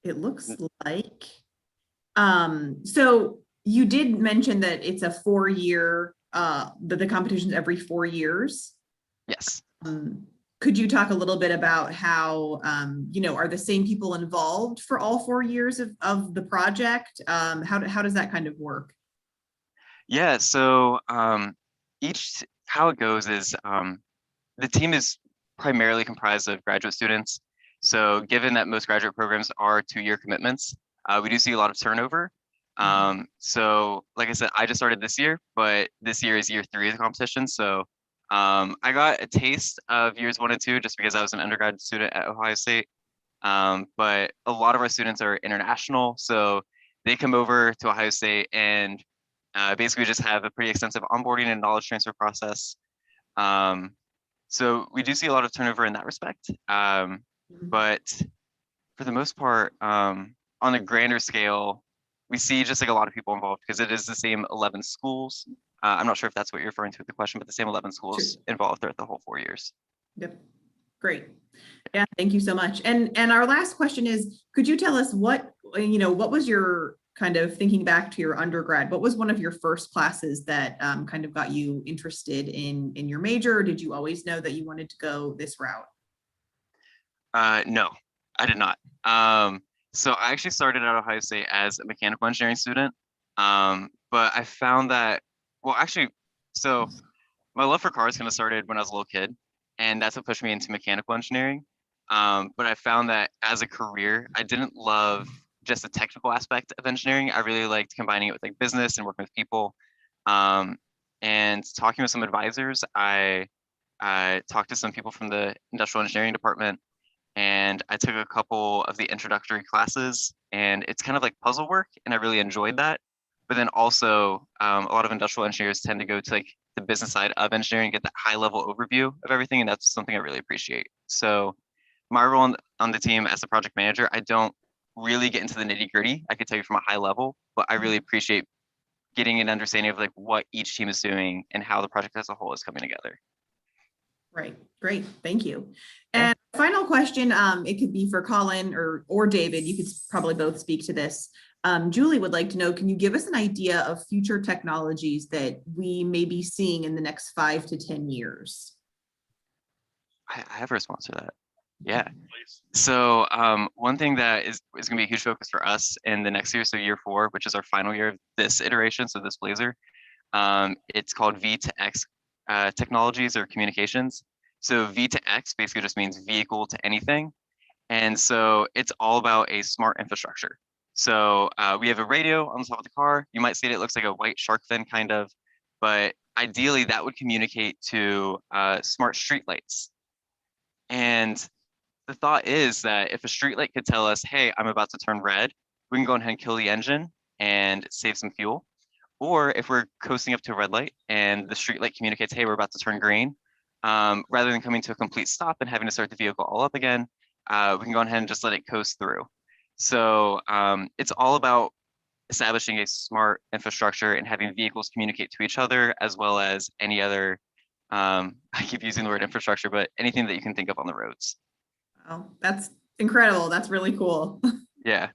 It looks like, so you did mention that it's a 4-year, that the competition's every 4 years. Yes. Could you talk a little bit about how, are the same people involved for all 4 years of the project? How does that kind of work? Yeah, so how it goes is the team is primarily comprised of graduate students. So given that most graduate programs are 2-year commitments, we do see a lot of turnover. So like I said, I just started this year, but this year is year 3 of the competition. So I got a taste of years 1 and 2 just because I was an undergrad student at Ohio State. But a lot of our students are international, so they come over to Ohio State and basically just have a pretty extensive onboarding and knowledge transfer process. So we do see a lot of turnover in that respect. But for the most part, on a grander scale, we see just like a lot of people involved because it is the same 11 schools. I'm not sure if that's what you're referring to with the question, but the same 11 schools involved throughout the whole 4 years. Yep, great. Yeah, thank you so much. And our last question is, could you tell us what was your kind of thinking back to your undergrad, what was one of your first classes that kind of got you interested in your major, or did you always know that you wanted to go this route? No, I did not. So I actually started at Ohio State as a mechanical engineering student, but I found that, well, actually, so my love for cars kind of started when I was a little kid, and that's what pushed me into mechanical engineering. But I found that as a career, I didn't love just the technical aspect of engineering. I really liked combining it with like business and working with people. And talking with some advisors, I talked to some people from the industrial engineering department, and I took a couple of the introductory classes, and it's kind of like puzzle work, and I really enjoyed that. But then also a lot of industrial engineers tend to go to like the business side of engineering, get that high level overview of everything, and that's something I really appreciate. So my role on the team as a project manager, I don't really get into the nitty gritty. I could tell you from a high level, but I really appreciate getting an understanding of like what each team is doing and how the project as a whole is coming together. Right, great, thank you. And final question, it could be for Colin or David, you could probably both speak to this. Julie would like to know, can you give us an idea of future technologies that we may be seeing in the next 5 to 10 years? I have a response to that. Yeah. So one thing that is going to be a huge focus for us in the next year, so year 4, which is our final year of this iteration, so this Blazer, it's called V2X technologies or communications. So V2X basically just means vehicle to anything. And so it's all about a smart infrastructure. So we have a radio on the top of the car. You might see it looks like a white shark fin kind of, but ideally that would communicate to smart street lights. And the thought is that if a street light could tell us, hey, I'm about to turn red, we can go ahead and kill the engine and save some fuel. Or if we're coasting up to a red light and the street light communicates, hey, we're about to turn green, rather than coming to a complete stop and having to start the vehicle all up again, we can go ahead and just let it coast through. So it's all about establishing a smart infrastructure and having vehicles communicate to each other, as well as any other, I keep using the word infrastructure, but anything that you can think of on the roads. Oh, that's incredible. That's really cool. Yeah.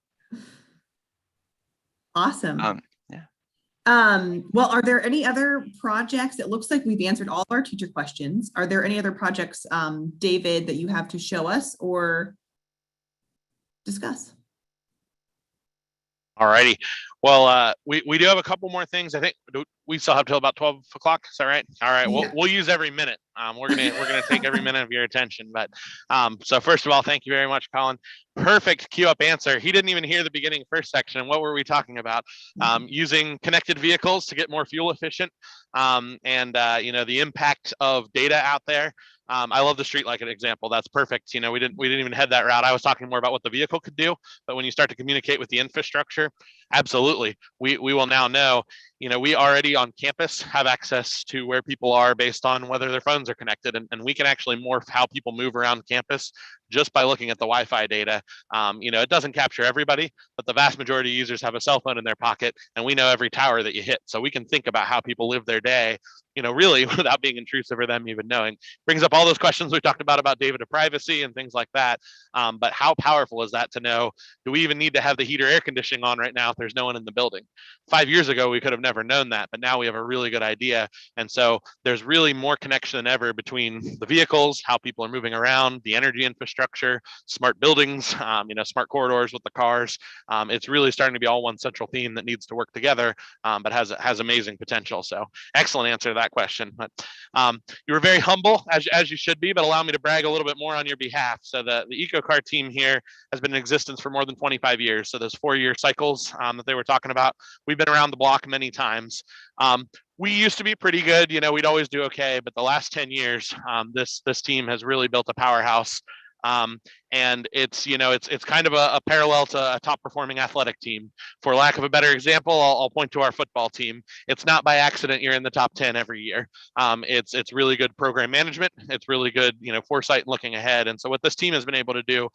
Awesome. Yeah. Well, are there any other projects? It looks like we've answered all of our teacher questions. Are there any other projects, David, that you have to show us or discuss? All righty. Well, we do have a couple more things. I think we still have till about 12 o'clock. Is that right? All right. Yeah. We'll use every minute. We're gonna take every minute of your attention. But so first of all, thank you very much, Colin. Perfect queue up answer. He didn't even hear the beginning first section. What were we talking about? Using connected vehicles to get more fuel efficient, and the impact of data out there. I love the street like an example. That's perfect. We didn't even head that route. I was talking more about what the vehicle could do, but when you start to communicate with the infrastructure, absolutely. We will now know, we already on campus have access to where people are based on whether their phones are connected, and we can actually morph how people move around campus just by looking at the Wi-Fi data. It doesn't capture everybody, but the vast majority of users have a cell phone in their pocket, and we know every tower that you hit. So we can think about how people live their day, really without being intrusive or them even knowing. Brings up all those questions we talked about data privacy and things like that. But how powerful is that to know, do we even need to have the heater air conditioning on right now if there's no one in the building? 5 years ago, we could have never known that, but now we have a really good idea. And so there's really more connection than ever between the vehicles, how people are moving around, the energy infrastructure, smart buildings, smart corridors with the cars. It's really starting to be all one central theme that needs to work together, but has amazing potential. So excellent answer to that question. But you were very humble, as you should be, but allow me to brag a little bit more on your behalf. So the EcoCar team here has been in existence for more than 25 years. So those 4-year cycles that they were talking about, we've been around the block many times. We used to be pretty good, we'd always do okay, but the last 10 years, this team has really built a powerhouse. And it's kind of a parallel to a top performing athletic team. For lack of a better example, I'll point to our football team. It's not by accident you're in the top 10 every year. It's really good program management. It's really good, foresight and looking ahead. And so what this team has been able to do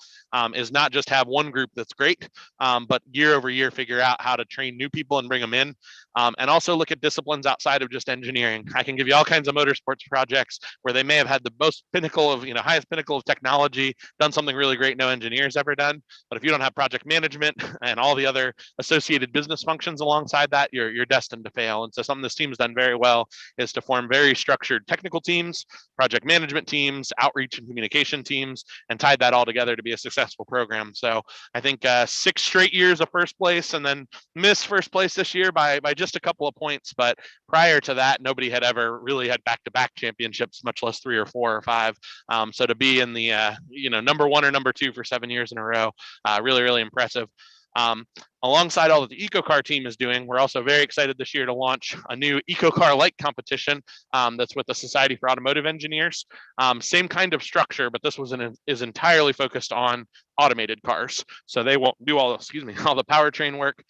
is not just have one group that's great, but year over year figure out how to train new people and bring them in, and also look at disciplines outside of just engineering. I can give you all kinds of motorsports projects where they may have had the most pinnacle of, highest pinnacle of technology, done something really great no engineer's ever done. But if you don't have project management and all the other associated business functions alongside that, you're destined to fail. And so something this team has done very well is to form very structured technical teams, project management teams, outreach and communication teams, and tied that all together to be a successful program. So I think 6 straight years of first place, and then missed first place this year by just a couple of points. But prior to that, nobody had ever really had back-to-back championships, much less 3 or 4 or 5. So to be in the number 1 or number 2 for 7 years in a row, really, really impressive. Alongside all that the EcoCar team is doing, we're also very excited this year to launch a new EcoCar Light competition that's with the Society for Automotive Engineers. Same kind of structure, but this is entirely focused on automated cars. So they won't do all the powertrain work,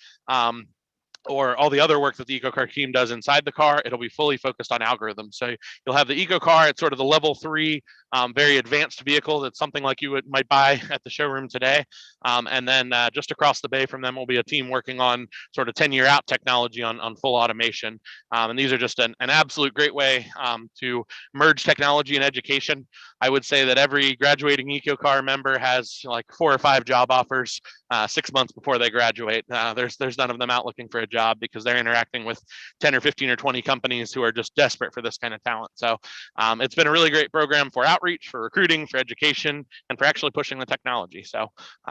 or all the other work that the EcoCar team does inside the car. It'll be fully focused on algorithms. So you'll have the EcoCar at sort of the level 3, very advanced vehicle. That's something like you might buy at the showroom today. And then just across the bay from them will be a team working on sort of 10-year out technology on full automation. And these are just an absolute great way to merge technology and education. I would say that every graduating EcoCar member has like 4 or 5 job offers 6 months before they graduate. There's none of them out looking for a job because they're interacting with 10 or 15 or 20 companies who are just desperate for this kind of talent. So it's been a really great program for outreach, for recruiting, for education, and for actually pushing the technology. So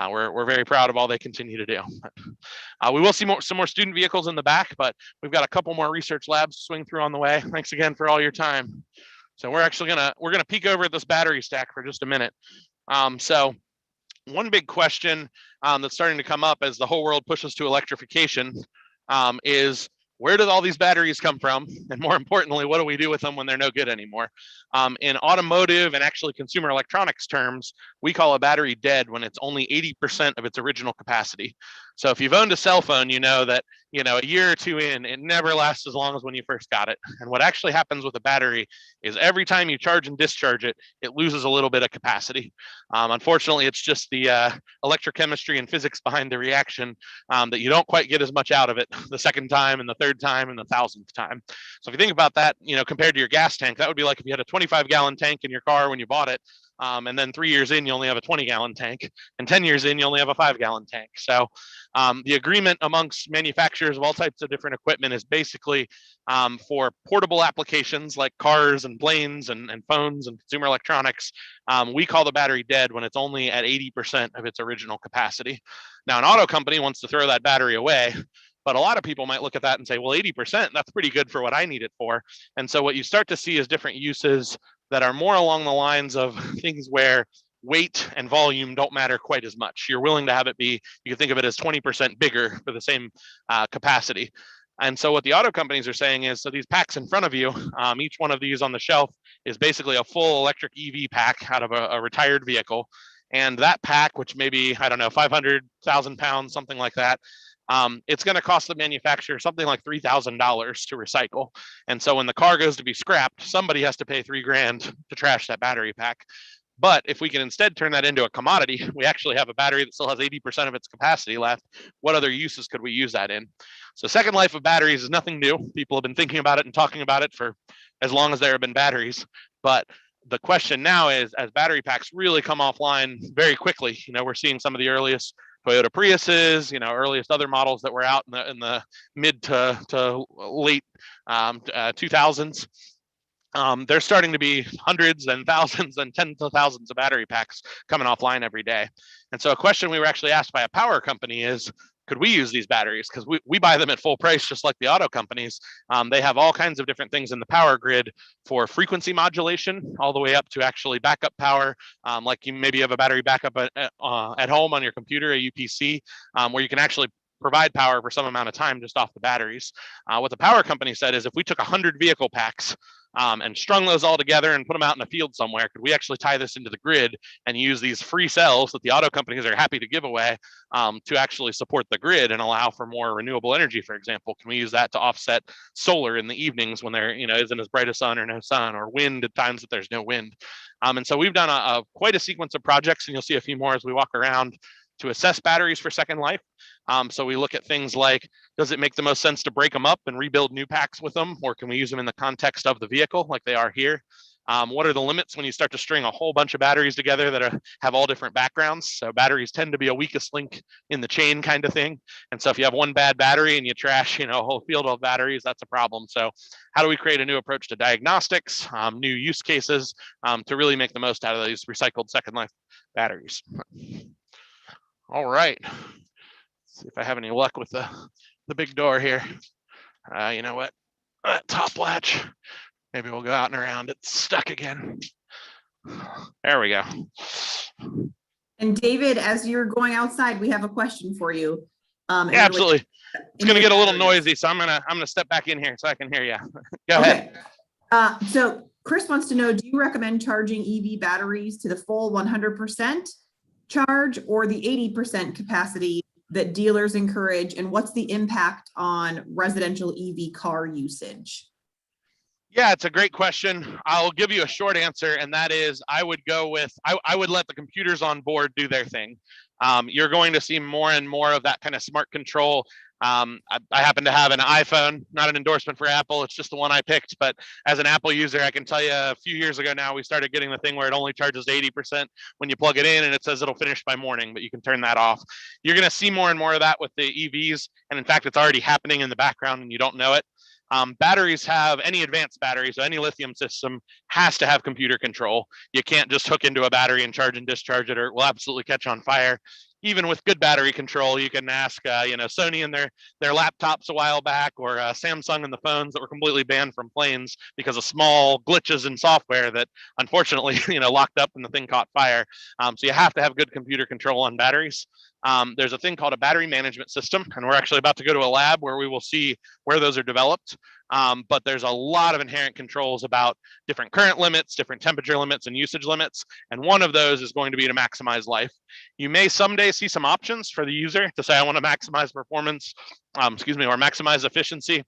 we're very proud of all they continue to do. We will see some more student vehicles in the back, but we've got a couple more research labs to swing through on the way. Thanks again for all your time. So we're gonna peek over at this battery stack for just a minute. So one big question that's starting to come up as the whole world pushes to electrification is, where did all these batteries come from? And more importantly, what do we do with them when they're no good anymore? In automotive and actually consumer electronics terms, we call a battery dead when it's only 80% of its original capacity. So if you've owned a cell phone, you know that a year or 2 in, it never lasts as long as when you first got it. And what actually happens with a battery is every time you charge and discharge it, it loses a little bit of capacity. Unfortunately, it's just the electrochemistry and physics behind the reaction that you don't quite get as much out of it the second time and the third time and the 1,000th time. So if you think about that, compared to your gas tank, that would be like if you had a 25-gallon tank in your car when you bought it. And then 3 years in, you only have a 20-gallon tank, and 10 years in, you only have a 5-gallon tank. So the agreement amongst manufacturers of all types of different equipment is basically for portable applications like cars and planes and phones and consumer electronics. We call the battery dead when it's only at 80% of its original capacity. Now, an auto company wants to throw that battery away, but a lot of people might look at that and say, well, 80%, that's pretty good for what I need it for. And so what you start to see is different uses that are more along the lines of things where weight and volume don't matter quite as much. You're willing to have it be, you can think of it as 20% bigger for the same capacity. And so what the auto companies are saying is, so these packs in front of you, each one of these on the shelf is basically a full electric EV pack out of a retired vehicle. And that pack, which may be, I don't know, 500,000 pounds, something like that, it's going to cost the manufacturer something like $3,000 to recycle. And so when the car goes to be scrapped, somebody has to pay $3,000 to trash that battery pack. But if we can instead turn that into a commodity, we actually have a battery that still has 80% of its capacity left. What other uses could we use that in? So second life of batteries is nothing new. People have been thinking about it and talking about it for as long as there have been batteries. But the question now is, as battery packs really come offline very quickly, we're seeing some of the earliest Toyota Priuses, earliest other models that were out in the mid to late 2000s. There's starting to be hundreds and thousands and tens of thousands of battery packs coming offline every day. And so a question we were actually asked by a power company is, could we use these batteries? Because we buy them at full price, just like the auto companies. They have all kinds of different things in the power grid for frequency modulation, all the way up to actually backup power. Like you maybe have a battery backup at home on your computer, a UPC, where you can actually provide power for some amount of time just off the batteries. What the power company said is, if we took 100 vehicle packs and strung those all together and put them out in a field somewhere, could we actually tie this into the grid and use these free cells that the auto companies are happy to give away to actually support the grid and allow for more renewable energy, for example? Can we use that to offset solar in the evenings when there isn't as bright a sun or no sun, or wind at times that there's no wind? And so we've done quite a sequence of projects, and you'll see a few more as we walk around, to assess batteries for second life. So we look at things like, does it make the most sense to break them up and rebuild new packs with them? Or can we use them in the context of the vehicle like they are here? What are the limits when you start to string a whole bunch of batteries together that have all different backgrounds? So batteries tend to be a weakest link in the chain kind of thing. And so if you have one bad battery and you trash, a whole field of batteries, that's a problem. So how do we create a new approach to diagnostics, new use cases to really make the most out of these recycled second life batteries? All right, let's see if I have any luck with the big door here. You know what, that top latch, maybe we'll go out and around. It's stuck again. There we go. And David, as you're going outside, we have a question for you. Yeah, absolutely. It's gonna get a little noisy, so I'm gonna step back in here so I can hear you. Go ahead. So Chris wants to know, do you recommend charging EV batteries to the full 100% charge or the 80% capacity that dealers encourage, and what's the impact on residential EV car usage? Yeah, it's a great question. I'll give you a short answer, and that is I would go with, I would let the computers on board do their thing. You're going to see more and more of that kind of smart control. I happen to have an iPhone, not an endorsement for Apple. It's just the one I picked. But as an Apple user, I can tell you a few years ago now, we started getting the thing where it only charges 80% when you plug it in, and it says it'll finish by morning, but you can turn that off. You're going to see more and more of that with the EVs. And in fact, it's already happening in the background and you don't know it. Batteries have, any advanced battery, so any lithium system has to have computer control. You can't just hook into a battery and charge and discharge it, or it will absolutely catch on fire. Even with good battery control, you can ask, Sony and their laptops a while back, or Samsung and the phones that were completely banned from planes because of small glitches in software that unfortunately, locked up and the thing caught fire. So you have to have good computer control on batteries. There's a thing called a battery management system, and we're actually about to go to a lab where we will see where those are developed. But there's a lot of inherent controls about different current limits, different temperature limits, and usage limits. And one of those is going to be to maximize life. You may someday see some options for the user to say, I want to maximize performance, or maximize efficiency.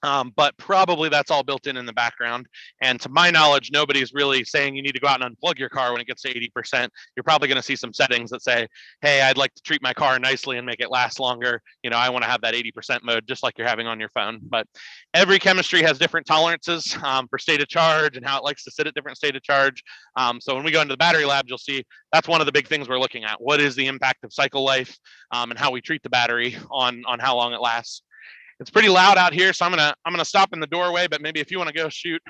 But probably that's all built in the background. And to my knowledge, nobody's really saying you need to go out and unplug your car when it gets to 80%. You're probably going to see some settings that say, hey, I'd like to treat my car nicely and make it last longer. You know, I want to have that 80% mode, just like you're having on your phone. But every chemistry has different tolerances for state of charge and how it likes to sit at different state of charge. So when we go into the battery labs, you'll see that's one of the big things we're looking at. What is the impact of cycle life and how we treat the battery on how long it lasts. It's pretty loud out here, so I'm gonna stop in the doorway. But maybe if you want to go shoot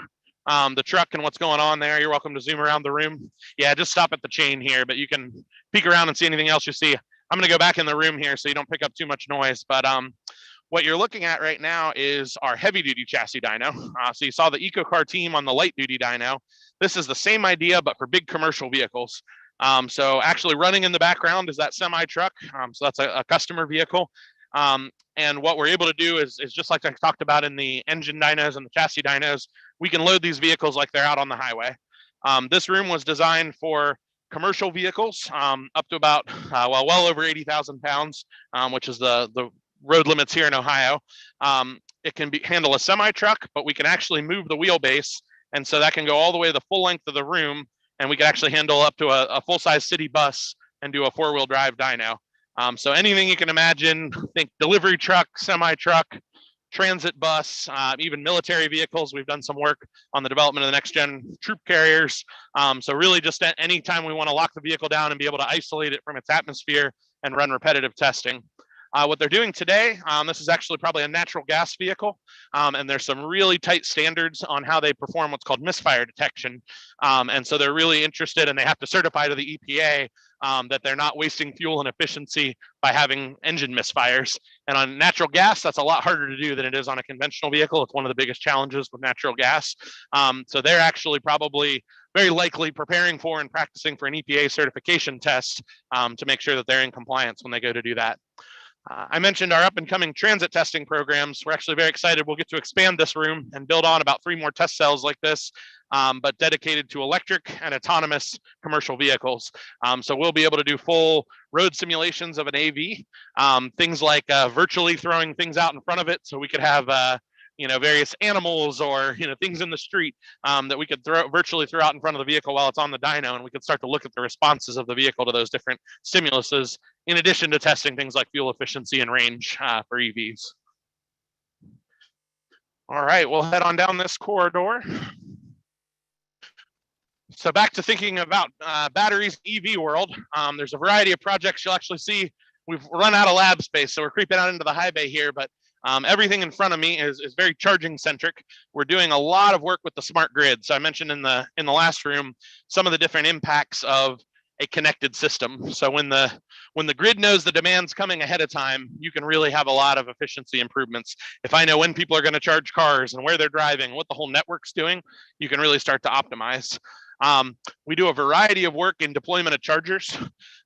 the truck and what's going on there, you're welcome to zoom around the room. Yeah, just stop at the chain here, but you can peek around and see anything else you see. I'm gonna go back in the room here so you don't pick up too much noise. But what you're looking at right now is our heavy duty chassis dyno. So you saw the EcoCar team on the light duty dyno. This is the same idea, but for big commercial vehicles. So actually running in the background is that semi truck. So that's a customer vehicle. And what we're able to do is just like I talked about in the engine dynos and the chassis dynos, we can load these vehicles like they're out on the highway. This room was designed for commercial vehicles up to about, well over 80,000 pounds, which is the road limits here in Ohio. It can handle a semi truck, but we can actually move the wheelbase. And so that can go all the way the full length of the room. And we can actually handle up to a full-size city bus and do a 4-wheel drive dyno. So anything you can imagine, think delivery truck, semi-truck, transit bus, even military vehicles. We've done some work on the development of the next gen troop carriers. So really just at any time we want to lock the vehicle down and be able to isolate it from its atmosphere and run repetitive testing. What they're doing today, this is actually probably a natural gas vehicle, and there's some really tight standards on how they perform what's called misfire detection. And so they're really interested, and they have to certify to the EPA that they're not wasting fuel and efficiency by having engine misfires. And on natural gas, that's a lot harder to do than it is on a conventional vehicle. It's one of the biggest challenges with natural gas. So they're actually probably very likely preparing for and practicing for an EPA certification test to make sure that they're in compliance when they go to do that. I mentioned our up and coming transit testing programs. We're actually very excited. We'll get to expand this room and build on about 3 more test cells like this, but dedicated to electric and autonomous commercial vehicles. So we'll be able to do full road simulations of an AV, things like virtually throwing things out in front of it. So we could have various animals or things in the street that we could virtually throw out in front of the vehicle while it's on the dyno, and we could start to look at the responses of the vehicle to those different stimuluses, in addition to testing things like fuel efficiency and range for EVs. All right, we'll head on down this corridor. So back to thinking about batteries, EV world. There's a variety of projects you'll actually see. We've run out of lab space, so we're creeping out into the high bay here, but everything in front of me is very charging centric. We're doing a lot of work with the smart grid. So I mentioned in the last room some of the different impacts of a connected system. So when the grid knows the demand's coming ahead of time, you can really have a lot of efficiency improvements. If I know when people are going to charge cars and where they're driving, what the whole network's doing, you can really start to optimize. We do a variety of work in deployment of chargers.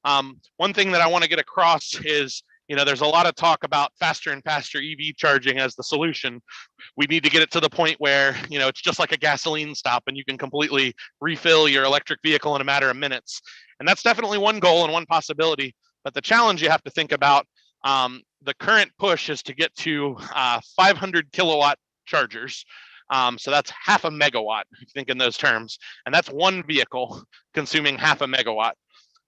One thing that I want to get across is, there's a lot of talk about faster and faster EV charging as the solution. We need to get it to the point where, it's just like a gasoline stop and you can completely refill your electric vehicle in a matter of minutes. And that's definitely one goal and one possibility. But the challenge you have to think about, the current push is to get to 500 kilowatt chargers. So that's half a megawatt, if you think in those terms. And that's one vehicle consuming half a megawatt.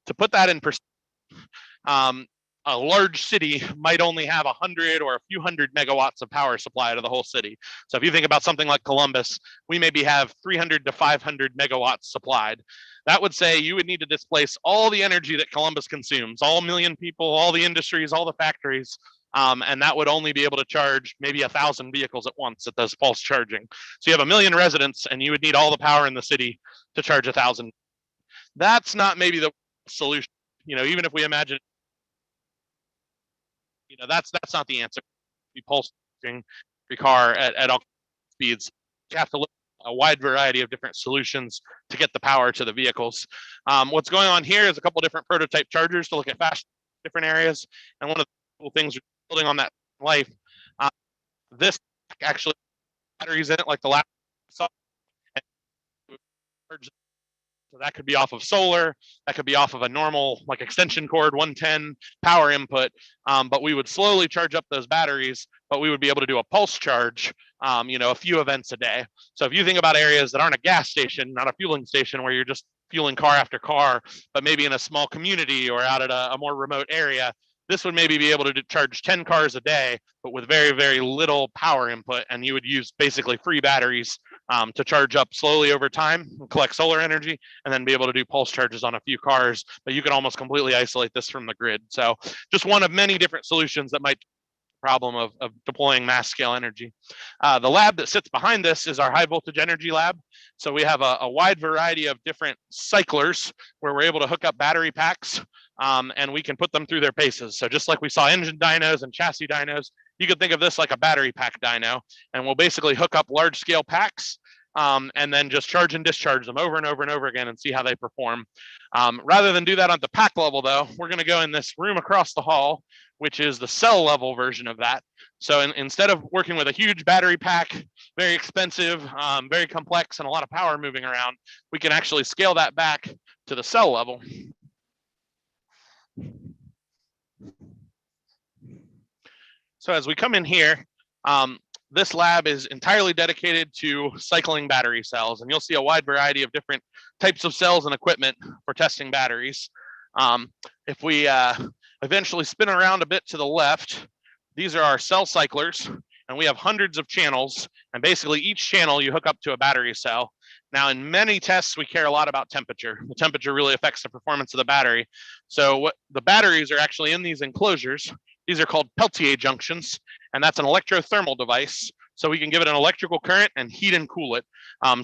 To put that in perspective, a large city might only have 100 or a few hundred megawatts of power supply to the whole city. So if you think about something like Columbus, we maybe have 300 to 500 megawatts supplied. That would say you would need to displace all the energy that Columbus consumes, all 1 million people, all the industries, all the factories, and that would only be able to charge maybe 1,000 vehicles at once at those pulse charging. So you have 1 million residents and you would need all the power in the city to charge 1,000. That's not maybe the solution. Even if we imagine, that's not the answer. Be pulse charging your car at all speeds. You have to look at a wide variety of different solutions to get the power to the vehicles. What's going on here is a couple different prototype chargers to look at fast different areas. And one of the cool things building on that life, this actually batteries in it like the last. So that could be off of solar, that could be off of a normal like extension cord 110 power input, but we would slowly charge up those batteries, but we would be able to do a pulse charge, a few events a day. So if you think about areas that aren't a gas station, not a fueling station where you're just fueling car after car, but maybe in a small community or out at a more remote area, this would maybe be able to charge 10 cars a day, but with very, very little power input. And you would use basically free batteries to charge up slowly over time, collect solar energy, and then be able to do pulse charges on a few cars. But you can almost completely isolate this from the grid. So just one of many different solutions that might problem of deploying mass scale energy. The lab that sits behind this is our high voltage energy lab. So we have a wide variety of different cyclers where we're able to hook up battery packs and we can put them through their paces. So just like we saw engine dynos and chassis dynos, you could think of this like a battery pack dyno, and we'll basically hook up large scale packs and then just charge and discharge them over and over and over again and see how they perform. Rather than do that at the pack level though, we're gonna go in this room across the hall, which is the cell level version of that. So instead of working with a huge battery pack, very expensive, very complex, and a lot of power moving around, we can actually scale that back to the cell level. So as we come in here, this lab is entirely dedicated to cycling battery cells, and you'll see a wide variety of different types of cells and equipment for testing batteries. If we eventually spin around a bit to the left, these are our cell cyclers, and we have hundreds of channels, and basically each channel you hook up to a battery cell. Now in many tests, we care a lot about temperature. The temperature really affects the performance of the battery. So what the batteries are actually in these enclosures. These are called Peltier junctions, and that's an electrothermal device. So we can give it an electrical current and heat and cool it.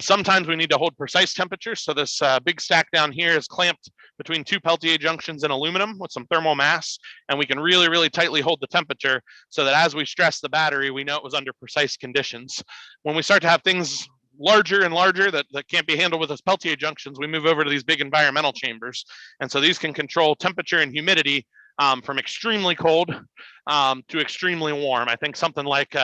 Sometimes we need to hold precise temperatures. So this big stack down here is clamped between two Peltier junctions in aluminum with some thermal mass, and we can really, really tightly hold the temperature so that as we stress the battery, we know it was under precise conditions. When we start to have things larger and larger that can't be handled with those Peltier junctions, we move over to these big environmental chambers. And so these can control temperature and humidity from extremely cold to extremely warm. I think something like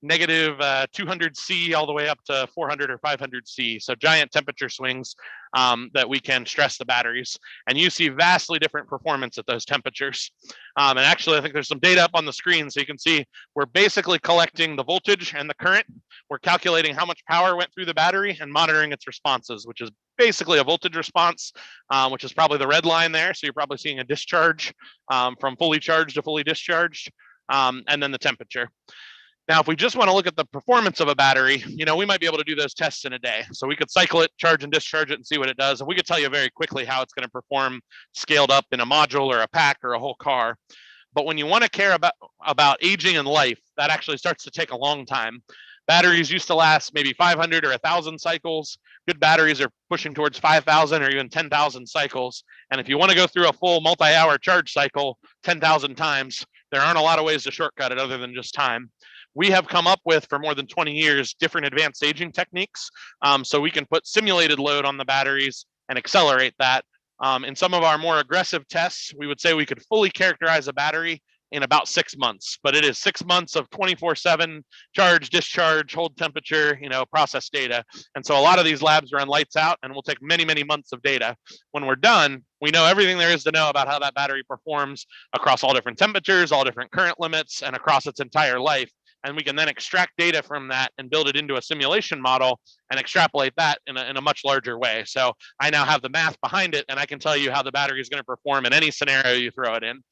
negative 200 C all the way up to 400 or 500 C. So giant temperature swings that we can stress the batteries. And you see vastly different performance at those temperatures. And actually, I think there's some data up on the screen. So you can see we're basically collecting the voltage and the current. We're calculating how much power went through the battery and monitoring its responses, which is basically a voltage response, which is probably the red line there. So you're probably seeing a discharge from fully charged to fully discharged, and then the temperature. Now, if we just want to look at the performance of a battery, we might be able to do those tests in a day. So we could cycle it, charge and discharge it, and see what it does. And we could tell you very quickly how it's going to perform scaled up in a module or a pack or a whole car. But when you want to care about aging and life, that actually starts to take a long time. Batteries used to last maybe 500 or 1,000 cycles. Good batteries are pushing towards 5,000 or even 10,000 cycles. And if you want to go through a full multi-hour charge cycle 10,000 times, there aren't a lot of ways to shortcut it other than just time. We have come up with, for more than 20 years, different advanced aging techniques. So we can put simulated load on the batteries and accelerate that. In some of our more aggressive tests, we would say we could fully characterize a battery in about 6 months, but it is 6 months of 24/7 charge, discharge, hold temperature, process data. And so a lot of these labs run lights out and will take many, many months of data. When we're done, we know everything there is to know about how that battery performs across all different temperatures, all different current limits, and across its entire life. And we can then extract data from that and build it into a simulation model and extrapolate that in a much larger way. So I now have the math behind it, and I can tell you how the battery is going to perform in any scenario you throw it in.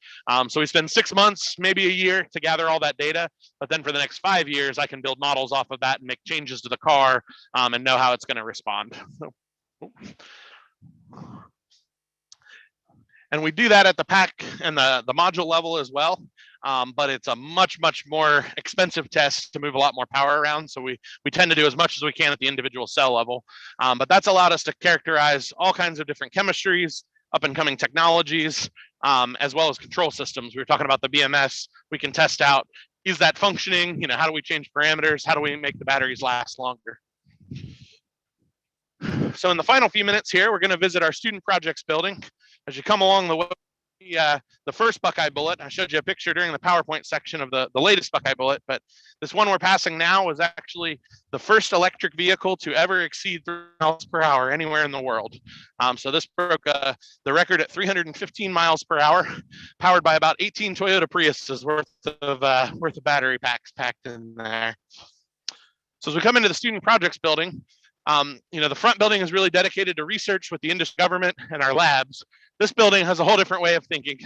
So we spend 6 months, maybe a year, to gather all that data. But then for the next 5 years, I can build models off of that and make changes to the car and know how it's going to respond. And we do that at the pack and the module level as well. But it's a much, much more expensive test to move a lot more power around. So we tend to do as much as we can at the individual cell level. But that's allowed us to characterize all kinds of different chemistries, up and coming technologies, as well as control systems. We were talking about the BMS. We can test out, is that functioning? How do we change parameters? How do we make the batteries last longer? So in the final few minutes here, we're going to visit our student projects building. As you come along the way, the first Buckeye Bullet. I showed you a picture during the PowerPoint section of the latest Buckeye Bullet, but this one we're passing now was actually the first electric vehicle to ever exceed 3 miles per hour anywhere in the world. So this broke the record at 315 miles per hour, powered by about 18 Toyota Priuses worth of battery packs packed in there. So as we come into the student projects building, the front building is really dedicated to research with the industry, government, and our labs. This building has a whole different way of thinking.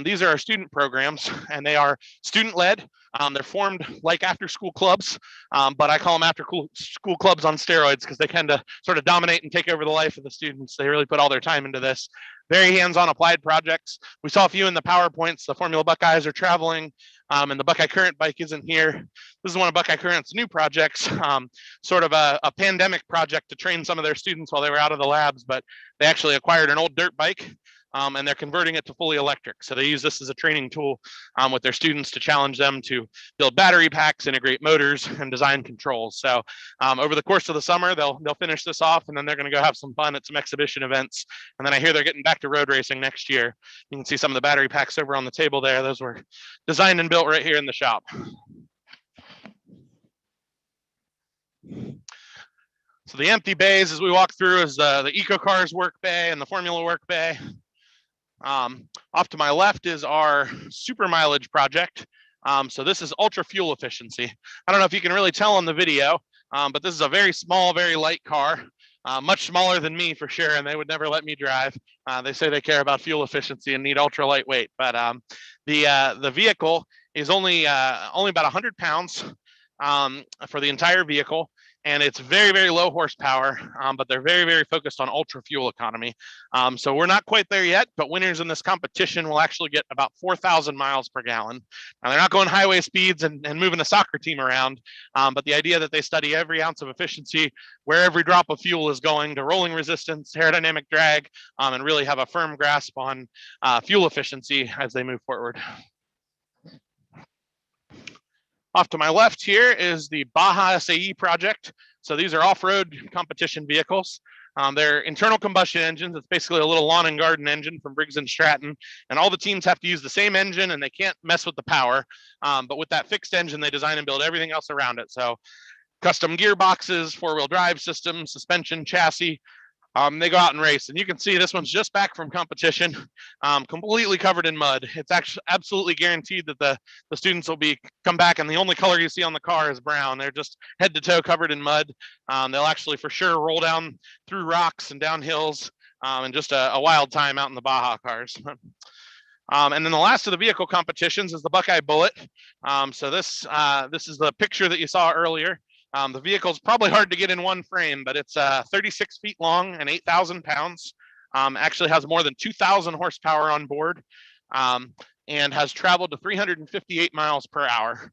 These are our student programs, and they are student-led. They're formed like after-school clubs, but I call them after-school clubs on steroids because they tend to sort of dominate and take over the life of the students. They really put all their time into this. Very hands-on applied projects. We saw a few in the PowerPoints. The Formula Buckeyes are traveling, and the Buckeye Current bike isn't here. This is one of Buckeye Current's new projects, sort of a pandemic project to train some of their students while they were out of the labs, but they actually acquired an old dirt bike, and they're converting it to fully electric. So they use this as a training tool with their students to challenge them to build battery packs, integrate motors, and design controls. So over the course of the summer, they'll finish this off, and then they're going to go have some fun at some exhibition events. And then I hear they're getting back to road racing next year. You can see some of the battery packs over on the table there. Those were designed and built right here in the shop. So the empty bays as we walk through is the EcoCars work bay and the Formula work bay. Off to my left is our super mileage project. So this is ultra fuel efficiency. I don't know if you can really tell on the video, but this is a very small, very light car, much smaller than me for sure, and they would never let me drive. They say they care about fuel efficiency and need ultra lightweight, but the vehicle is only about 100 pounds for the entire vehicle. And it's very, very low horsepower, but they're very, very focused on ultra fuel economy. So we're not quite there yet, but winners in this competition will actually get about 4,000 miles per gallon. Now they're not going highway speeds and moving a soccer team around, but the idea that they study every ounce of efficiency, where every drop of fuel is going to rolling resistance, aerodynamic drag, and really have a firm grasp on fuel efficiency as they move forward. Off to my left here is the Baja SAE project. So these are off-road competition vehicles. They're internal combustion engines. It's basically a little lawn and garden engine from Briggs & Stratton. And all the teams have to use the same engine and they can't mess with the power. But with that fixed engine, they design and build everything else around it. So custom gearboxes, four-wheel drive systems, suspension, chassis. They go out and race, and you can see this one's just back from competition, completely covered in mud. It's actually absolutely guaranteed that the students will come back, and the only color you see on the car is brown. They're just head to toe covered in mud. They'll actually for sure roll down through rocks and down hills, and just a wild time out in the Baja cars. And then the last of the vehicle competitions is the Buckeye Bullet. So this is the picture that you saw earlier. The vehicle's probably hard to get in one frame, but it's 36 feet long and 8,000 pounds. Actually has more than 2,000 horsepower on board, and has traveled to 358 miles per hour.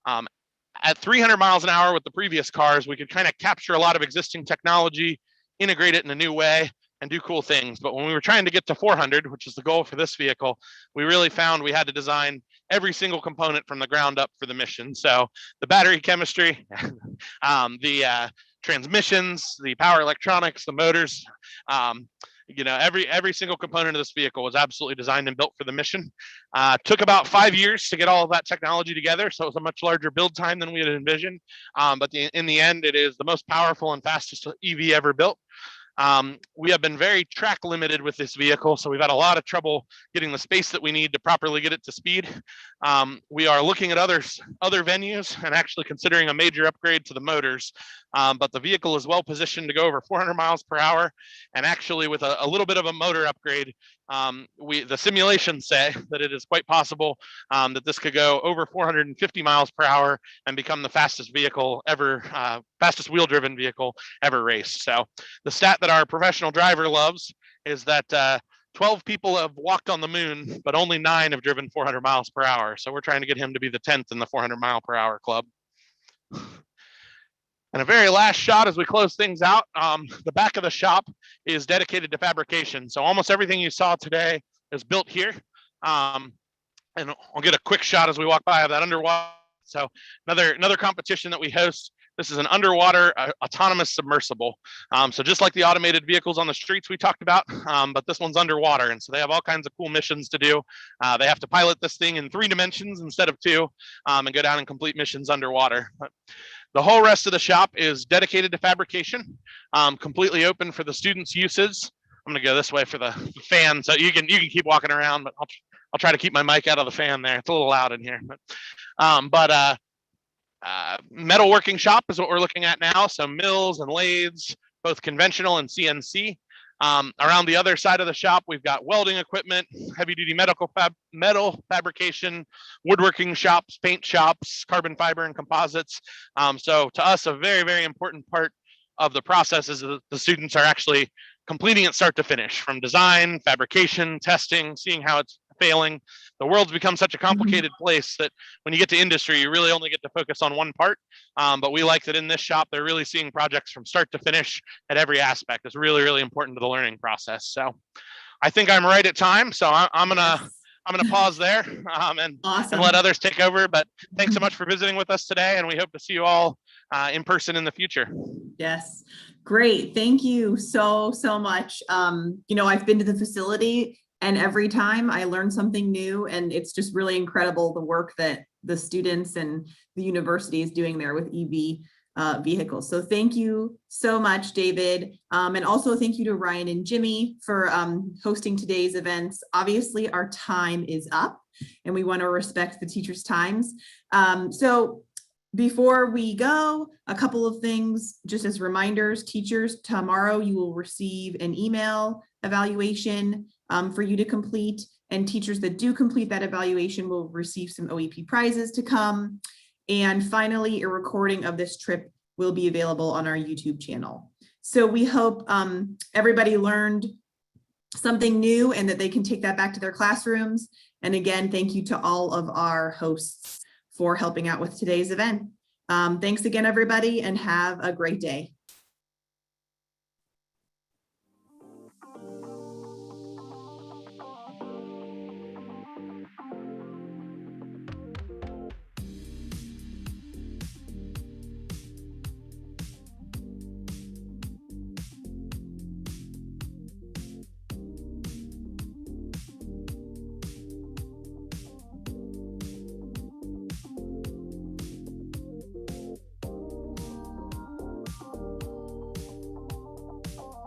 At 300 miles an hour with the previous cars, we could kind of capture a lot of existing technology, integrate it in a new way, and do cool things. But when we were trying to get to 400, which is the goal for this vehicle, we really found we had to design every single component from the ground up for the mission. So the battery chemistry, the transmissions, the power electronics, the motors, every single component of this vehicle was absolutely designed and built for the mission. Took about 5 years to get all of that technology together, so it was a much larger build time than we had envisioned. But in the end, it is the most powerful and fastest EV ever built. We have been very track limited with this vehicle, so we've had a lot of trouble getting the space that we need to properly get it to speed. We are looking at other venues and actually considering a major upgrade to the motors, but the vehicle is well positioned to go over 400 miles per hour, and actually with a little bit of a motor upgrade, the simulations say that it is quite possible that this could go over 450 miles per hour and become the fastest vehicle ever, fastest wheel-driven vehicle ever raced. So the stat that our professional driver loves is that 12 people have walked on the moon, but only 9 have driven 400 miles per hour. So we're trying to get him to be the 10th in the 400 mile per hour club. And a very last shot as we close things out, the back of the shop is dedicated to fabrication. So almost everything you saw today is built here. And I'll get a quick shot as we walk by of that underwater. So another competition that we host This is an underwater autonomous submersible. So just like the automated vehicles on the streets we talked about, but this one's underwater. And so they have all kinds of cool missions to do. They have to pilot this thing in 3 dimensions instead of 2, and go down and complete missions underwater. But the whole rest of the shop is dedicated to fabrication, completely open for the students' uses. I'm gonna go this way for the fan, so you can keep walking around, but I'll try to keep my mic out of the fan there. It's a little loud in here, but metalworking shop is what we're looking at now. So mills and lathes, both conventional and CNC. Around the other side of the shop, we've got welding equipment, heavy duty metal fabrication, woodworking shops, paint shops, carbon fiber and composites. So to us, a very, very important part of the process is that the students are actually completing it start to finish, from design, fabrication, testing, seeing how it's failing. The world's become such a complicated place that when you get to industry, you really only get to focus on one part. But we like that in this shop, they're really seeing projects from start to finish at every aspect. It's really, really important to the learning process. So I think I'm right at time. So I'm gonna pause there and let others take over. But thanks so much for visiting with us today, and we hope to see you all in person in the future. Yes, great. Thank you so much. I've been to the facility, and every time I learn something new, and it's just really incredible the work that the students and the university is doing there with EV vehicles. So thank you so much, David. And also thank you to Ryan and Jimmy for hosting today's events. Obviously, our time is up, and we want to respect the teachers' times. So before we go, a couple of things just as reminders. Teachers, tomorrow you will receive an email evaluation for you to complete, and teachers that do complete that evaluation will receive some OEP prizes to come. And finally, a recording of this trip will be available on our YouTube channel. So we hope everybody learned something new and that they can take that back to their classrooms. And again, thank you to all of our hosts for helping out with today's event. Thanks again, everybody, and have a great day.